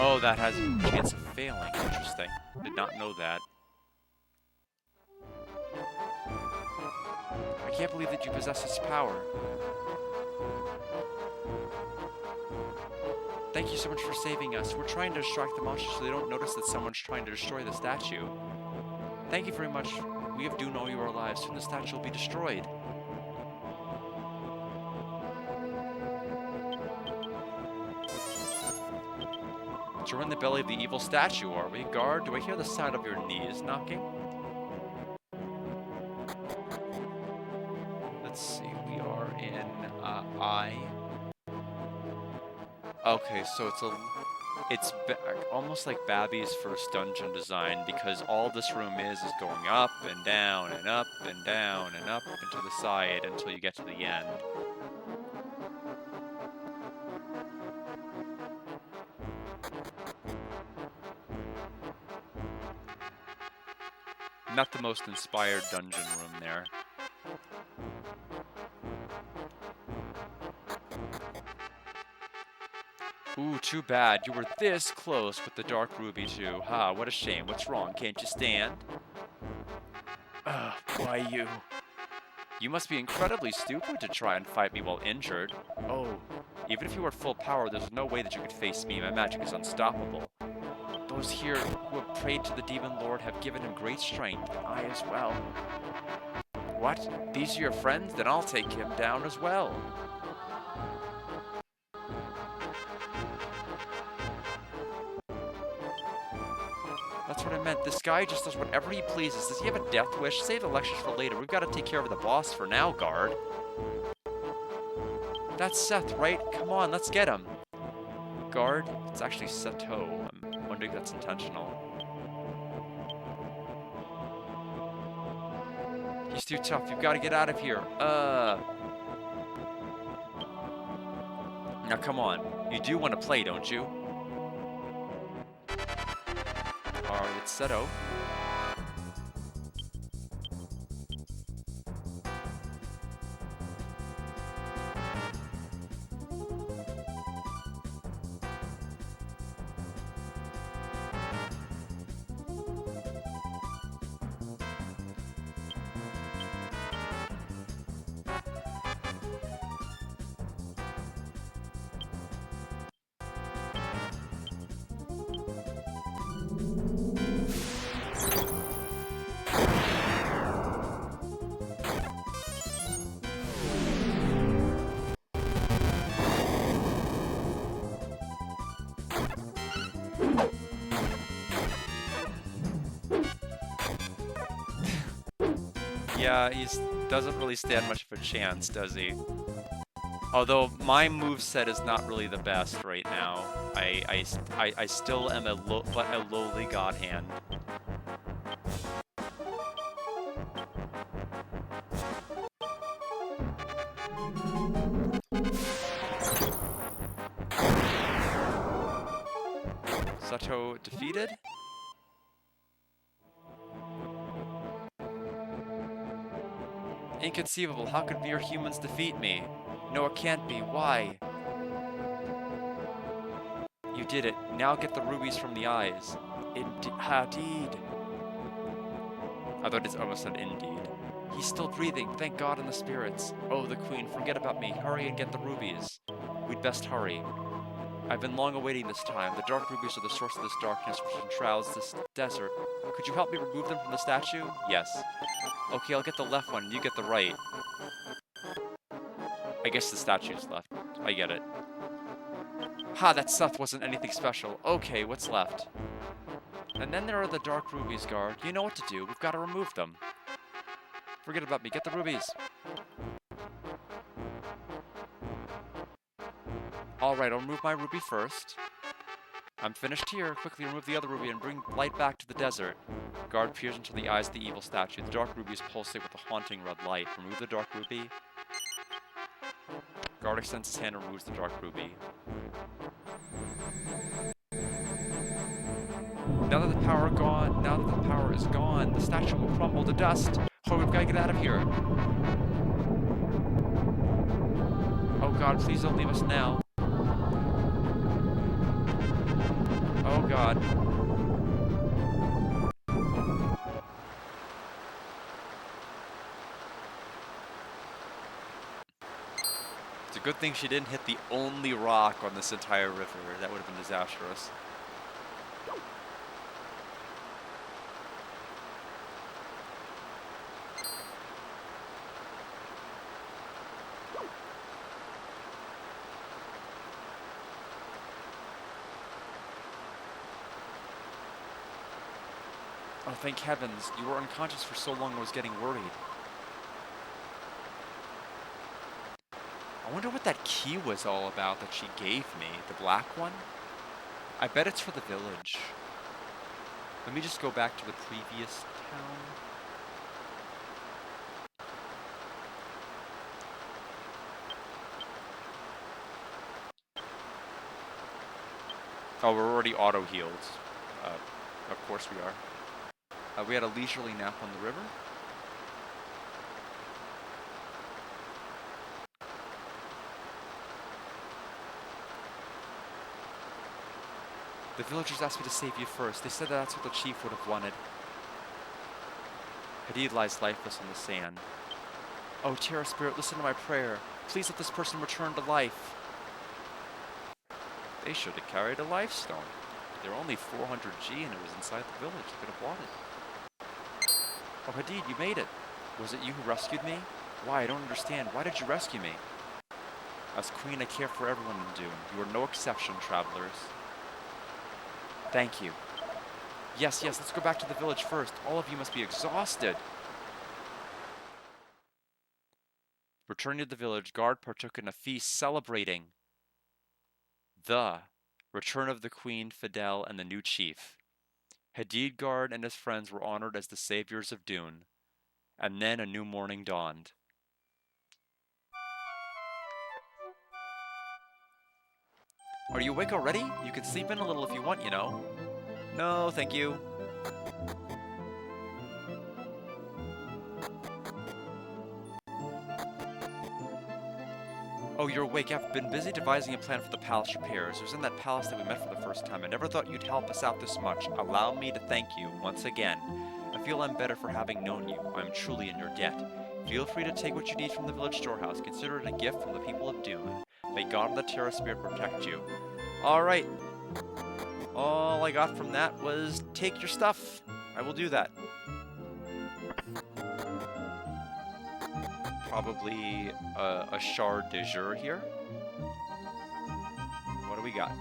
Oh, that has a chance of failing. Interesting. Did not know that. I can't believe that you possess this power. Thank you so much for saving us. We're trying to distract the monsters so they don't notice that someone's trying to destroy the statue. Thank you very much. We have doomed all your lives. Soon the statue will be destroyed. We're in the belly of the evil statue, are we? Guard, do I hear the sound of your knees knocking? Let's see, we are in I. Okay, so it's almost like Babby's first dungeon design, because all this room is going up and down and up and down and up and to the side until you get to the end. Not the most inspired dungeon room there. Ooh, too bad. You were this close with the Dark Ruby too. Ha, what a shame. What's wrong? Can't you stand? Why you? You must be incredibly stupid to try and fight me while injured. Oh, even if you were full power, there's no way that you could face me. My magic is unstoppable. Those here who have prayed to the Demon Lord have given him great strength, and I as well. What? These are your friends? Then I'll take him down as well. That's what I meant. This guy just does whatever he pleases. Does he have a death wish? Save the lectures for later. We've got to take care of the boss for now, guard. That's Seth, right? Come on, let's get him. Guard? It's actually Seto. I'm wondering if that's intentional. He's too tough. You've got to get out of here. Now, come on. You do want to play, don't you? Alright, it's Seto. Yeah, he doesn't really stand much of a chance, does he? Although my moveset is not really the best right now. I still am but a lowly god hand. Seto defeated? Inconceivable, how could mere humans defeat me? No, it can't be, why? You did it, now get the rubies from the eyes. Indeed. I thought it almost said indeed. He's still breathing, thank God and the spirits. Oh, the queen, forget about me, hurry and get the rubies. We'd best hurry. I've been long awaiting this time. The dark rubies are the source of this darkness which enshrouds this desert. Could you help me remove them from the statue? Yes. Okay, I'll get the left one, and you get the right. I guess the statue's left. I get it. Ha, that stuff wasn't anything special. Okay, what's left? And then there are the dark rubies, guard. You know what to do. We've got to remove them. Forget about me. Get the rubies. Alright, I'll remove my ruby first. I'm finished here. Quickly remove the other ruby and bring light back to the desert. Guard peers into the eyes of the evil statue. The dark ruby is pulsing with a haunting red light. Remove the dark ruby. Guard extends his hand and removes the dark ruby. Now that the power is gone, the statue will crumble to dust. Oh, we've got to get out of here. Oh God, please don't leave us now. god. It's a good thing she didn't hit the only rock on this entire river. That would have been disastrous. Oh, thank heavens. You were unconscious for so long I was getting worried. I wonder what that key was all about that she gave me. The black one? I bet it's for the village. Let me just go back to the previous town. Oh, we're already auto-healed. Of course we are. We had a leisurely nap on the river. The villagers asked me to save you first. They said that that's what the chief would have wanted. Hadid lies lifeless on the sand. Oh, Terra Spirit, listen to my prayer. Please let this person return to life. They should have carried a life stone. They're only 400 G and it was inside the village. They could have bought it. Oh, Hadid, you made it. Was it you who rescued me? Why? I don't understand. Why did you rescue me? As queen, I care for everyone in Dune. You are no exception, travelers. Thank you. Yes, let's go back to the village first. All of you must be exhausted. Returning to the village, Guard partook in a feast celebrating the return of the queen, Fidel, and the new chief. Hadid Guard and his friends were honored as the saviors of Dune. And then a new morning dawned. Are you awake already? You can sleep in a little if you want, you know. No, thank you. Oh, you're awake. I've been busy devising a plan for the palace repairs. It was in that palace that we met for the first time. I never thought you'd help us out this much. Allow me to thank you once again. I feel I'm better for having known you. I'm truly in your debt. Feel free to take what you need from the village storehouse. Consider it a gift from the people of Dune. May God and the Terra Spirit protect you. Alright. All I got from that was take your stuff. I will do that. Probably a shard de jour here. What do we got?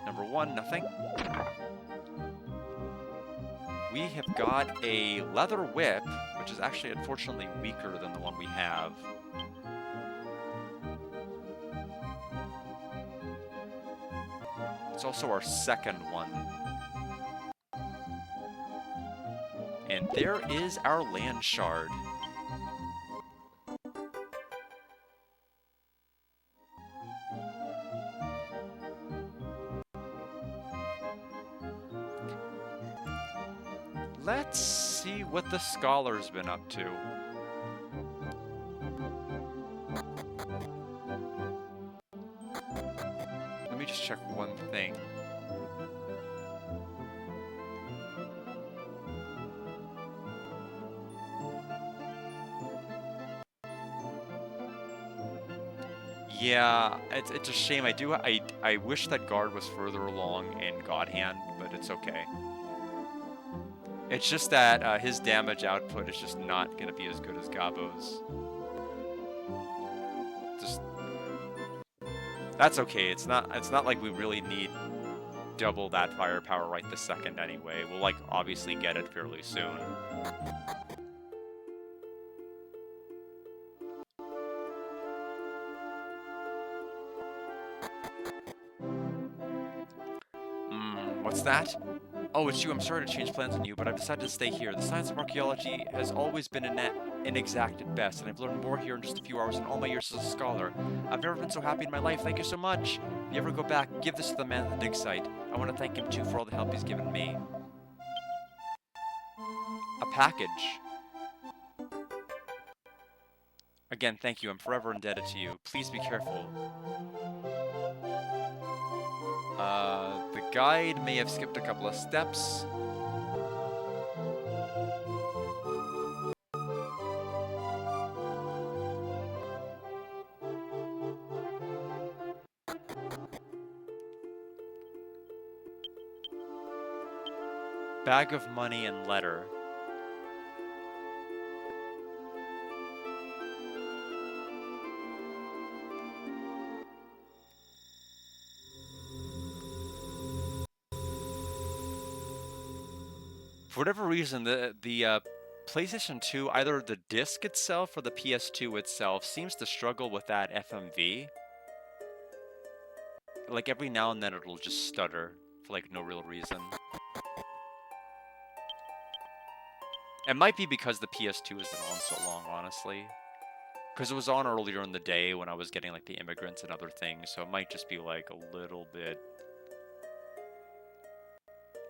Number one, nothing. We have got a leather whip, which is actually unfortunately weaker than the one we have. It's also our second one. And there is our land shard. Let's see what the scholar's been up to. Let me just check one thing. Yeah, it's a shame. I wish that Guard was further along in God Hand, but it's okay. It's just that his damage output is just not going to be as good as Gabo's. Just that's okay. It's not like we really need double that firepower right this second anyway. We'll like obviously get it fairly soon. What's that? Oh, it's you. I'm sorry to change plans on you, but I've decided to stay here. The science of archaeology has always been inexact at best, and I've learned more here in just a few hours than all my years as a scholar. I've never been so happy in my life. Thank you so much. If you ever go back, give this to the man at the dig site. I want to thank him too for all the help he's given me. A package. Again, thank you. I'm forever indebted to you. Please be careful. The guide may have skipped a couple of steps. Bag of money and letter. For whatever reason, the PlayStation 2, either the disc itself or the PS2 itself, seems to struggle with that FMV. Like, every now and then it'll just stutter for, like, no real reason. It might be because the PS2 has been on so long, honestly. Because it was on earlier in the day when I was getting, like, the immigrants and other things, so it might just be, like, a little bit...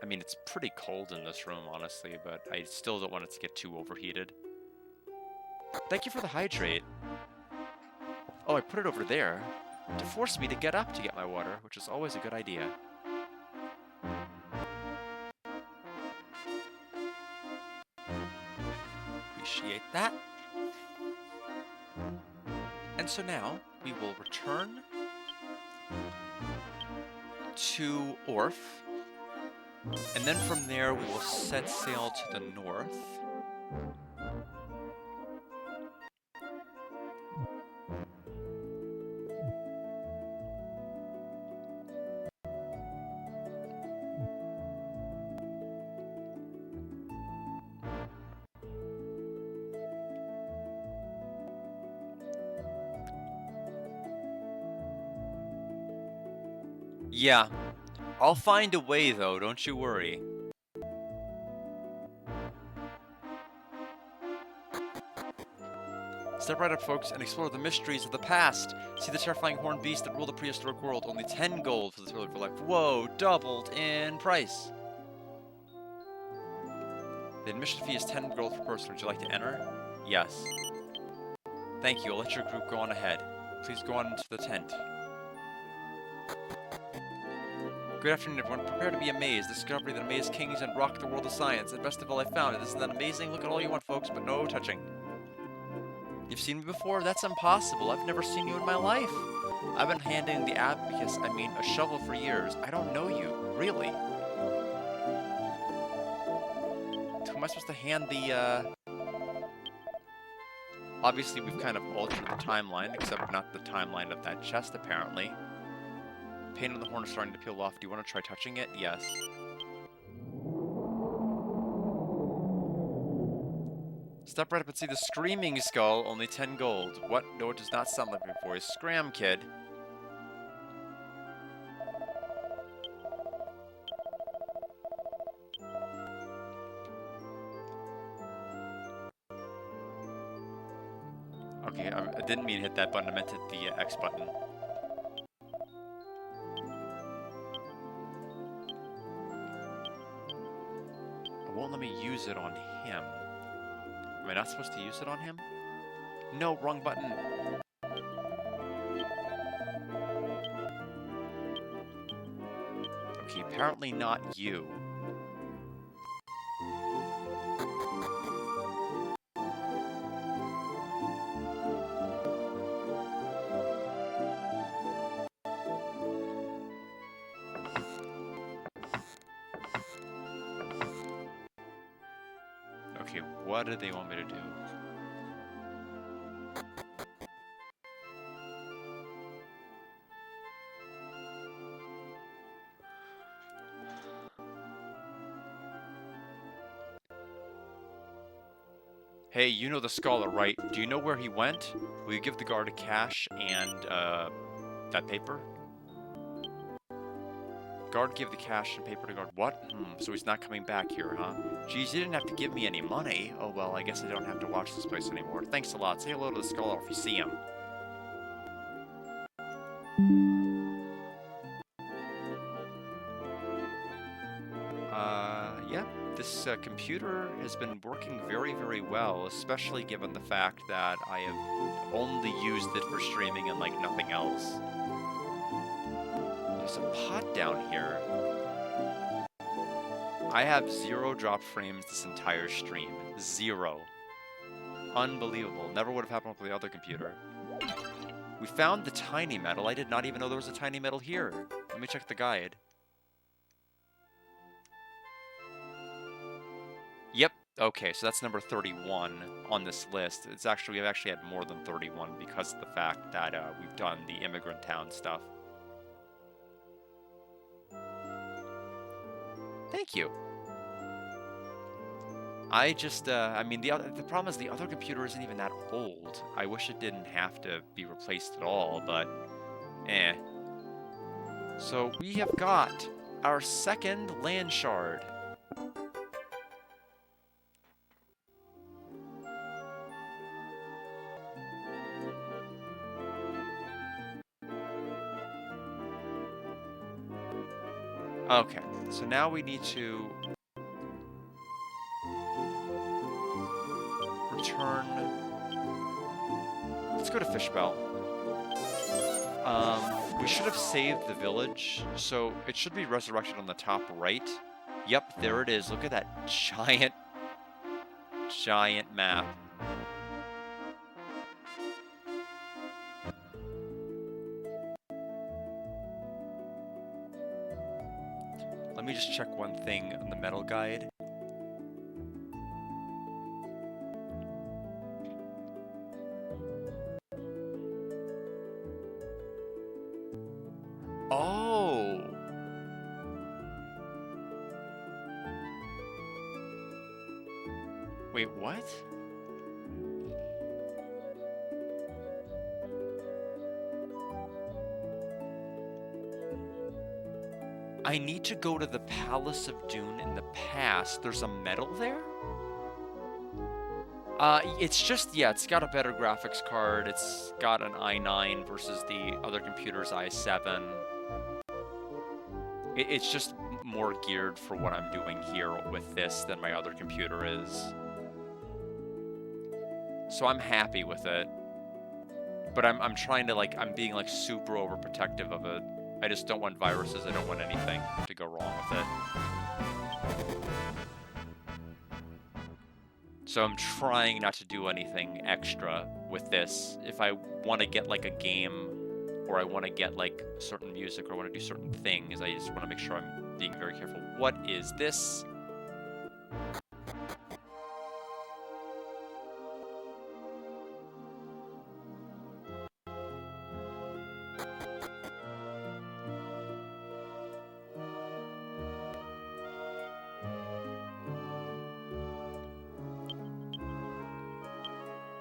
I mean, it's pretty cold in this room, honestly, but I still don't want it to get too overheated. Thank you for the hydrate. Oh, I put it over there to force me to get up to get my water, which is always a good idea. Appreciate that. And so now, we will return to Orph. And then from there, we will set sail to the north. Yeah, I'll find a way though, don't you worry. Step right up, folks, and explore the mysteries of the past. See the terrifying horned beast that ruled the prehistoric world. Only 10 gold for the thriller for life. Whoa, doubled in price. The admission fee is 10 gold per person. Would you like to enter? Yes. Thank you. I'll let your group go on ahead. Please go on into the tent. Good afternoon, everyone. Prepare to be amazed. Discovery that amazed kings and rocked the world of science. And best of all, I found it. Isn't that amazing? Look at all you want, folks, but no touching. You've seen me before? That's impossible. I've never seen you in my life. I've been handing the abacus, a shovel for years. I don't know you. Really. Who am I supposed to hand the, Obviously, we've kind of altered the timeline, except not the timeline of that chest, apparently. Paint on the horn is starting to peel off. Do you want to try touching it? Yes. Step right up and see the Screaming Skull, only 10 gold. What? No, it does not sound like my voice. Scram, kid. Okay, I didn't mean to hit that button, I meant to hit the X button. It won't let me use it on him. Am I not supposed to use it on him? No, wrong button. Okay, apparently not you. Okay, what do they want me to do? Hey, you know the scholar, right? Do you know where he went? Will you give the guard a cash and, that paper? Guard give the cash and paper to guard. What? So he's not coming back here, huh? Geez, you didn't have to give me any money. Oh well, I guess I don't have to watch this place anymore. Thanks a lot. Say hello to the scholar if you see him. Yeah. This computer has been working very, very well, especially given the fact that I have only used it for streaming and, like, nothing else. There's a pot down here. I have 0 drop frames this entire stream. 0. Unbelievable. Never would have happened with the other computer. We found the tiny metal. I did not even know there was a tiny metal here. Let me check the guide. Yep. Okay, so that's number 31 on this list. We've actually had more than 31 because of the fact that we've done the Immigrant Town stuff. Thank you. I just, I mean, the problem is the other computer isn't even that old. I wish it didn't have to be replaced at all, but, eh. So we have got our second land shard. Okay, so now we need to return. Let's go to Fishbell. We should have saved the village, so it should be resurrected on the top right. Yep, there it is. Look at that giant map. Let me just check one thing on the metal guide. Oh! Wait, what? I need to go to the Palace of Dune in the past. There's a medal there? It's just, yeah, it's got a better graphics card. It's got an i9 versus the other computer's i7. It's just more geared for what I'm doing here with this than my other computer is. So I'm happy with it. But I'm trying to, like, I'm being, like, super overprotective of it. I just don't want viruses. I don't want anything to go wrong with it. So I'm trying not to do anything extra with this. If I want to get, like, a game, or I want to get, like, certain music, or I want to do certain things, I just want to make sure I'm being very careful. What is this?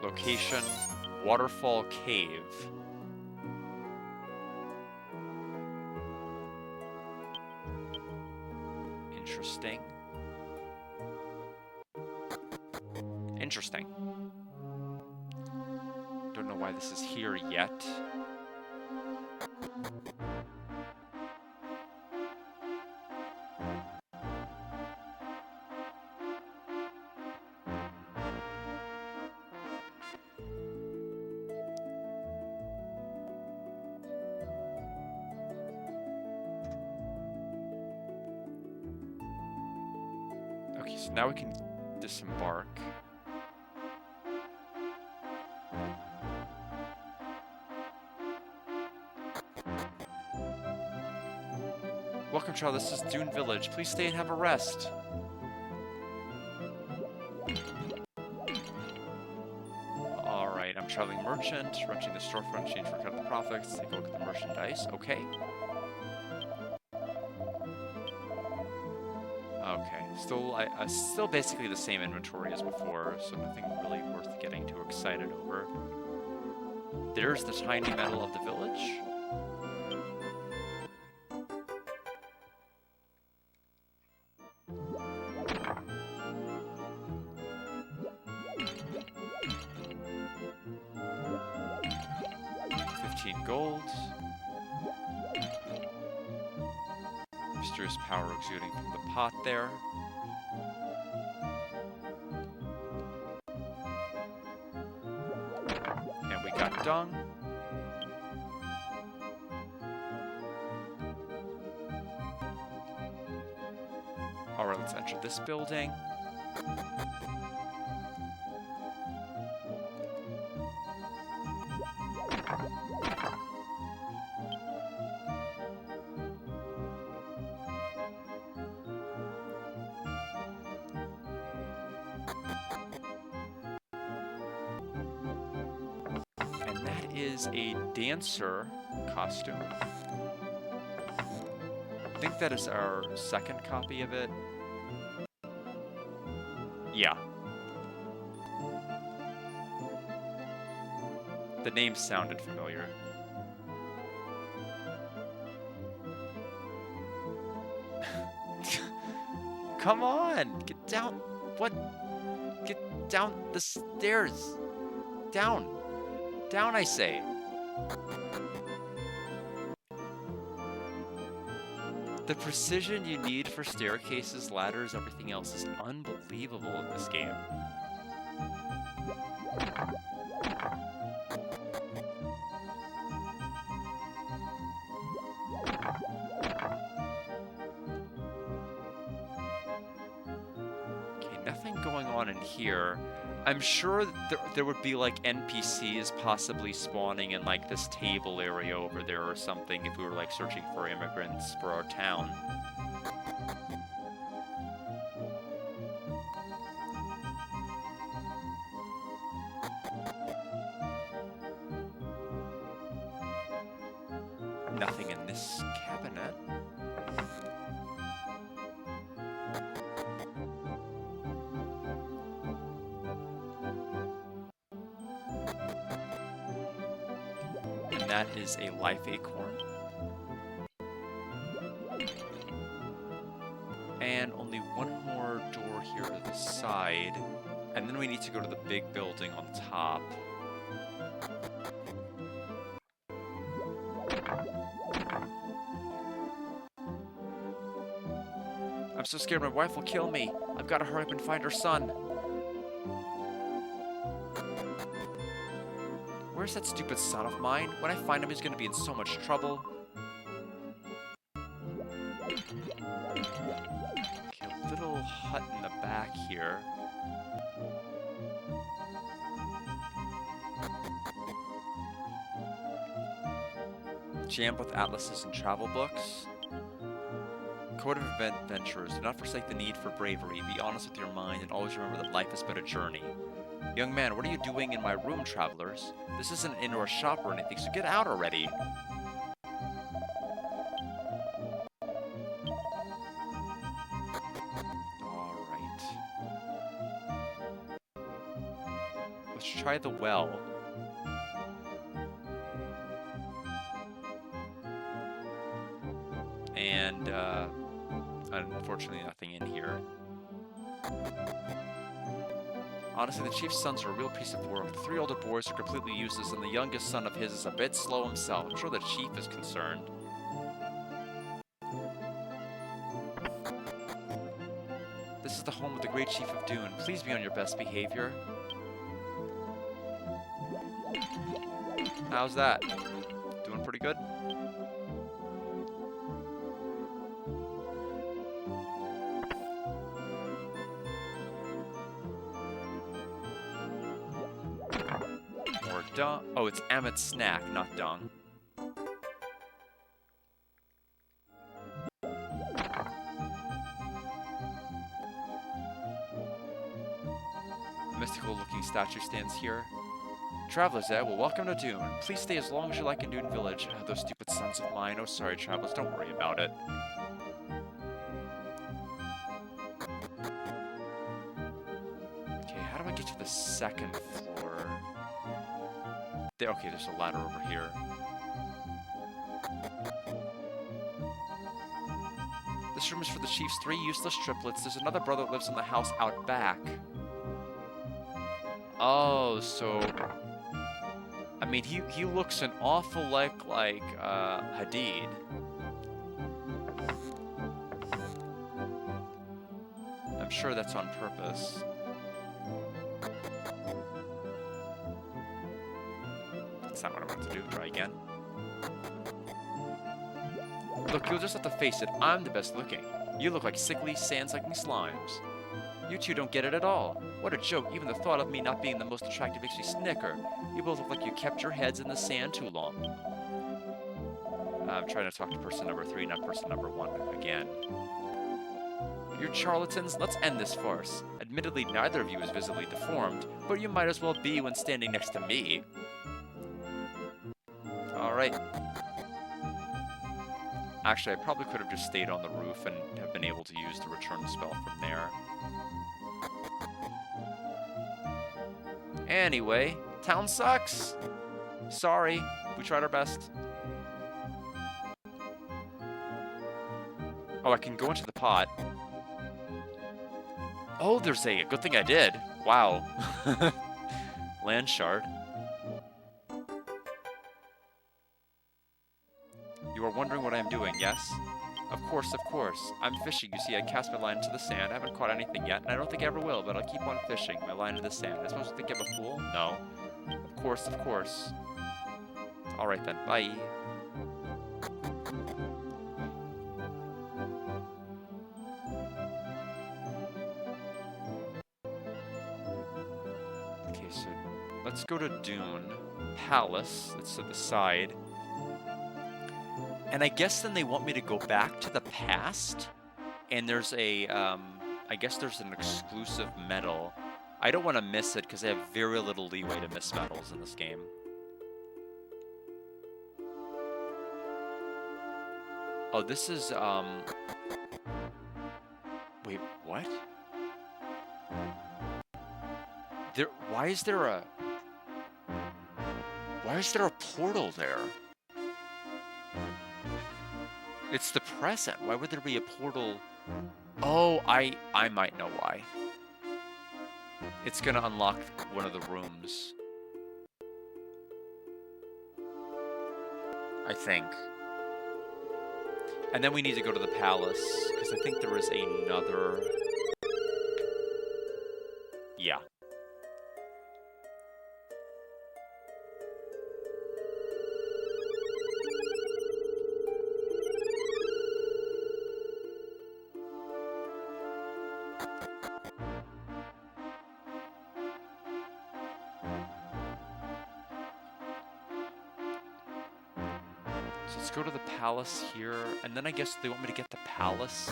Location, Waterfall Cave. Interesting. Interesting. Don't know why this is here yet. Okay, so now we can disembark. Welcome, child. This is Dune Village. Please stay and have a rest. Alright, I'm traveling merchant, renting the storefront, change for cut of the profits, take a look at the merchandise. Okay. Okay, still basically the same inventory as before, so nothing really worth getting too excited over. There's the tiny metal of the village. Gold. Mysterious power exuding from the pot there. And we got dung. Alright, let's enter this building. And that is a dancer costume. I think that is our second copy of it. Yeah. The name sounded familiar. Come on! Get down! What? Get down the stairs! Down! Down, I say! The precision you need for staircases, ladders, everything else is unbelievable in this game. Okay, nothing going on in here. I'm sure there would be like NPCs possibly spawning in like this table area over there or something if we were like searching for immigrants for our town. Nothing in this cabinet. That is a life acorn. And only one more door here to the side. And then we need to go to the big building on top. I'm so scared my wife will kill me. I've got to hurry up and find her son. Where's that stupid son of mine? When I find him, he's gonna be in so much trouble. Okay, a little hut in the back here. Jammed with atlases and travel books. Code of Adventurers. Do not forsake the need for bravery. Be honest with your mind and always remember that life is but a journey. Young man, what are you doing in my room, travelers? This isn't an indoor shop or anything, so get out already. Alright. Let's try the well. And, unfortunately nothing in here. Honestly, the chief's sons are a real piece of work. The 3 older boys are completely useless, and the youngest son of his is a bit slow himself. I'm sure the chief is concerned. This is the home of the great chief of Dune. Please be on your best behavior. How's that? Doing pretty good? Dung. Oh, it's Amit's snack, not dung. A mystical-looking statue stands here. Travelers, well, welcome to Dune. Please stay as long as you like in Dune Village. Those stupid sons of mine. Oh, sorry, travelers. Don't worry about it. Okay, how do I get to the second floor? There, okay, there's a ladder over here. This room is for the chief's 3 useless triplets. There's another brother that lives in the house out back. Oh, so... I mean, he looks an awful like Hadid. I'm sure that's on purpose. That's not what I wanted to do. Try again. Look, you'll just have to face it. I'm the best looking. You look like sickly, sand-sucking slimes. You two don't get it at all. What a joke. Even the thought of me not being the most attractive makes me snicker. You both look like you kept your heads in the sand too long. I'm trying to talk to person number 3, not person number 1 again. You're charlatans. Let's end this farce. Admittedly, neither of you is visibly deformed, but you might as well be when standing next to me. Alright. Actually, I probably could have just stayed on the roof and have been able to use the return spell from there. Anyway, town sucks. Sorry, we tried our best. Oh, I can go into the pot. Oh, there's a good thing I did. Wow. Land shard. You are wondering what I am doing, yes? Of course, of course. I'm fishing. You see, I cast my line into the sand. I haven't caught anything yet, and I don't think I ever will, but I'll keep on fishing. My line in the sand. Am I supposed to think I'm a fool? No. Of course, of course. Alright then, bye. Okay, so let's go to Dune Palace. It's to the side. And I guess then they want me to go back to the past, and there's a, I guess there's an exclusive medal. I don't want to miss it, because I have very little leeway to miss medals in this game. Oh, this is, wait, what? Why is there a portal there? It's the present. Why would there be a portal? Oh, I might know why. It's gonna unlock one of the rooms. I think. And then we need to go to the palace, because I think there is another... Yeah. So let's go to the palace here, and then I guess they want me to get the palace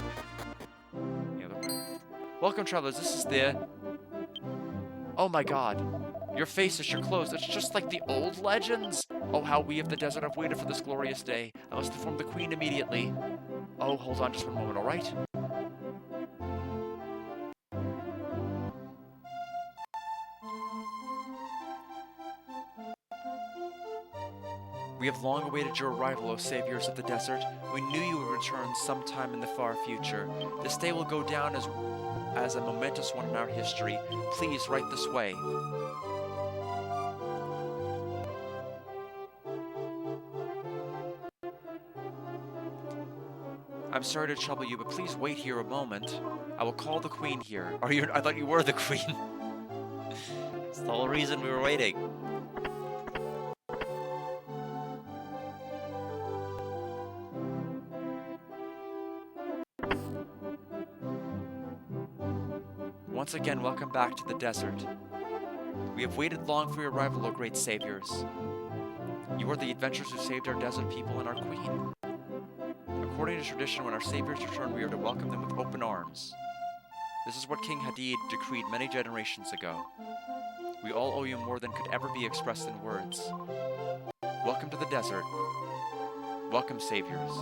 the other way. Welcome, travelers. This is the... Oh my god. Your faces, your clothes, it's just like the old legends. Oh, how we of the desert have waited for this glorious day. I must inform the queen immediately. Oh, hold on just one moment, alright? We have long awaited your arrival, O saviors of the desert. We knew you would return sometime in the far future. This day will go down as a momentous one in our history. Please, right this way. I'm sorry to trouble you, but please wait here a moment. I will call the queen here. Or I thought you were the queen. That's the whole reason we were waiting. Once again, welcome back to the desert. We have waited long for your arrival, O great saviors. You are the adventurers who saved our desert people and our queen. According to tradition, when our saviors return, we are to welcome them with open arms. This is what King Hadid decreed many generations ago. We all owe you more than could ever be expressed in words. Welcome to the desert. Welcome, saviors.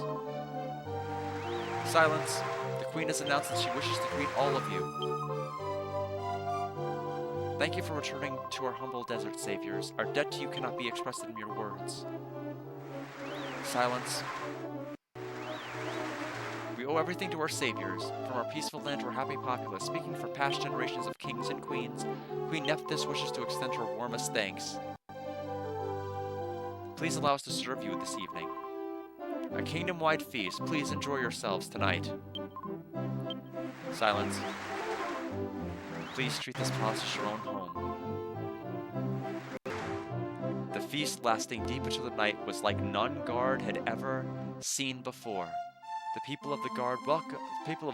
Silence. The queen has announced that she wishes to greet all of you. Thank you for returning to our humble desert saviors. Our debt to you cannot be expressed in mere words. Silence. We owe everything to our saviors, from our peaceful land to our happy populace. Speaking for past generations of kings and queens, Queen Nephthys wishes to extend her warmest thanks. Please allow us to serve you this evening. A kingdom-wide feast. Please enjoy yourselves tonight. Silence. Please treat this palace as your own home. The feast, lasting deep into the night, was like none Guard had ever seen before. The people of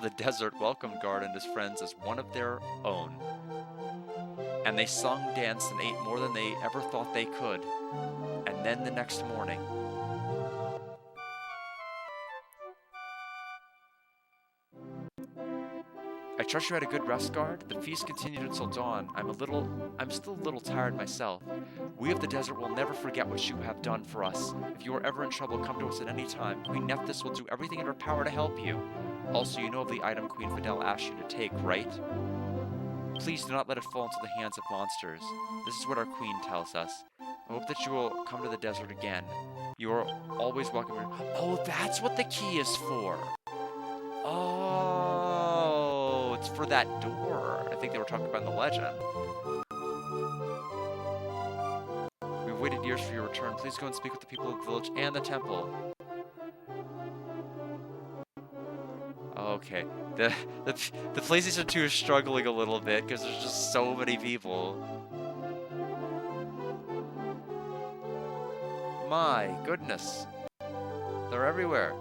the desert welcomed Guard and his friends as one of their own. And they sung, danced, and ate more than they ever thought they could. And then the next morning... I trust you had a good rest, Guard. The feast continued until dawn. I'm still a little tired myself. We of the desert will never forget what you have done for us. If you are ever in trouble, come to us at any time. Queen Nephthys will do everything in her power to help you. Also, you know of the item Queen Fidel asked you to take, right? Please do not let it fall into the hands of monsters. This is what our queen tells us. I hope that you will come to the desert again. You are always welcome here. Oh, that's what the key is for. Oh, it's for that door. I think they were talking about in the legend. We've waited years for your return. Please go and speak with the people of the village and the temple. Okay. The PlayStation 2 is struggling a little bit because there's just so many people. My goodness. They're everywhere.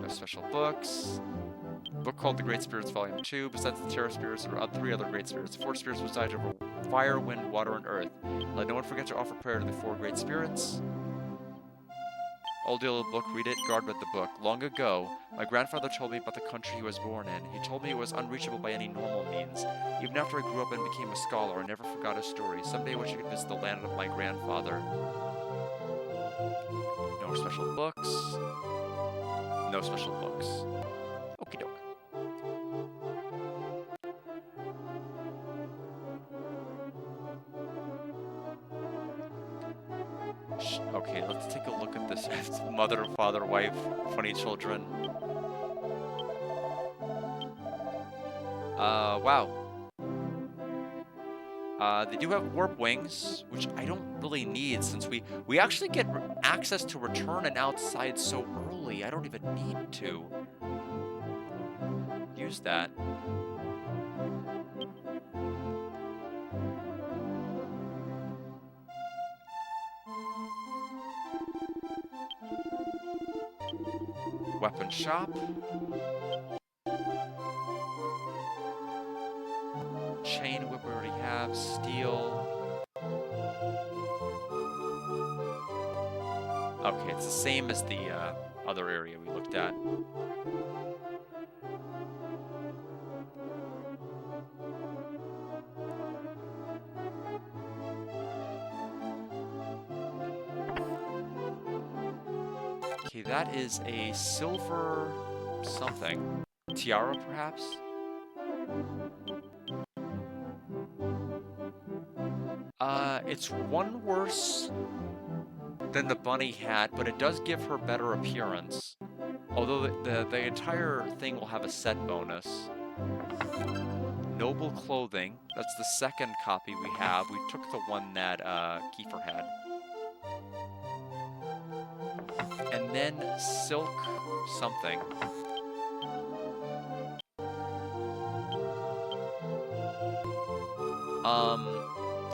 No special books. Book called The Great Spirits Volume 2. Besides the Terror Spirits, there are 3 other Great Spirits. 4 spirits reside over fire, wind, water, and earth. Let no one forget to offer prayer to the 4 Great Spirits. Old yellow book, read it. Guard read the book. Long ago, my grandfather told me about the country he was born in. He told me it was unreachable by any normal means. Even after I grew up and became a scholar, I never forgot his story. Someday I wish I could visit the land of my grandfather. No special books. No special books. Okie doke. Okay, let's take a look at this. Mother, father, wife, funny children. Wow. They do have warp wings, which I don't really need since we actually get access to return and outside so early. I don't even need to use that. Weapon shop. Chain whip we already have. Steel. Okay, it's the same as the other area we looked at. Okay, that is a silver something. Tiara, perhaps? It's one worse than the bunny hat, but it does give her better appearance. Although the entire thing will have a set bonus. Noble clothing. That's the second copy we have. We took the one that Kiefer had. And then silk something.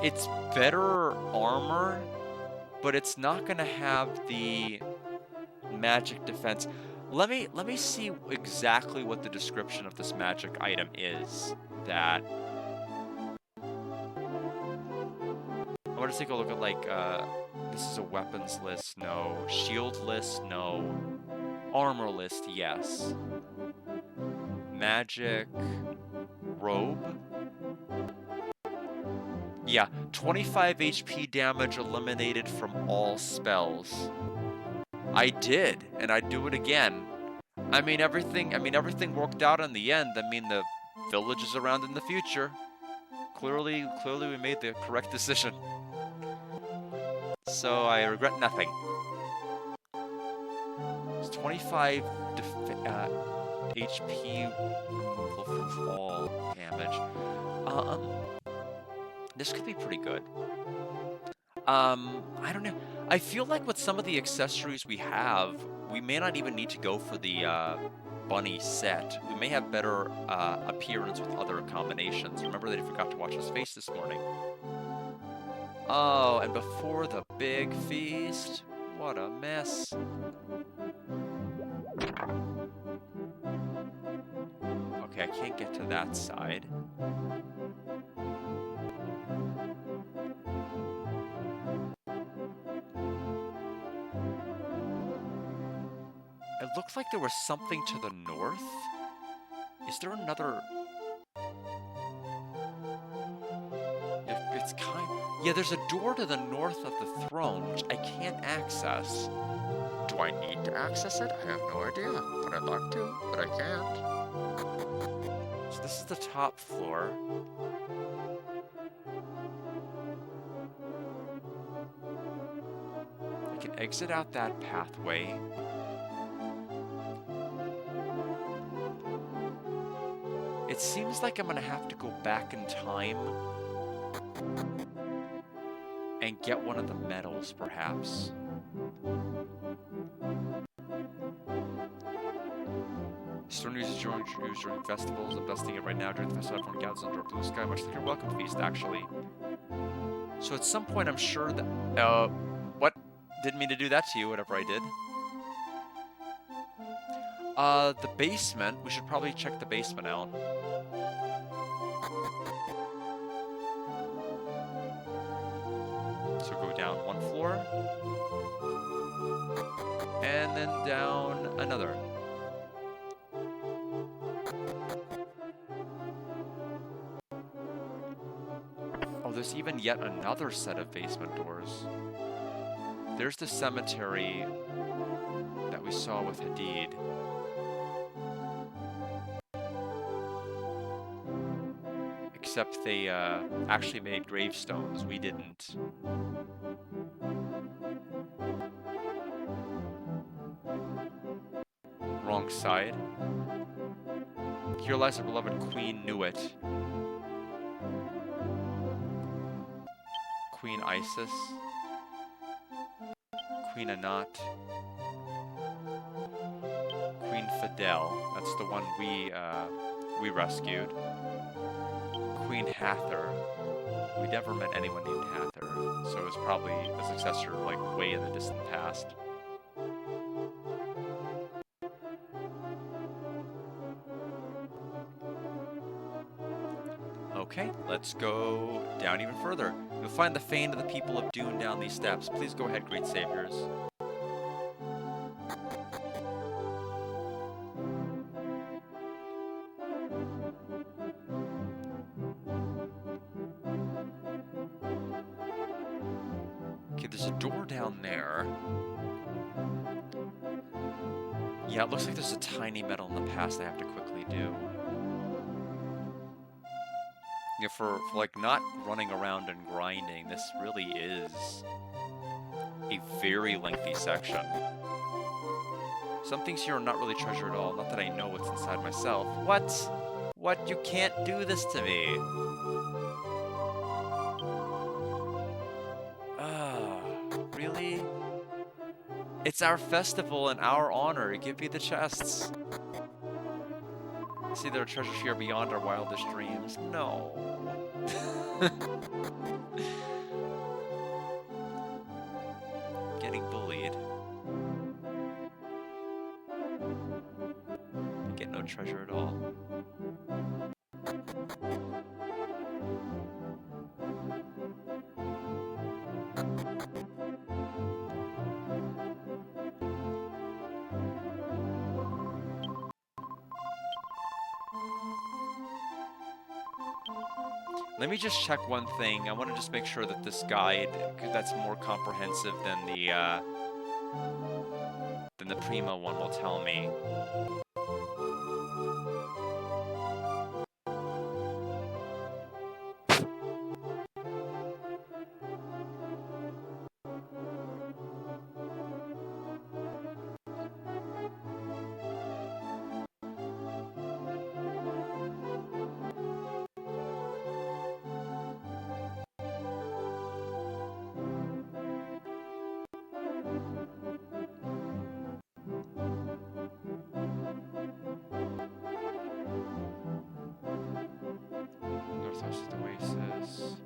It's better armor, but it's not gonna have the magic defense. Let me see exactly what the description of this magic item is. That I want to take a look at, like, this is a weapons list, no. Shield list, no. Armor list, yes. Magic robe. Yeah, 25 HP damage eliminated from all spells. I did, and I'd do it again. I mean, everything worked out in the end. I mean, the village is around in the future. Clearly we made the correct decision. So I regret nothing. It's 25 HP removal from all damage. This could be pretty good. I don't know. I feel like with some of the accessories we have, we may not even need to go for the bunny set. We may have better appearance with other combinations. Remember that he forgot to wash his face this morning. Oh, and before the big feast, what a mess. Okay, I can't get to that side. It looked like there was something to the north. Is there another... It's kind... Yeah, there's a door to the north of the throne, which I can't access. Do I need to access it? I have no idea. But I'd like to, but I can't. So this is the top floor. I can exit out that pathway. It seems like I'm gonna have to go back in time and get one of the medals, perhaps. Stone uses during festivals. I'm dusting it right now during the festival. Everyone gathers under a blue sky, much like your welcome feast, actually. So at some point, I'm sure that... what? Didn't mean to do that to you, whatever I did. The basement. We should probably check the basement out. So go down one floor. And then down another. Oh, there's even yet another set of basement doors. There's the cemetery that we saw with Hadid. Except they actually made gravestones. We didn't. Wrong side. Here lies our beloved Queen Nuit. Queen Isis. Queen Anat. Queen Fidel. That's the one we rescued. Queen Hathor. We never met anyone named Hathor, so it was probably a successor, like, way in the distant past. Okay, let's go down even further. You'll find the fane of the people of Dune down these steps. Please go ahead, great saviors. Okay, there's a door down there. Yeah, it looks like there's a tiny medal in the past I have to quickly do. Yeah, for like not running around and grinding, this really is a very lengthy section. Some things here are not really treasure at all, not that I know what's inside myself. What? What? You can't do this to me! Really? It's our festival in our honor. Give me the chests. See, there are treasures here beyond our wildest dreams. No. Getting bullied. Get no treasure at all. Let me just check one thing. I want to just make sure that this guide, that's more comprehensive than the Prima one, will tell me. Northwest Oasis.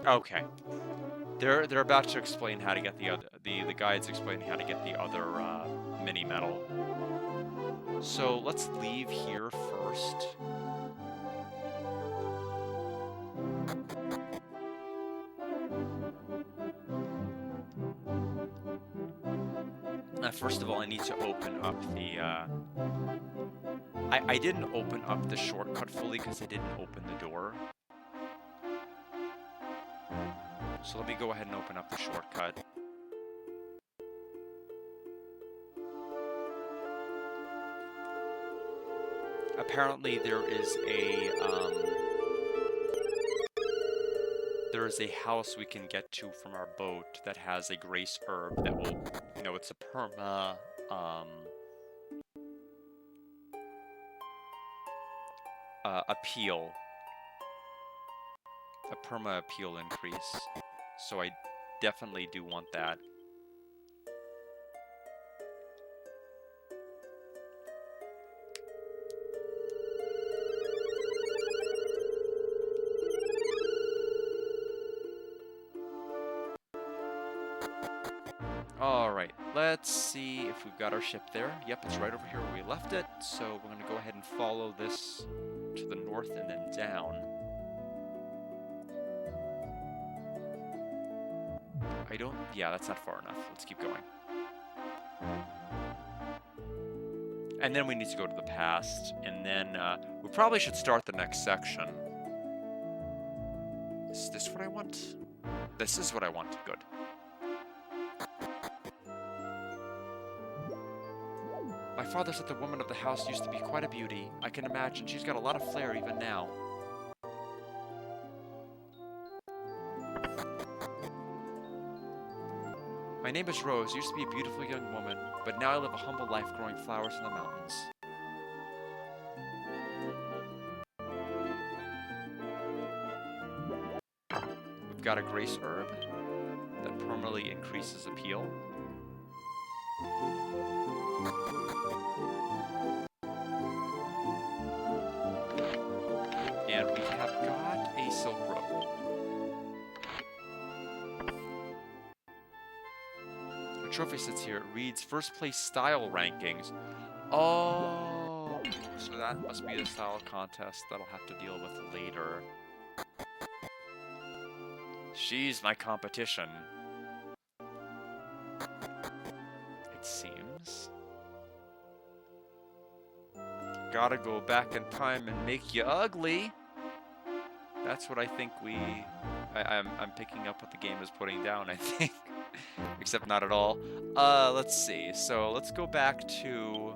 Okay. They're about to explain how to get the other the guide's explaining how to get the other mini medal. So let's leave here first. First of all, I need to open up the. I didn't open up the shortcut fully because I didn't open the door. So let me go ahead and open up the shortcut. Apparently there is a house we can get to from our boat that has a grace herb that will, you know, it's a perma appeal. A perma appeal increase. So I definitely do want that. Alright, let's see if we've got our ship there. Yep, it's right over here where we left it. So we're going to go ahead and follow this to the north and then down. Yeah, that's not far enough. Let's keep going. And then we need to go to the past, and then we probably should start the next section. Is this what I want? This is what I want. Good. My father said the woman of the house used to be quite a beauty. I can imagine she's got a lot of flair even now. My name is Rose. Used to be a beautiful young woman, but now I live a humble life growing flowers in the mountains. We've got a grace herb that permanently increases appeal. And we have got a silk robe. The trophy sits here. It reads first place style rankings. Oh, so that must be the style contest that I'll have to deal with later. She's my competition. It seems. Gotta go back in time and make you ugly. That's what I think I'm picking up what the game is putting down, I think. Except not at all. Let's see. So let's go back to...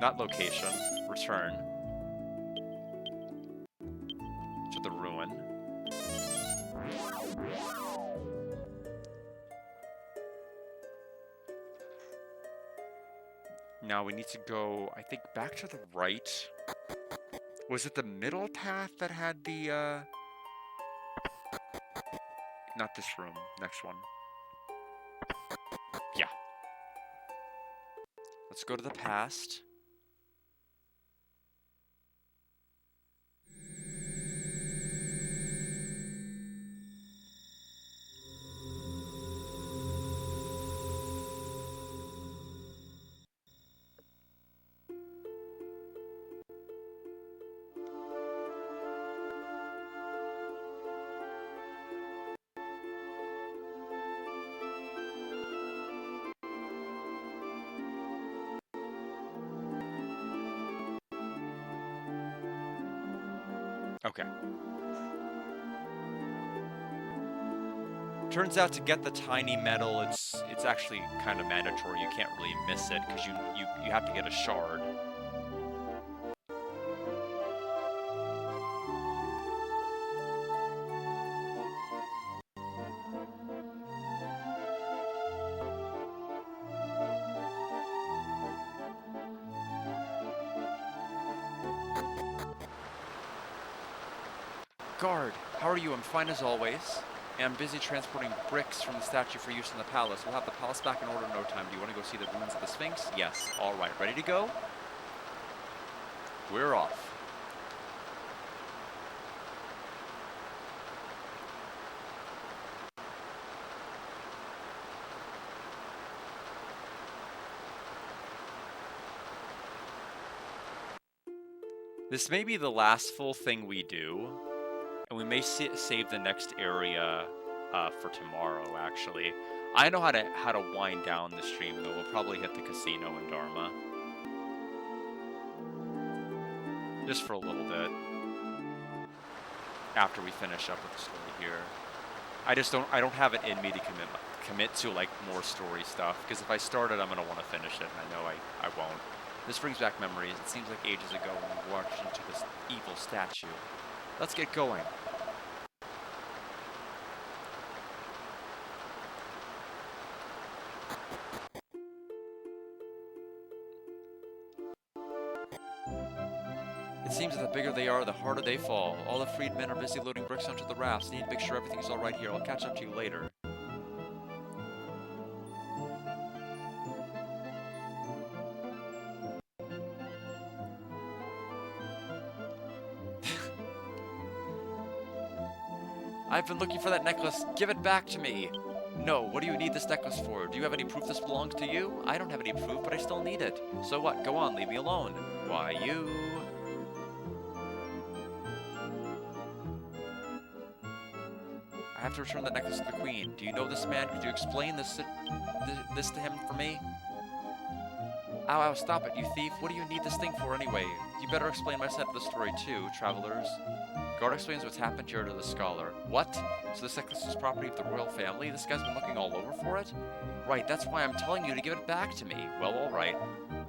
Not location. Return. To the ruin. Now we need to go, I think, back to the right. Was it the middle path that had the, Not this room. Next one. Yeah. Let's go to the past. Okay. Turns out to get the tiny medal, it's actually kind of mandatory. You can't really miss it because you have to get a shard. Guard, how are you? I'm fine as always. And I'm busy transporting bricks from the statue for use in the palace. We'll have the palace back in order in no time. Do you want to go see the ruins of the Sphinx? Yes. All right. Ready to go? We're off. This may be the last full thing we do, and we may save the next area for tomorrow, actually. I know how to wind down the stream, though. We'll probably hit the casino in Dharma. Just for a little bit. After we finish up with the story here. I don't have it in me to commit to, like, more story stuff, because if I start it, I'm going to want to finish it, and I know I won't. This brings back memories. It seems like ages ago when we walked into this evil statue. Let's get going. It seems that the bigger they are, the harder they fall. All the freedmen are busy loading bricks onto the rafts. Need to make sure everything's alright here. I'll catch up to you later. I've been looking for that necklace. Give it back to me. No, what do you need this necklace for? Do you have any proof this belongs to you? I don't have any proof, but I still need it. So what? Go on, leave me alone. Why, you... I have to return the necklace to the queen. Do you know this man? Could you explain this to him for me? Ow, stop it, you thief. What do you need this thing for anyway? You better explain my side of the story too, travelers. Guard explains what's happened here to the scholar. What? So this necklace is property of the royal family? This guy's been looking all over for it? Right, that's why I'm telling you to give it back to me. Well, alright.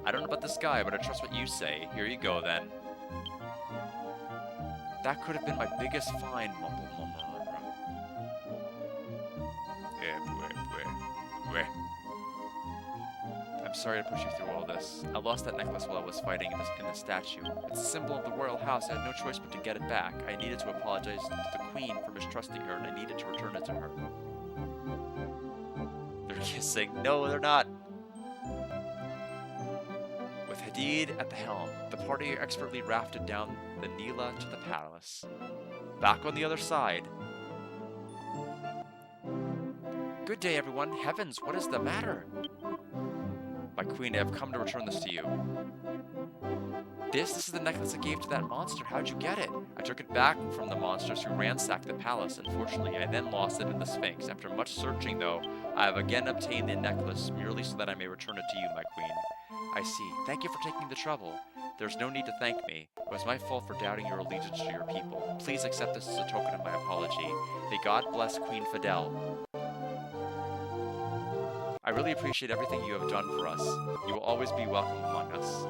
I don't know about this guy, but I trust what you say. Here you go, then. That could have been my biggest find, mumble. I'm sorry to push you through all this. I lost that necklace while I was fighting in the statue. It's a symbol of the royal house. I had no choice but to get it back. I needed to apologize to the queen for mistrusting her, and I needed to return it to her. They're kissing. No, they're not. With Hadid at the helm, the party expertly rafted down the Nila to the palace. Back on the other side. Good day, everyone. Heavens, what is the matter? My queen, I have come to return this to you. This is the necklace I gave to that monster. How'd you get it? I took it back from the monsters who ransacked the palace. Unfortunately, I then lost it in the Sphinx. After much searching, though, I have again obtained the necklace, merely so that I may return it to you, my queen. I see. Thank you for taking the trouble. There's no need to thank me. It was my fault for doubting your allegiance to your people. Please accept this as a token of my apology. May God bless Queen Fidel. I really appreciate everything you have done for us. You will always be welcome among us.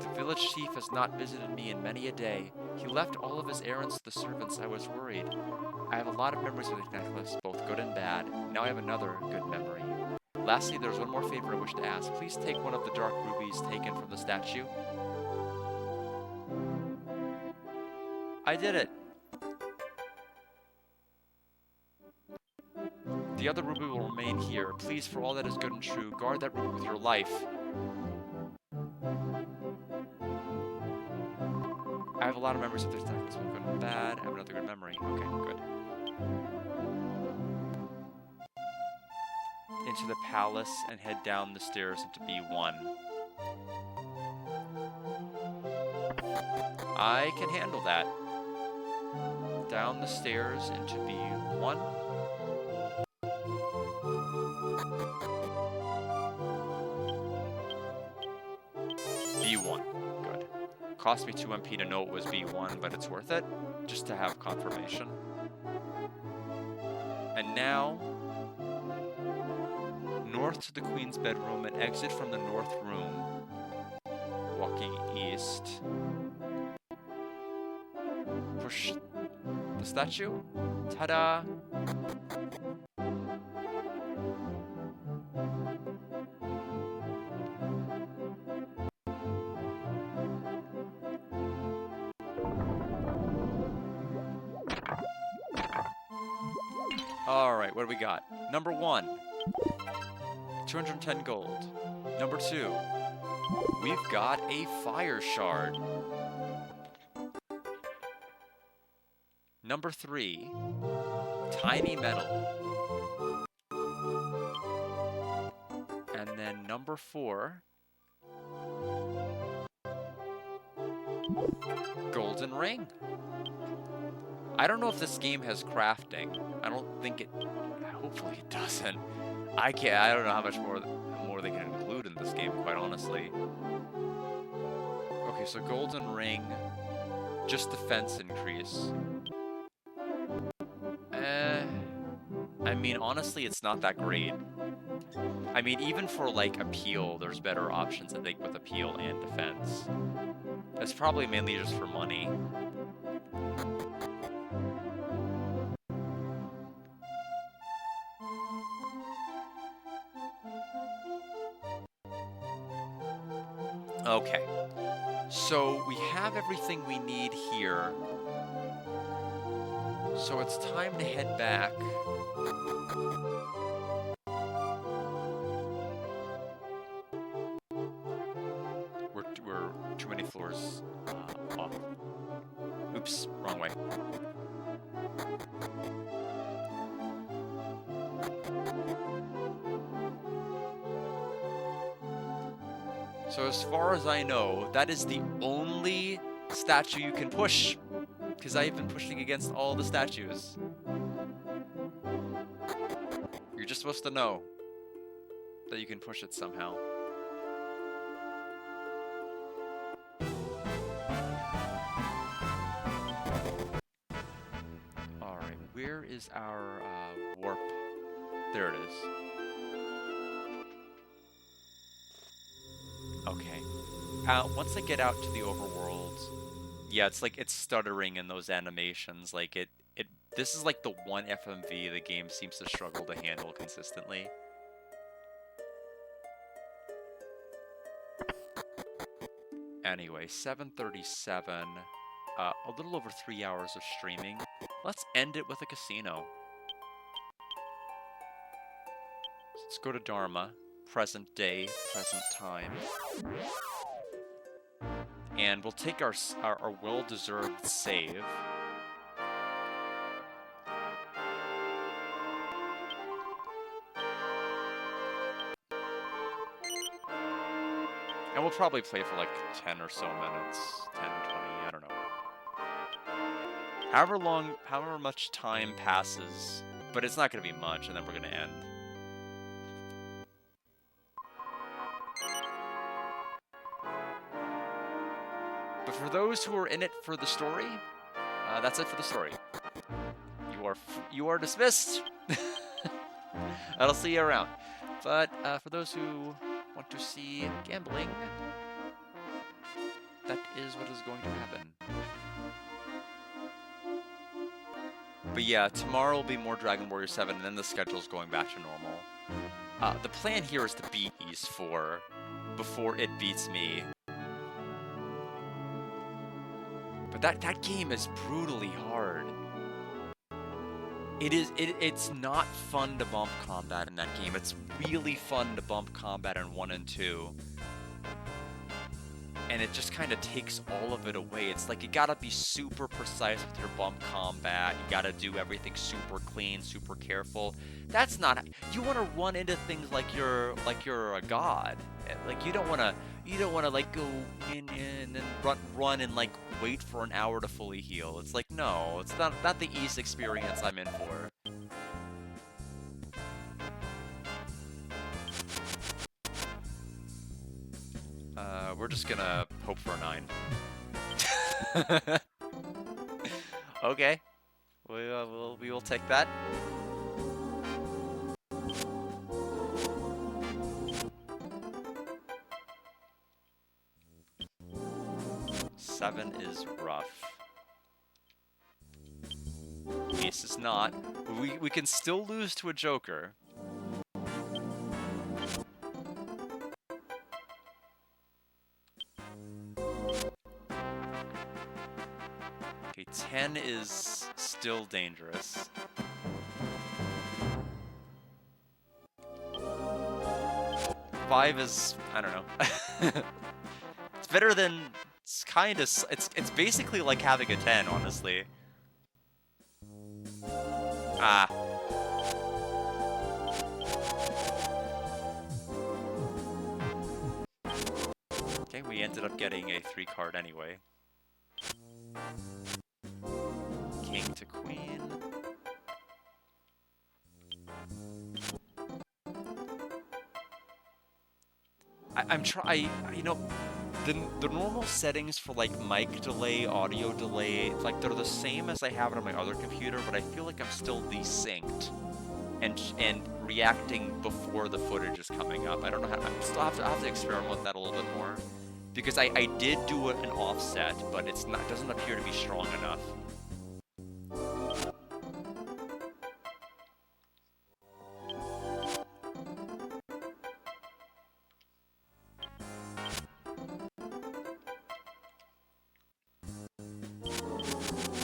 The village chief has not visited me in many a day. He left all of his errands to the servants. I was worried. I have a lot of memories of the necklace, both good and bad. Now I have another good memory. Lastly, there's one more favor I wish to ask. Please take one of the dark rubies taken from the statue. I did it! The other ruby will remain here. Please, for all that is good and true, guard that ruby with your life. I have a lot of memories of this necklace, both good and bad. I have another good memory. Okay, good. Into the palace and head down the stairs into B1. I can handle that. Down the stairs into B1. B1. Good. Cost me 2 MP to know it was B1, but it's worth it, just to have confirmation. And now, north to the queen's bedroom and exit from the north room. Walking east. Push the statue. Ta-da! Alright, what do we got? Number 1. 210 gold. Number 2. We've got a fire shard. Number 3. Tiny metal. And then number 4. Golden ring. I don't know if this game has crafting. I don't think it... Hopefully it doesn't. I don't know how much more they can include in this game, quite honestly. Okay, so golden ring. Just defense increase. I mean, honestly, it's not that great. I mean, even for, like, appeal, there's better options, I think, with appeal and defense. It's probably mainly just for money. Okay. So, we have everything we need here. So, it's time to head back. We're too many floors off. Oops, wrong way. So as far as I know, that is the only statue you can push, because I've been pushing against all the statues. You're just supposed to know that you can push it somehow. Alright, where is our warp? There it is. Okay. Once I get out to the overworld, yeah, it's like it's stuttering in those animations. Like this is like the one FMV the game seems to struggle to handle consistently. Anyway, 7:37. A little over 3 hours of streaming. Let's end it with a casino. Let's go to Dharma. Present day, present time. And we'll take our well-deserved save. And we'll probably play for like 10 or so minutes. 10, 20, I don't know. However much time passes, but it's not going to be much, and then we're going to end. But for those who are in it for the story, that's it for the story. You are dismissed. I'll see you around. But for those who want to see gambling, that is what is going to happen. But yeah, tomorrow will be more Dragon Warrior 7, and then the schedule's going back to normal. The plan here is to beat Ys 4 before it beats me. But that game is brutally hard. It's not fun to bump combat in that game. It's really fun to bump combat in 1 and 2. And it just kind of takes all of it away. It's like you gotta be super precise with your bump combat. You gotta do everything super clean, super careful. That's not... You want to run into things like you're a god. Like you don't want to like go in and then run and like wait for an hour to fully heal. It's like, no, it's not the Ys experience I'm in for. We're just gonna hope for a 9. Okay. We will take that. Seven is rough. Ace is not. We can still lose to a Joker. Okay, 10 is still dangerous. 5 is, I don't know. It's better than, it's kind of, it's basically like having a 10, honestly. Ah. Okay, we ended up getting a 3 card anyway. King to queen. I'm trying, you know, the normal settings for like mic delay, audio delay, like they're the same as I have it on my other computer, but I feel like I'm still desynced and reacting before the footage is coming up. I don't know how. I'll have to experiment with that a little bit more, because I did do an offset, but it doesn't appear to be strong enough.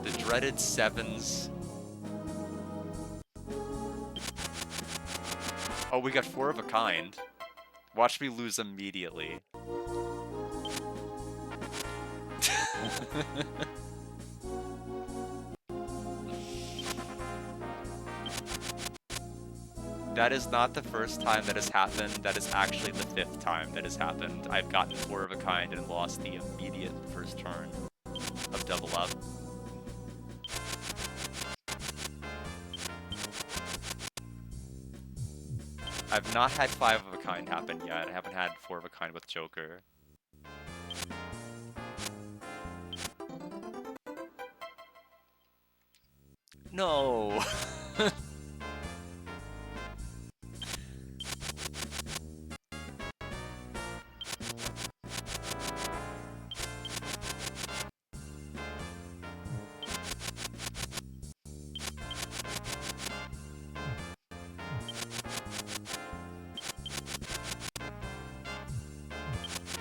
The dreaded sevens. Oh, we got 4 of a kind. Watch me lose immediately. That is not the first time that has happened. That is actually the 5th time that has happened. I've gotten 4 of a kind and lost the immediate first turn of double up. I've not had 5 of a kind happen yet. I haven't had 4 of a kind with Joker. No!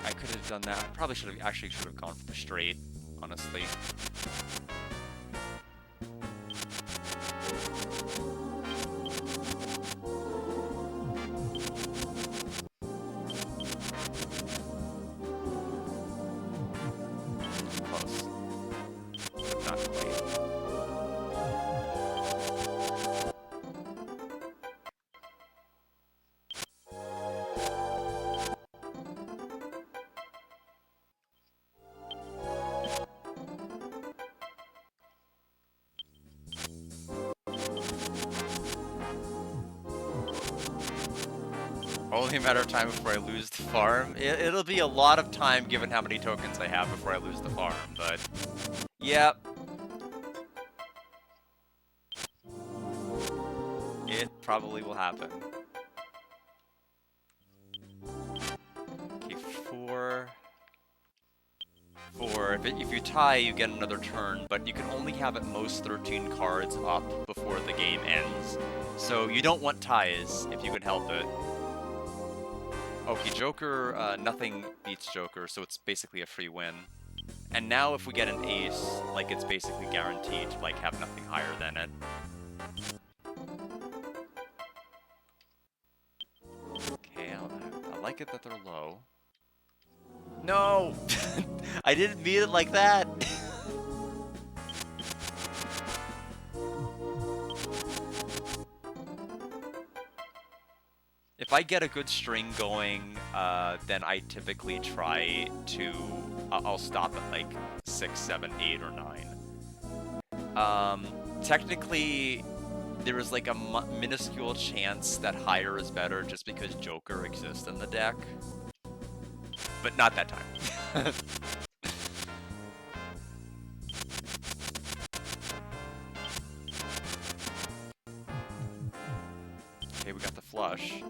I could have done that. I probably should have gone for the straight, honestly. Close. Not quite. Only a matter of time before I lose the farm. It'll be a lot of time given how many tokens I have before I lose the farm, but yeah. It probably will happen. Okay, 4. 4. If you tie, you get another turn, but you can only have at most 13 cards up before the game ends. So you don't want ties if you can help it. Okay, Joker, nothing beats Joker, so it's basically a free win. And now if we get an ace, like, it's basically guaranteed to, like, have nothing higher than it. Okay, I like it that they're low. No! I didn't mean it like that! If I get a good string going, then I typically try to... I'll stop at like 6, 7, 8, or 9. Technically, there is like a minuscule chance that higher is better just because Joker exists in the deck. But not that time. Okay, we got the flush.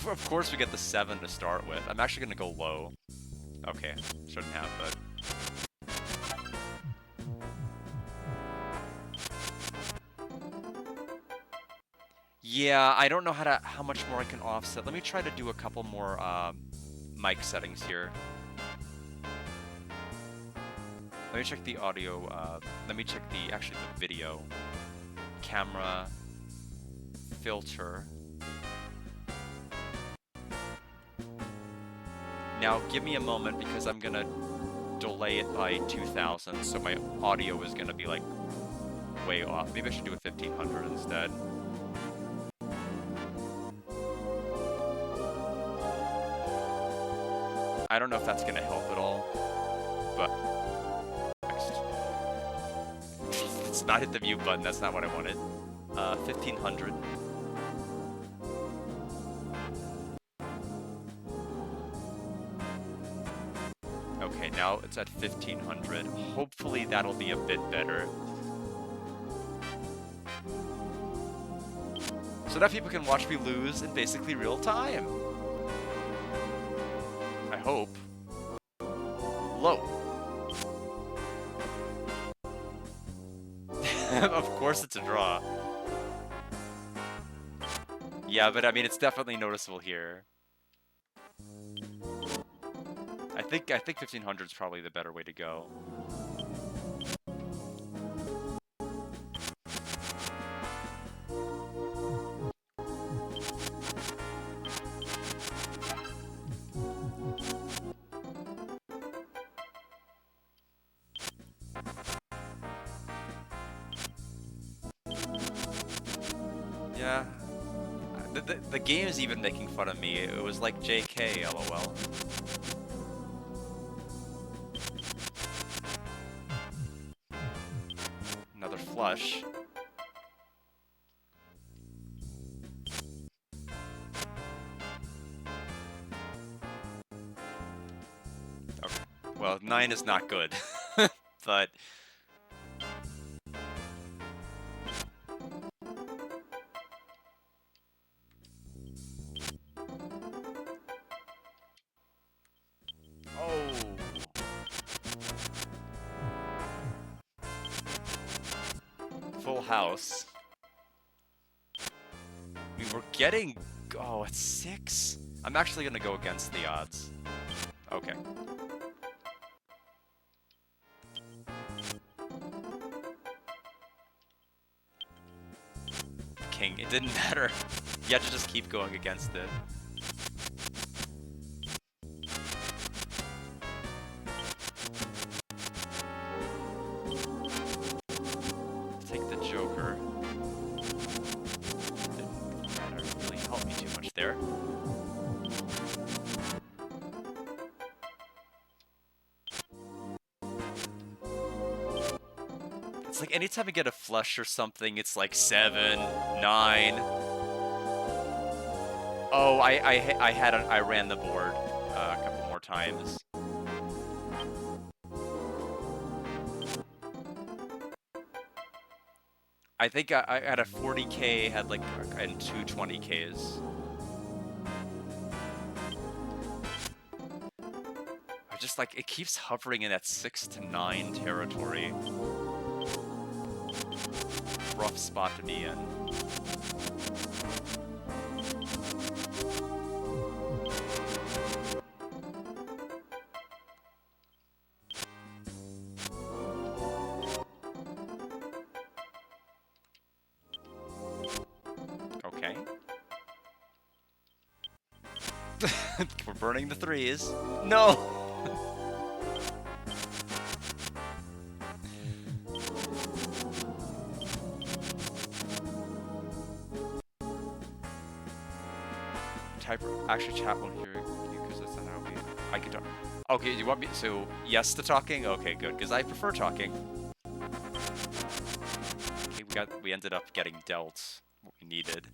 Of course we get the 7 to start with. I'm actually gonna go low. Okay, shouldn't have, but... Yeah, I don't know how much more I can offset. Let me try to do a couple more mic settings here. Let me check the audio, let me check actually the video. Camera, filter. Now, give me a moment because I'm gonna delay it by 2000, so my audio is gonna be like way off. Maybe I should do a 1500 instead. I don't know if that's gonna help at all, but next. Let's not hit the mute button, that's not what I wanted. 1500. Okay, now it's at 1500. Hopefully that'll be a bit better. So that people can watch me lose in basically real time. I hope. Low. Of course it's a draw. Yeah, but I mean, it's definitely noticeable here. I think 1500 is probably the better way to go. Yeah. The game is even making fun of me. It was like JK, lol. Another flush. Okay. Well, 9 is not good, but... Oh! Full house. We were getting... Oh, it's 6? I'm actually gonna go against the odds. Okay. King. It didn't matter. You had to just keep going against it. Take the Joker. Didn't really help me too much there. It's like anytime I get a flush or something, it's like 7, 9. Oh, I ran the board a couple more times. I think I had a 40k, had like, and two 20ks. I just like, it keeps hovering in that 6 to 9 territory. Rough spot to be in. Okay. We're burning the 3s. No! Actually, chat won't hear you because that's not how I can talk. Okay, you want me so yes to talking? Okay, good, because I prefer talking. Okay, we ended up getting dealt what we needed.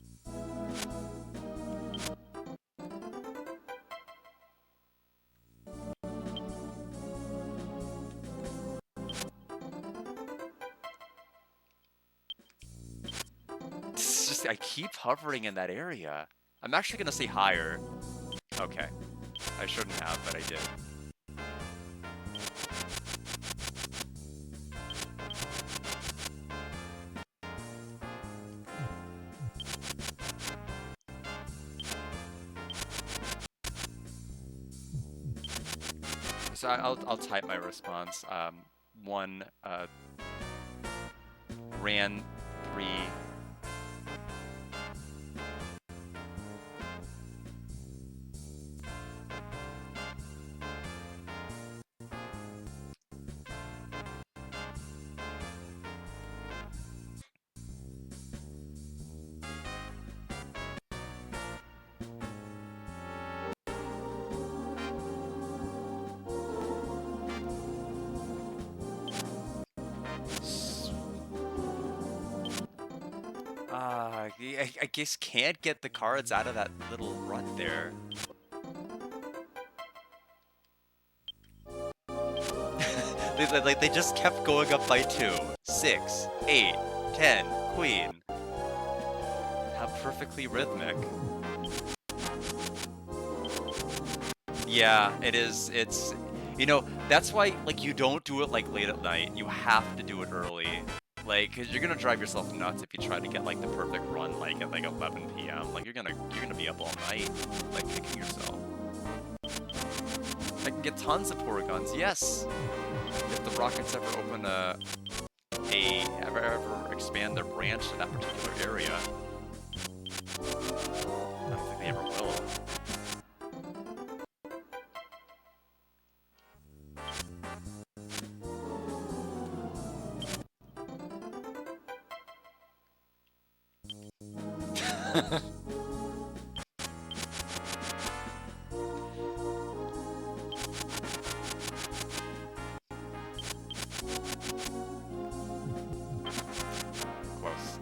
It's just I keep hovering in that area. I'm actually gonna say higher. Okay. I shouldn't have, but I did. So I'll type my response. One ran 3. I guess can't get the cards out of that little rut there. They just kept going up by 2. 6, 8, 10, queen. How perfectly rhythmic. Yeah, it is. It's, you know, that's why, like, you don't do it, like, late at night. You have to do it early. Like, cause you're gonna drive yourself nuts if you try to get, like, the perfect run, like, at, like, 11 p.m. Like, you're gonna be up all night, like, kicking yourself. I can get tons of Porygons, yes! If the Rockets ever open ever expand their branch to that particular area. I don't think they ever will. Close.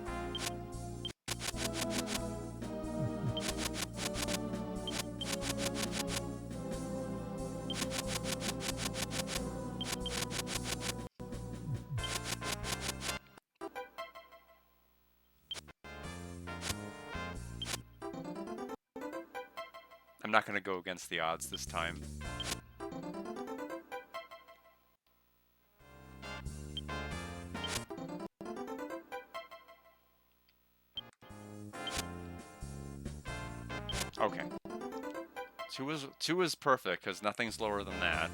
I'm not gonna go against the odds this time. Okay. 2 is perfect, because nothing's lower than that.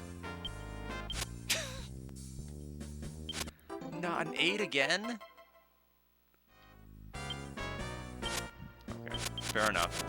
Not an 8 again? Okay, fair enough.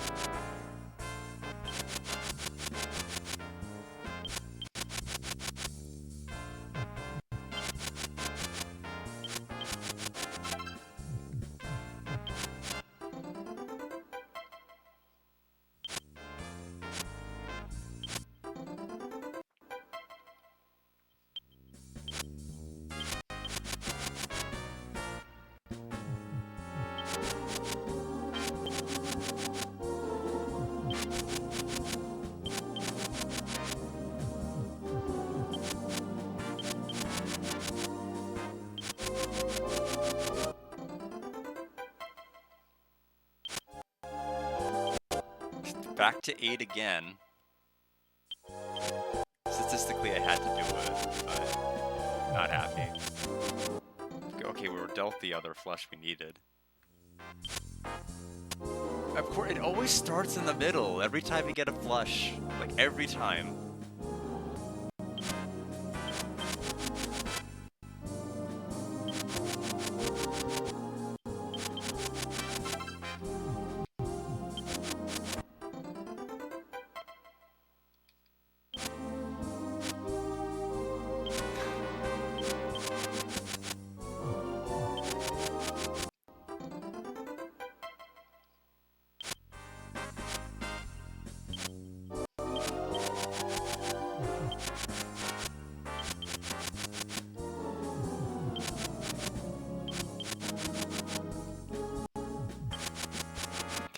Back to 8 again. Statistically, I had to do it, but not happy. Okay, we were dealt the other flush we needed. Of course, it always starts in the middle every time you get a flush. Like, every time.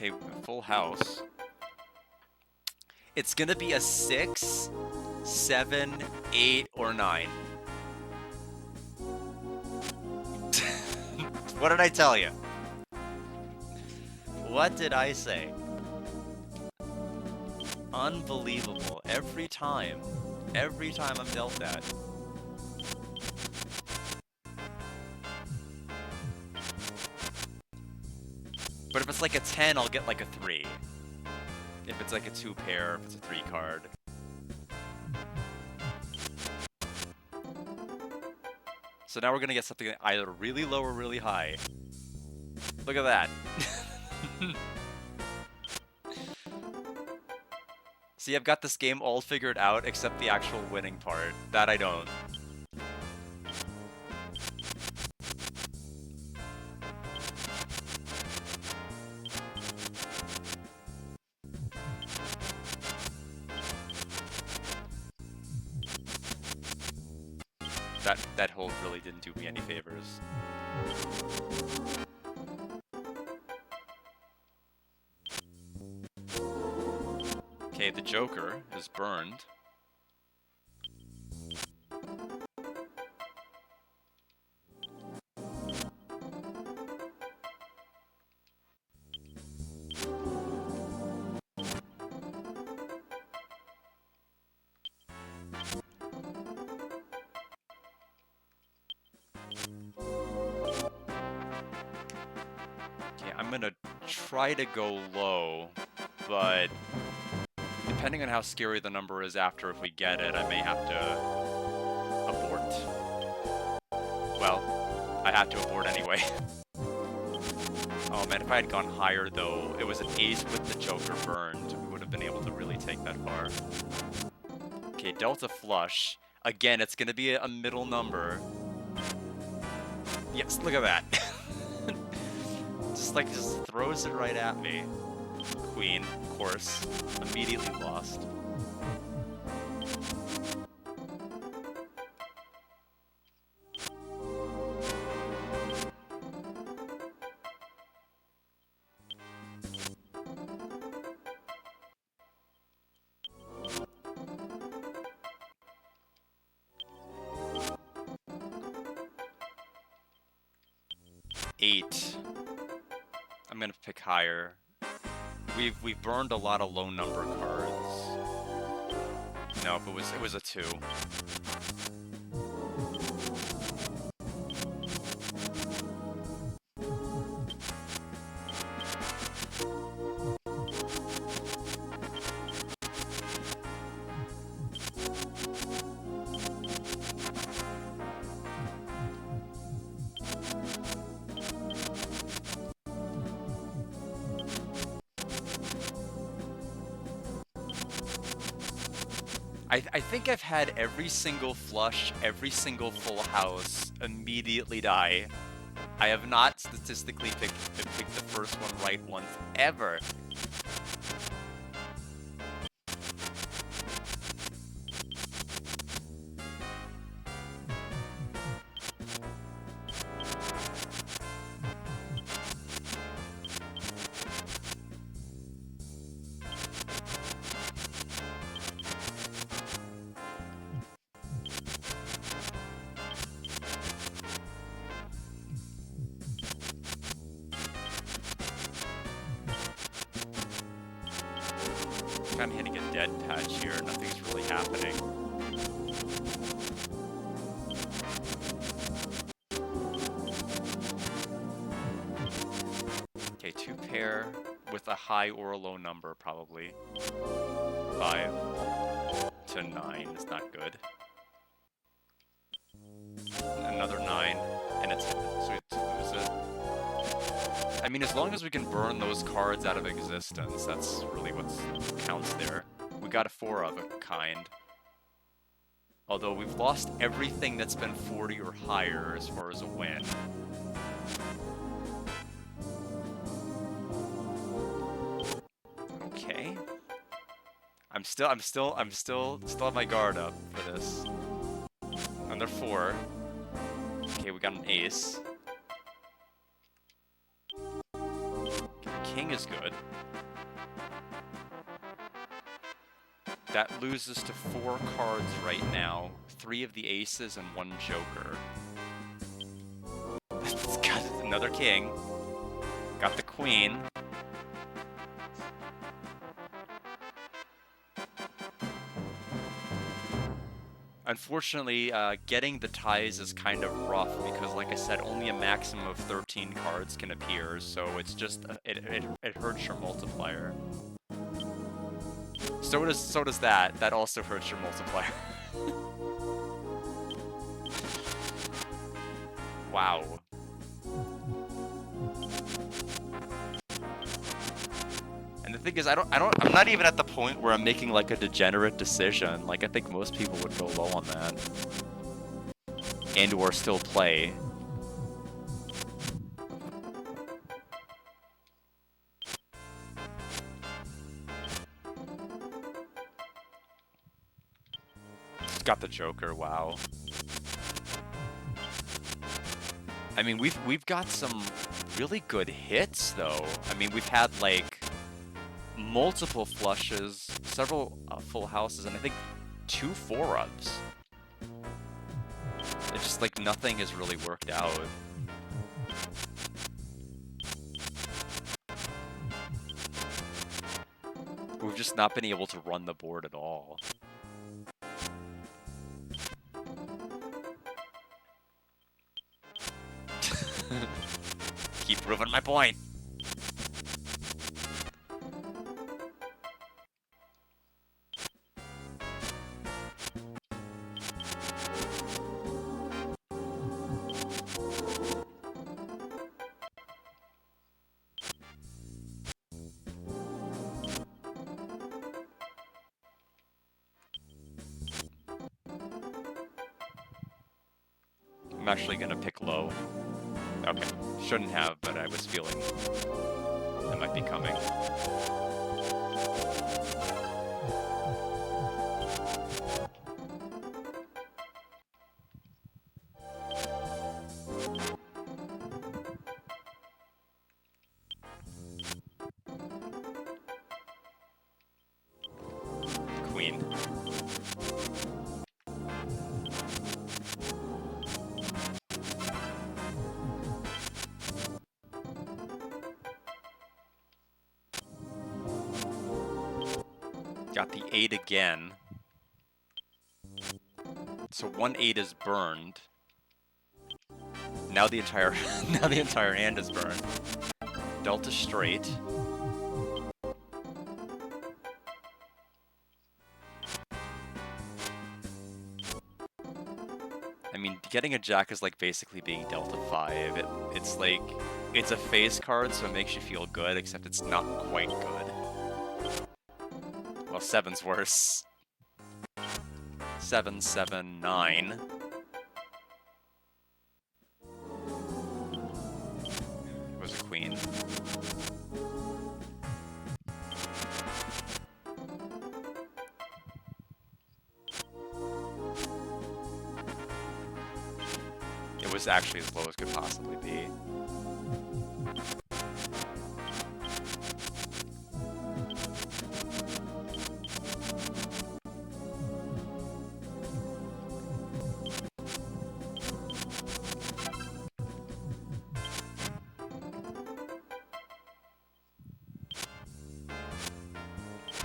Okay, full house. It's gonna be a 6, 7, 8, or 9. What did I tell you? What did I say? Unbelievable. Every time I'm dealt that. But if it's like a 10, I'll get like a 3. If it's like a 2 pair, if it's a 3 card. So now we're gonna get something either really low or really high. Look at that. See, I've got this game all figured out except the actual winning part. That I don't. That hold really didn't do me any favors. Joker is burned. Okay, I'm gonna try to go low, but depending on how scary the number is after, if we get it, I may have to abort. Well, I have to abort anyway. Oh man, if I had gone higher though, it was an ace with the Joker burned, we would have been able to really take that far. Okay, Delta Flush. Again, it's gonna be a middle number. Yes, look at that. just throws it right at me. Queen, of course, immediately lost. Eight. I'm gonna pick higher. We've burned a lot of low number cards. No, it was a 2. I think I've had every single flush, every single full house immediately die. I have not statistically picked the first one right once, ever. I'm hitting a dead patch here, nothing's really happening. Okay, 2 pair with a high or a low number, probably. 5 to 9 is not good. Another 9, and it's so we lose it. I mean, as long as we can burn those cards out of existence, that's really what counts there. We got a 4 of a kind. Although we've lost everything that's been 40 or higher as far as a win. Okay. I'm still on my guard up for this. Another 4. Okay, we got an ace. King is good. That loses to 4 cards right now. 3 of the aces and 1 joker. It's got another king. Got the queen. Unfortunately, getting the ties is kind of rough because, like I said, only a maximum of 13 cards can appear, so it's just it hurts your multiplier. So does that. That also hurts your multiplier. Wow. And the thing is, I'm not even at the point where I'm making like a degenerate decision. Like I think most people would go low on that. And or still play. Got the Joker, wow. I mean, we've got some really good hits though. I mean, we've had like multiple flushes, several full houses, and I think 2 4-ofs. It's just like nothing has really worked out. We've just not been able to run the board at all. Keep proving my point. I'm actually gonna pick low. Okay, shouldn't have, but I was feeling it might be coming. Queen. Got the 8 again. So 1 8 is burned. Now the entire hand is burned. Delta straight. I mean, getting a jack is like basically being Delta 5. It's like, it's a phase card, so it makes you feel good, except it's not quite good. Well, 7's worse. 7, 7, 9. It was a queen. It was actually as low as could possibly be.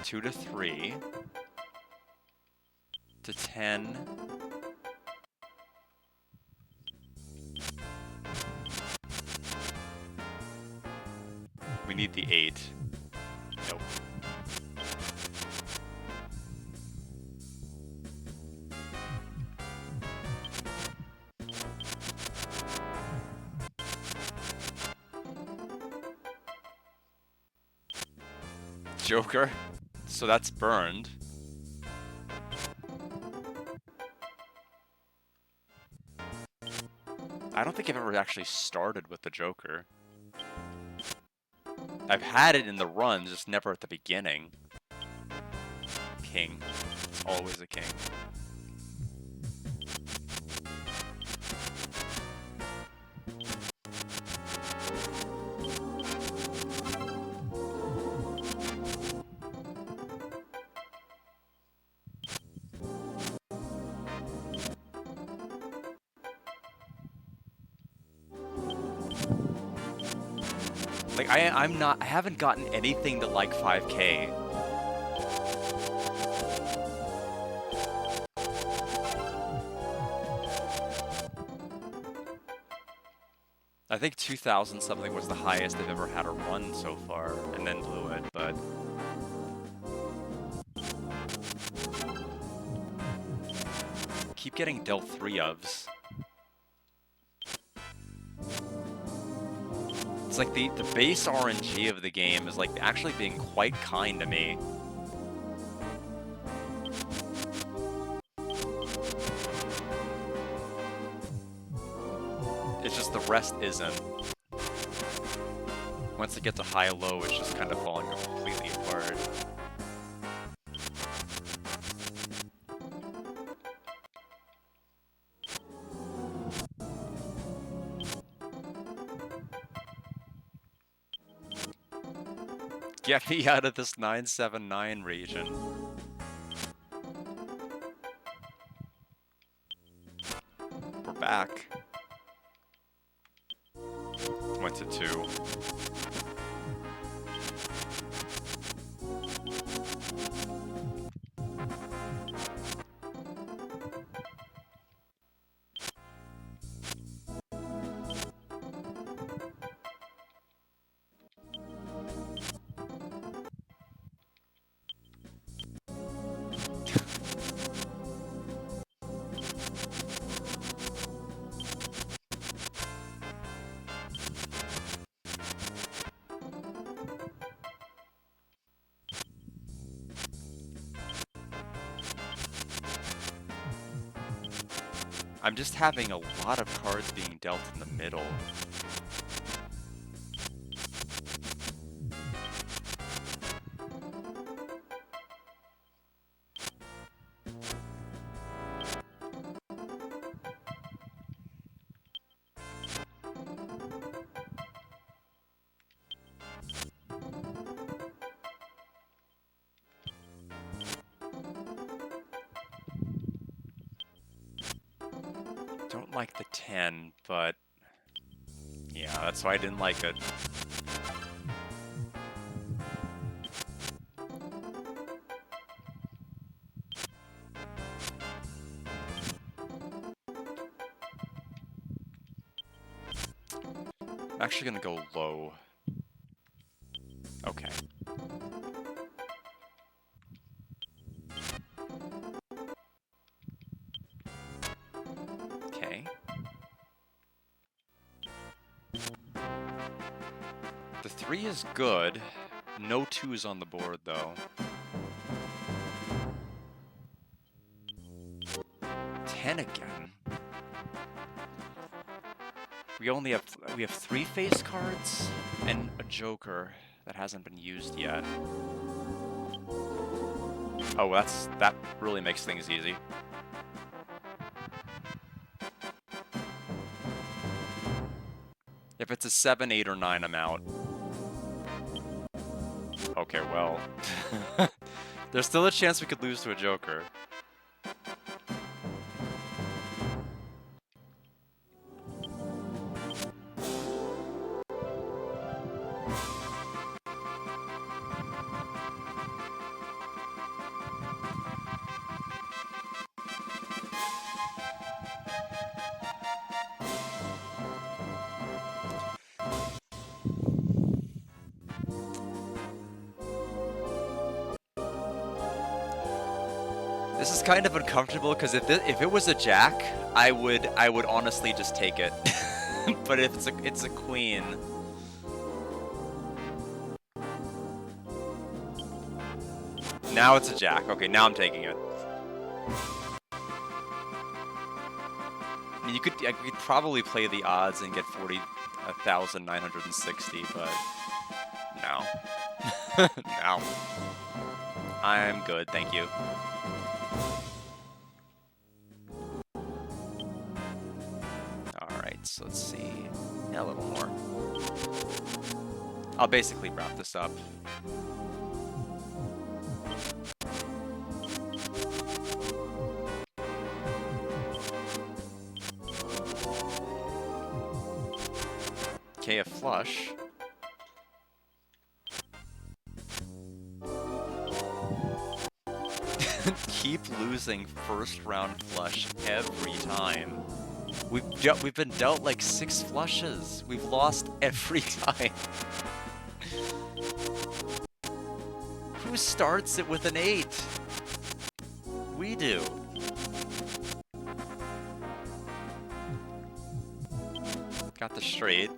Two to 3 to 10. We need the 8. Nope. Joker. So that's burned. I don't think I've ever actually started with the Joker. I've had it in the runs, just never at the beginning. King. It's always a king. Like, I haven't gotten anything to like 5K. I think 2,000 something was the highest I've ever had a run so far, and then blew it, but... Keep getting dealt 3-ofs. It's like the base RNG of the game is like actually being quite kind to me. It's just the rest isn't. Once it gets to high-low, it's just kind of falling completely apart. Get me out of this 979 region. back. Went to 2. I'm just having a lot of cards being dealt in the middle. Don't like the 10, but yeah, that's why I didn't like it. I'm actually gonna go low. Okay. Okay. The 3 is good. No 2s on the board, though. 10 again. We have 3 face cards and a joker that hasn't been used yet. Oh, that really makes things easy. If it's a 7, 8, or 9, I'm out. Okay, well. There's still a chance we could lose to a joker. This is kind of uncomfortable because if it was a jack, I would honestly just take it. But if it's a queen. Now it's a jack. Okay, now I'm taking it. I mean, I could probably play the odds and get 40,960, but no. No. I'm good, thank you. Alright, so let's see. Yeah, a little more. I'll basically wrap this up. Okay, a flush. Keep losing first round flush every time. We've been dealt like 6 flushes. We've lost every time. Who starts it with an 8? We do. Got the straight.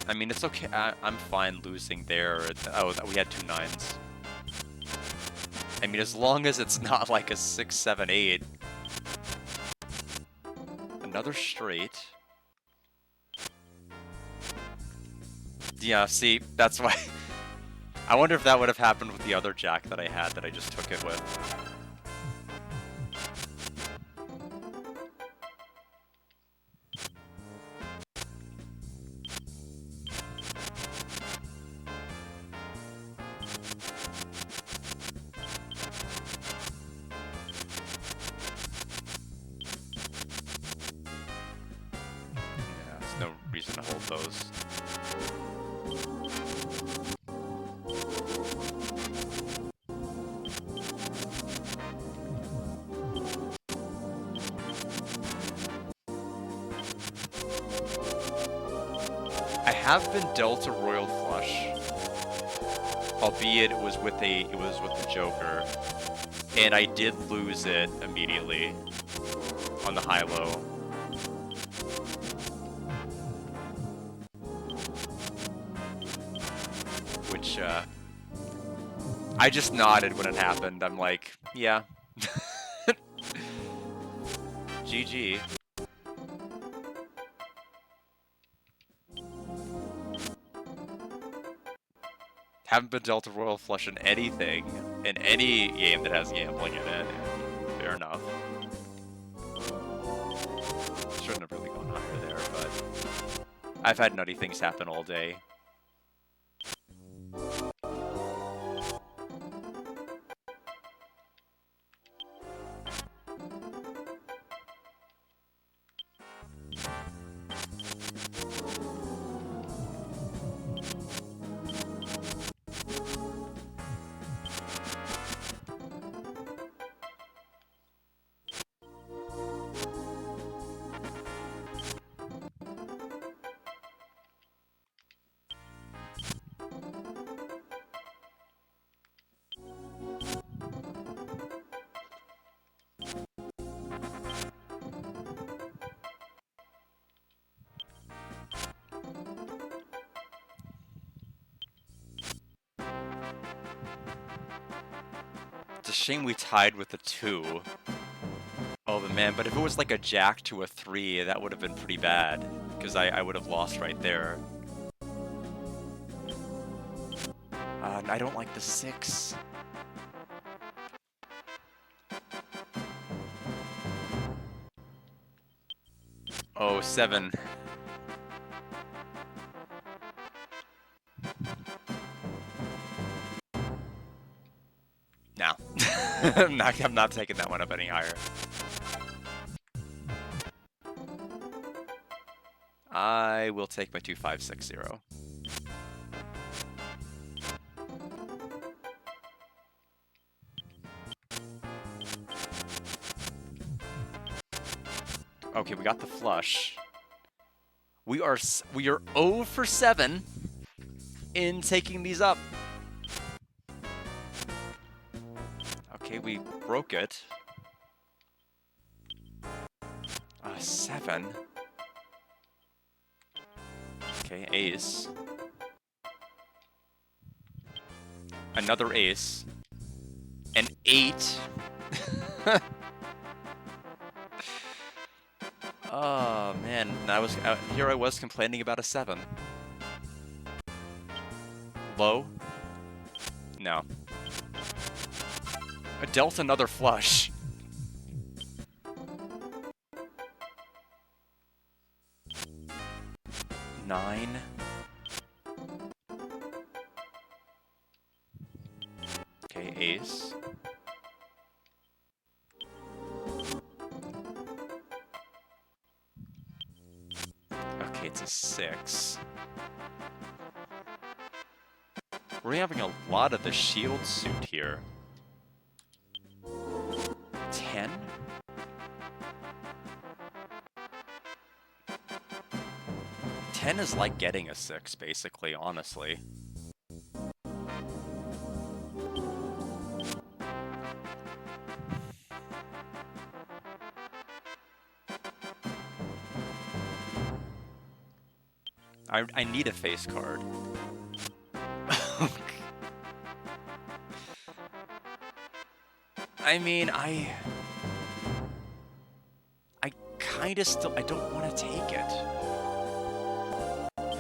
I mean, it's okay. I'm fine losing there. Oh, we had 2 9s. I mean, as long as it's not like a 6, 7, 8. Another straight. Yeah, see, that's why. I wonder if that would have happened with the other jack that I had that I just took it with. have been dealt a royal flush, albeit it was with a joker, and I did lose it immediately on the high-low. Which, I just nodded when it happened. I'm like, yeah. GG. Haven't been dealt a royal flush in anything, in any game that has gambling in it. Fair enough. Shouldn't have really gone higher there, but I've had nutty things happen all day. It's a shame we tied with a 2. Oh, but man, but if it was like a jack to a 3, that would have been pretty bad, because I would have lost right there. I don't like the 6. Oh, 7. No. I'm not taking that one up any higher. I will take my 2560. Okay, we got the flush. We are 0 for 7 in taking these up. Okay, we broke it. 7. Okay, ace. Another ace. An 8. Oh man, here I was complaining about a 7. Low? No. I dealt another flush. Nine. Okay, ace. Okay, it's a 6. We're having a lot of the shield suit here. 10? Ten is like getting a 6, basically, honestly. I need a face card. I mean, I kinda still, I don't want to take it.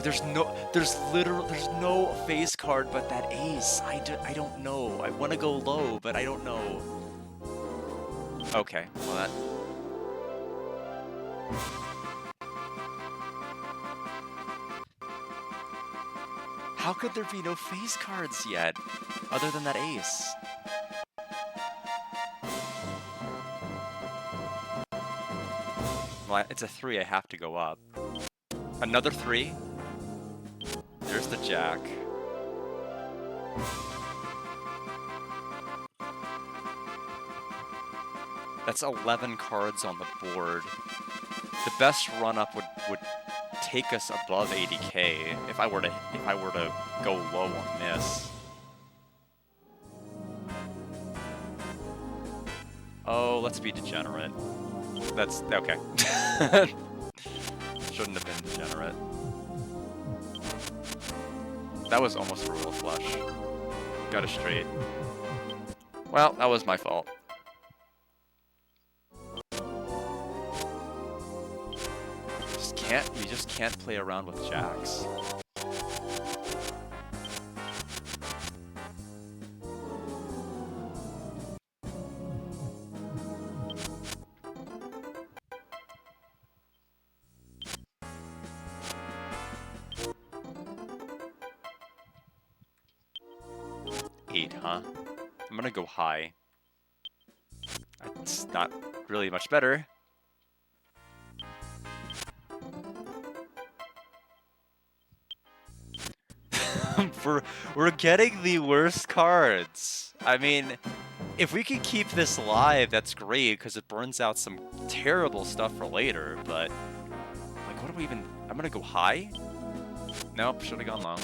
There's no face card but that ace. I don't know. I want to go low, but I don't know. Okay, well that... How could there be no face cards yet, other than that ace? Well, it's a 3, I have to go up. Another 3? There's the jack. That's 11 cards on the board. The best run-up would take us above 80k if I were to go low on this. Oh, let's be degenerate. That's okay. Shouldn't have been degenerate. That was almost a royal flush. Got a straight. Well, that was my fault. You just can't play around with jacks. Eight, huh? I'm gonna go high. It's not really much better. We're getting the worst cards. I mean, if we could keep this alive, that's great, because it burns out some terrible stuff for later, but... Like, what do we even... I'm gonna go high? Nope, should've gone low.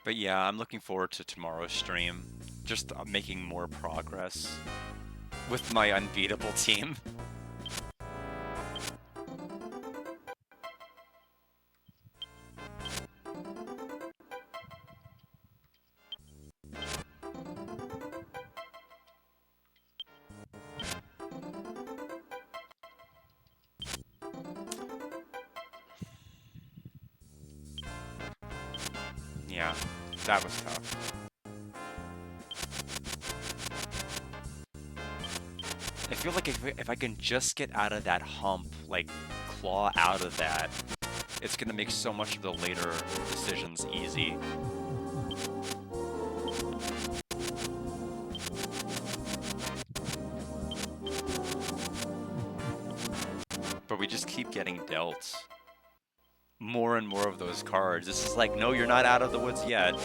But yeah, I'm looking forward to tomorrow's stream. Just making more progress with my unbeatable team. Yeah, that was tough. I feel like if I can just get out of that hump, like claw out of that, it's gonna make so much of the later decisions easy. But we just keep getting dealt more and more of those cards. This is like, no, you're not out of the woods yet.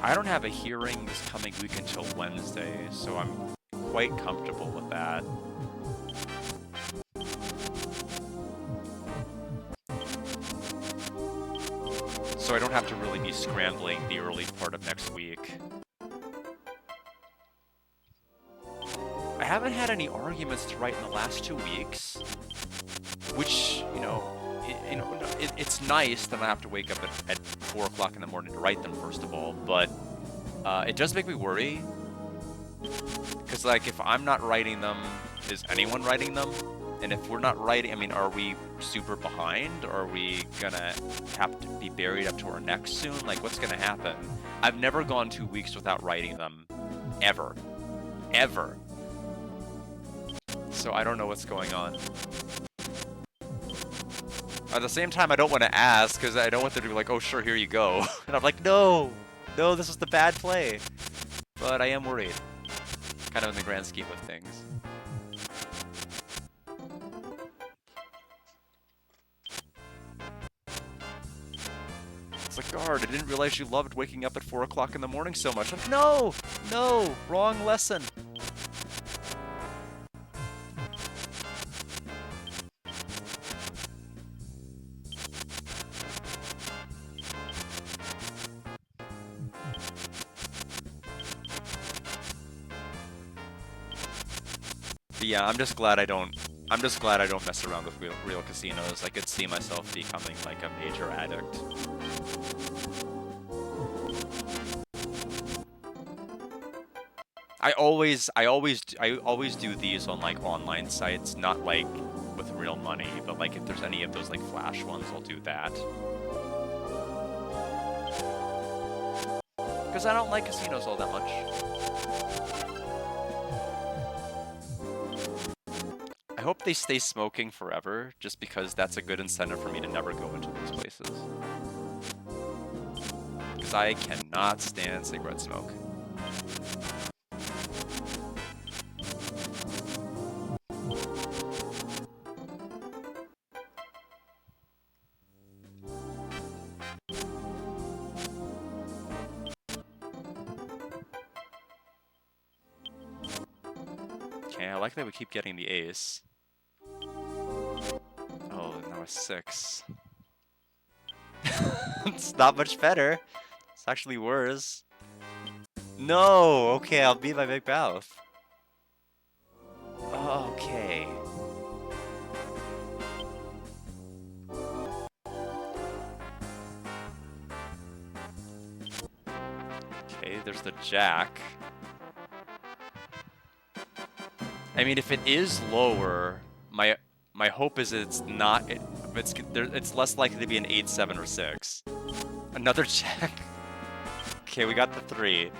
I don't have a hearing this coming week until Wednesday, so I'm quite comfortable with that. So I don't have to really be scrambling the early part of next week. I haven't had any arguments to write in the last 2 weeks, which, it's nice that I have to wake up at 4 o'clock in the morning to write them, first of all, but it does make me worry. Because, like, if I'm not writing them, is anyone writing them? And if we're not writing, I mean, are we super behind? Are we gonna have to be buried up to our necks soon? Like, what's gonna happen? I've never gone 2 weeks without writing them. Ever. Ever. So I don't know what's going on. At the same time, I don't want to ask, because I don't want them to be like, oh, sure, here you go. And I'm like, no! No, this was the bad play. But I am worried. Kind of in the grand scheme of things. It's like, guard, I didn't realize you loved waking up at 4 o'clock in the morning so much. I'm like, no! No! Wrong lesson! But yeah, I'm just glad I don't mess around with real casinos. I could see myself becoming like a major addict. I always do these on like online sites, not like with real money, but like if there's any of those like flash ones, I'll do that. Because I don't like casinos all that much. I hope they stay smoking forever, just because that's a good incentive for me to never go into these places. Because I cannot stand cigarette smoke. Okay, I like that we keep getting the ace. Oh, now a 6. It's not much better. It's actually worse. No! Okay, I'll beat my big mouth. Okay. Okay, there's the jack. I mean, if it is lower, my hope is it's not. It's less likely to be an 8, 7, or 6. Another jack. Okay, we got the 3.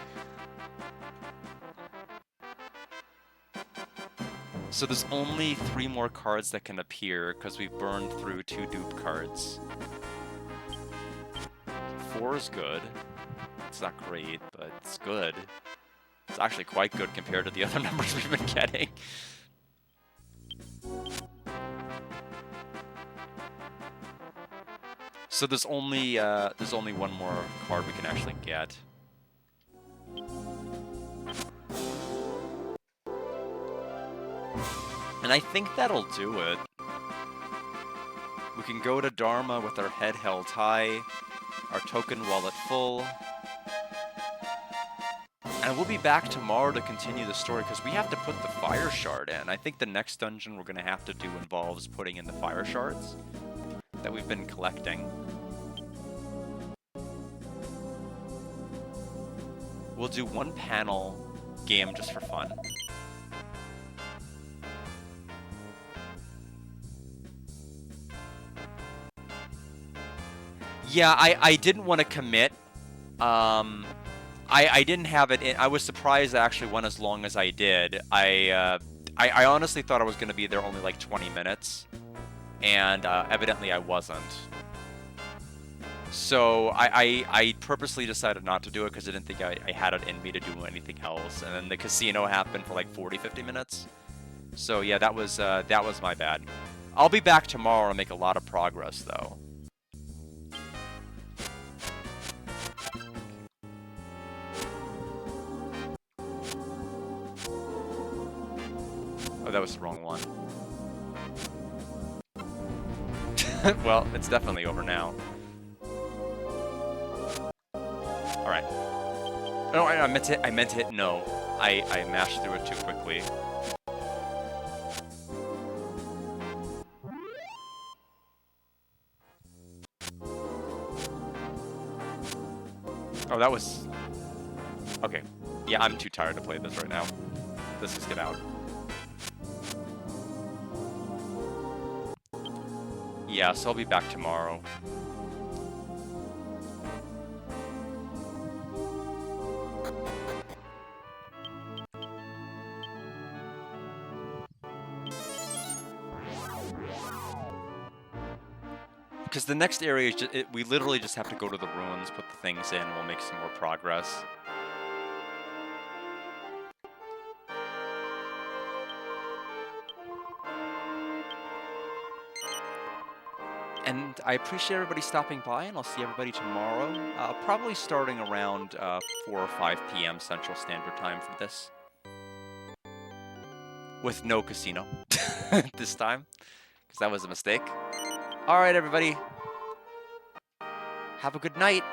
So there's only 3 more cards that can appear because we've burned through 2 dupe cards. 4 is good. It's not great, but it's good. It's actually quite good compared to the other numbers we've been getting. So there's only one more card we can actually get. And I think that'll do it. We can go to Dharma with our head held high, our token wallet full. And we'll be back tomorrow to continue the story, because we have to put the fire shard in. I think the next dungeon we're going to have to do involves putting in the fire shards that we've been collecting. We'll do one panel game just for fun. Yeah, I didn't want to commit. I didn't have it in. I was surprised it actually went as long as I did. I honestly thought I was going to be there only like 20 minutes, and evidently I wasn't. So I purposely decided not to do it because I didn't think I had it in me to do anything else. And then the casino happened for like 40-50 minutes. So yeah, that was my bad. I'll be back tomorrow and make a lot of progress though. Oh, that was the wrong one. Well, it's definitely over now. All right. No, I meant to hit no. I mashed through it too quickly. Oh, that was... Okay. Yeah, I'm too tired to play this right now. Let's just get out. Yeah, so I'll be back tomorrow. Because the next area is just, we literally just have to go to the ruins, put the things in, and we'll make some more progress. And I appreciate everybody stopping by, and I'll see everybody tomorrow. Probably starting around 4 or 5 p.m. Central Standard Time for this. With no casino this time, because that was a mistake. All right, everybody. Have a good night.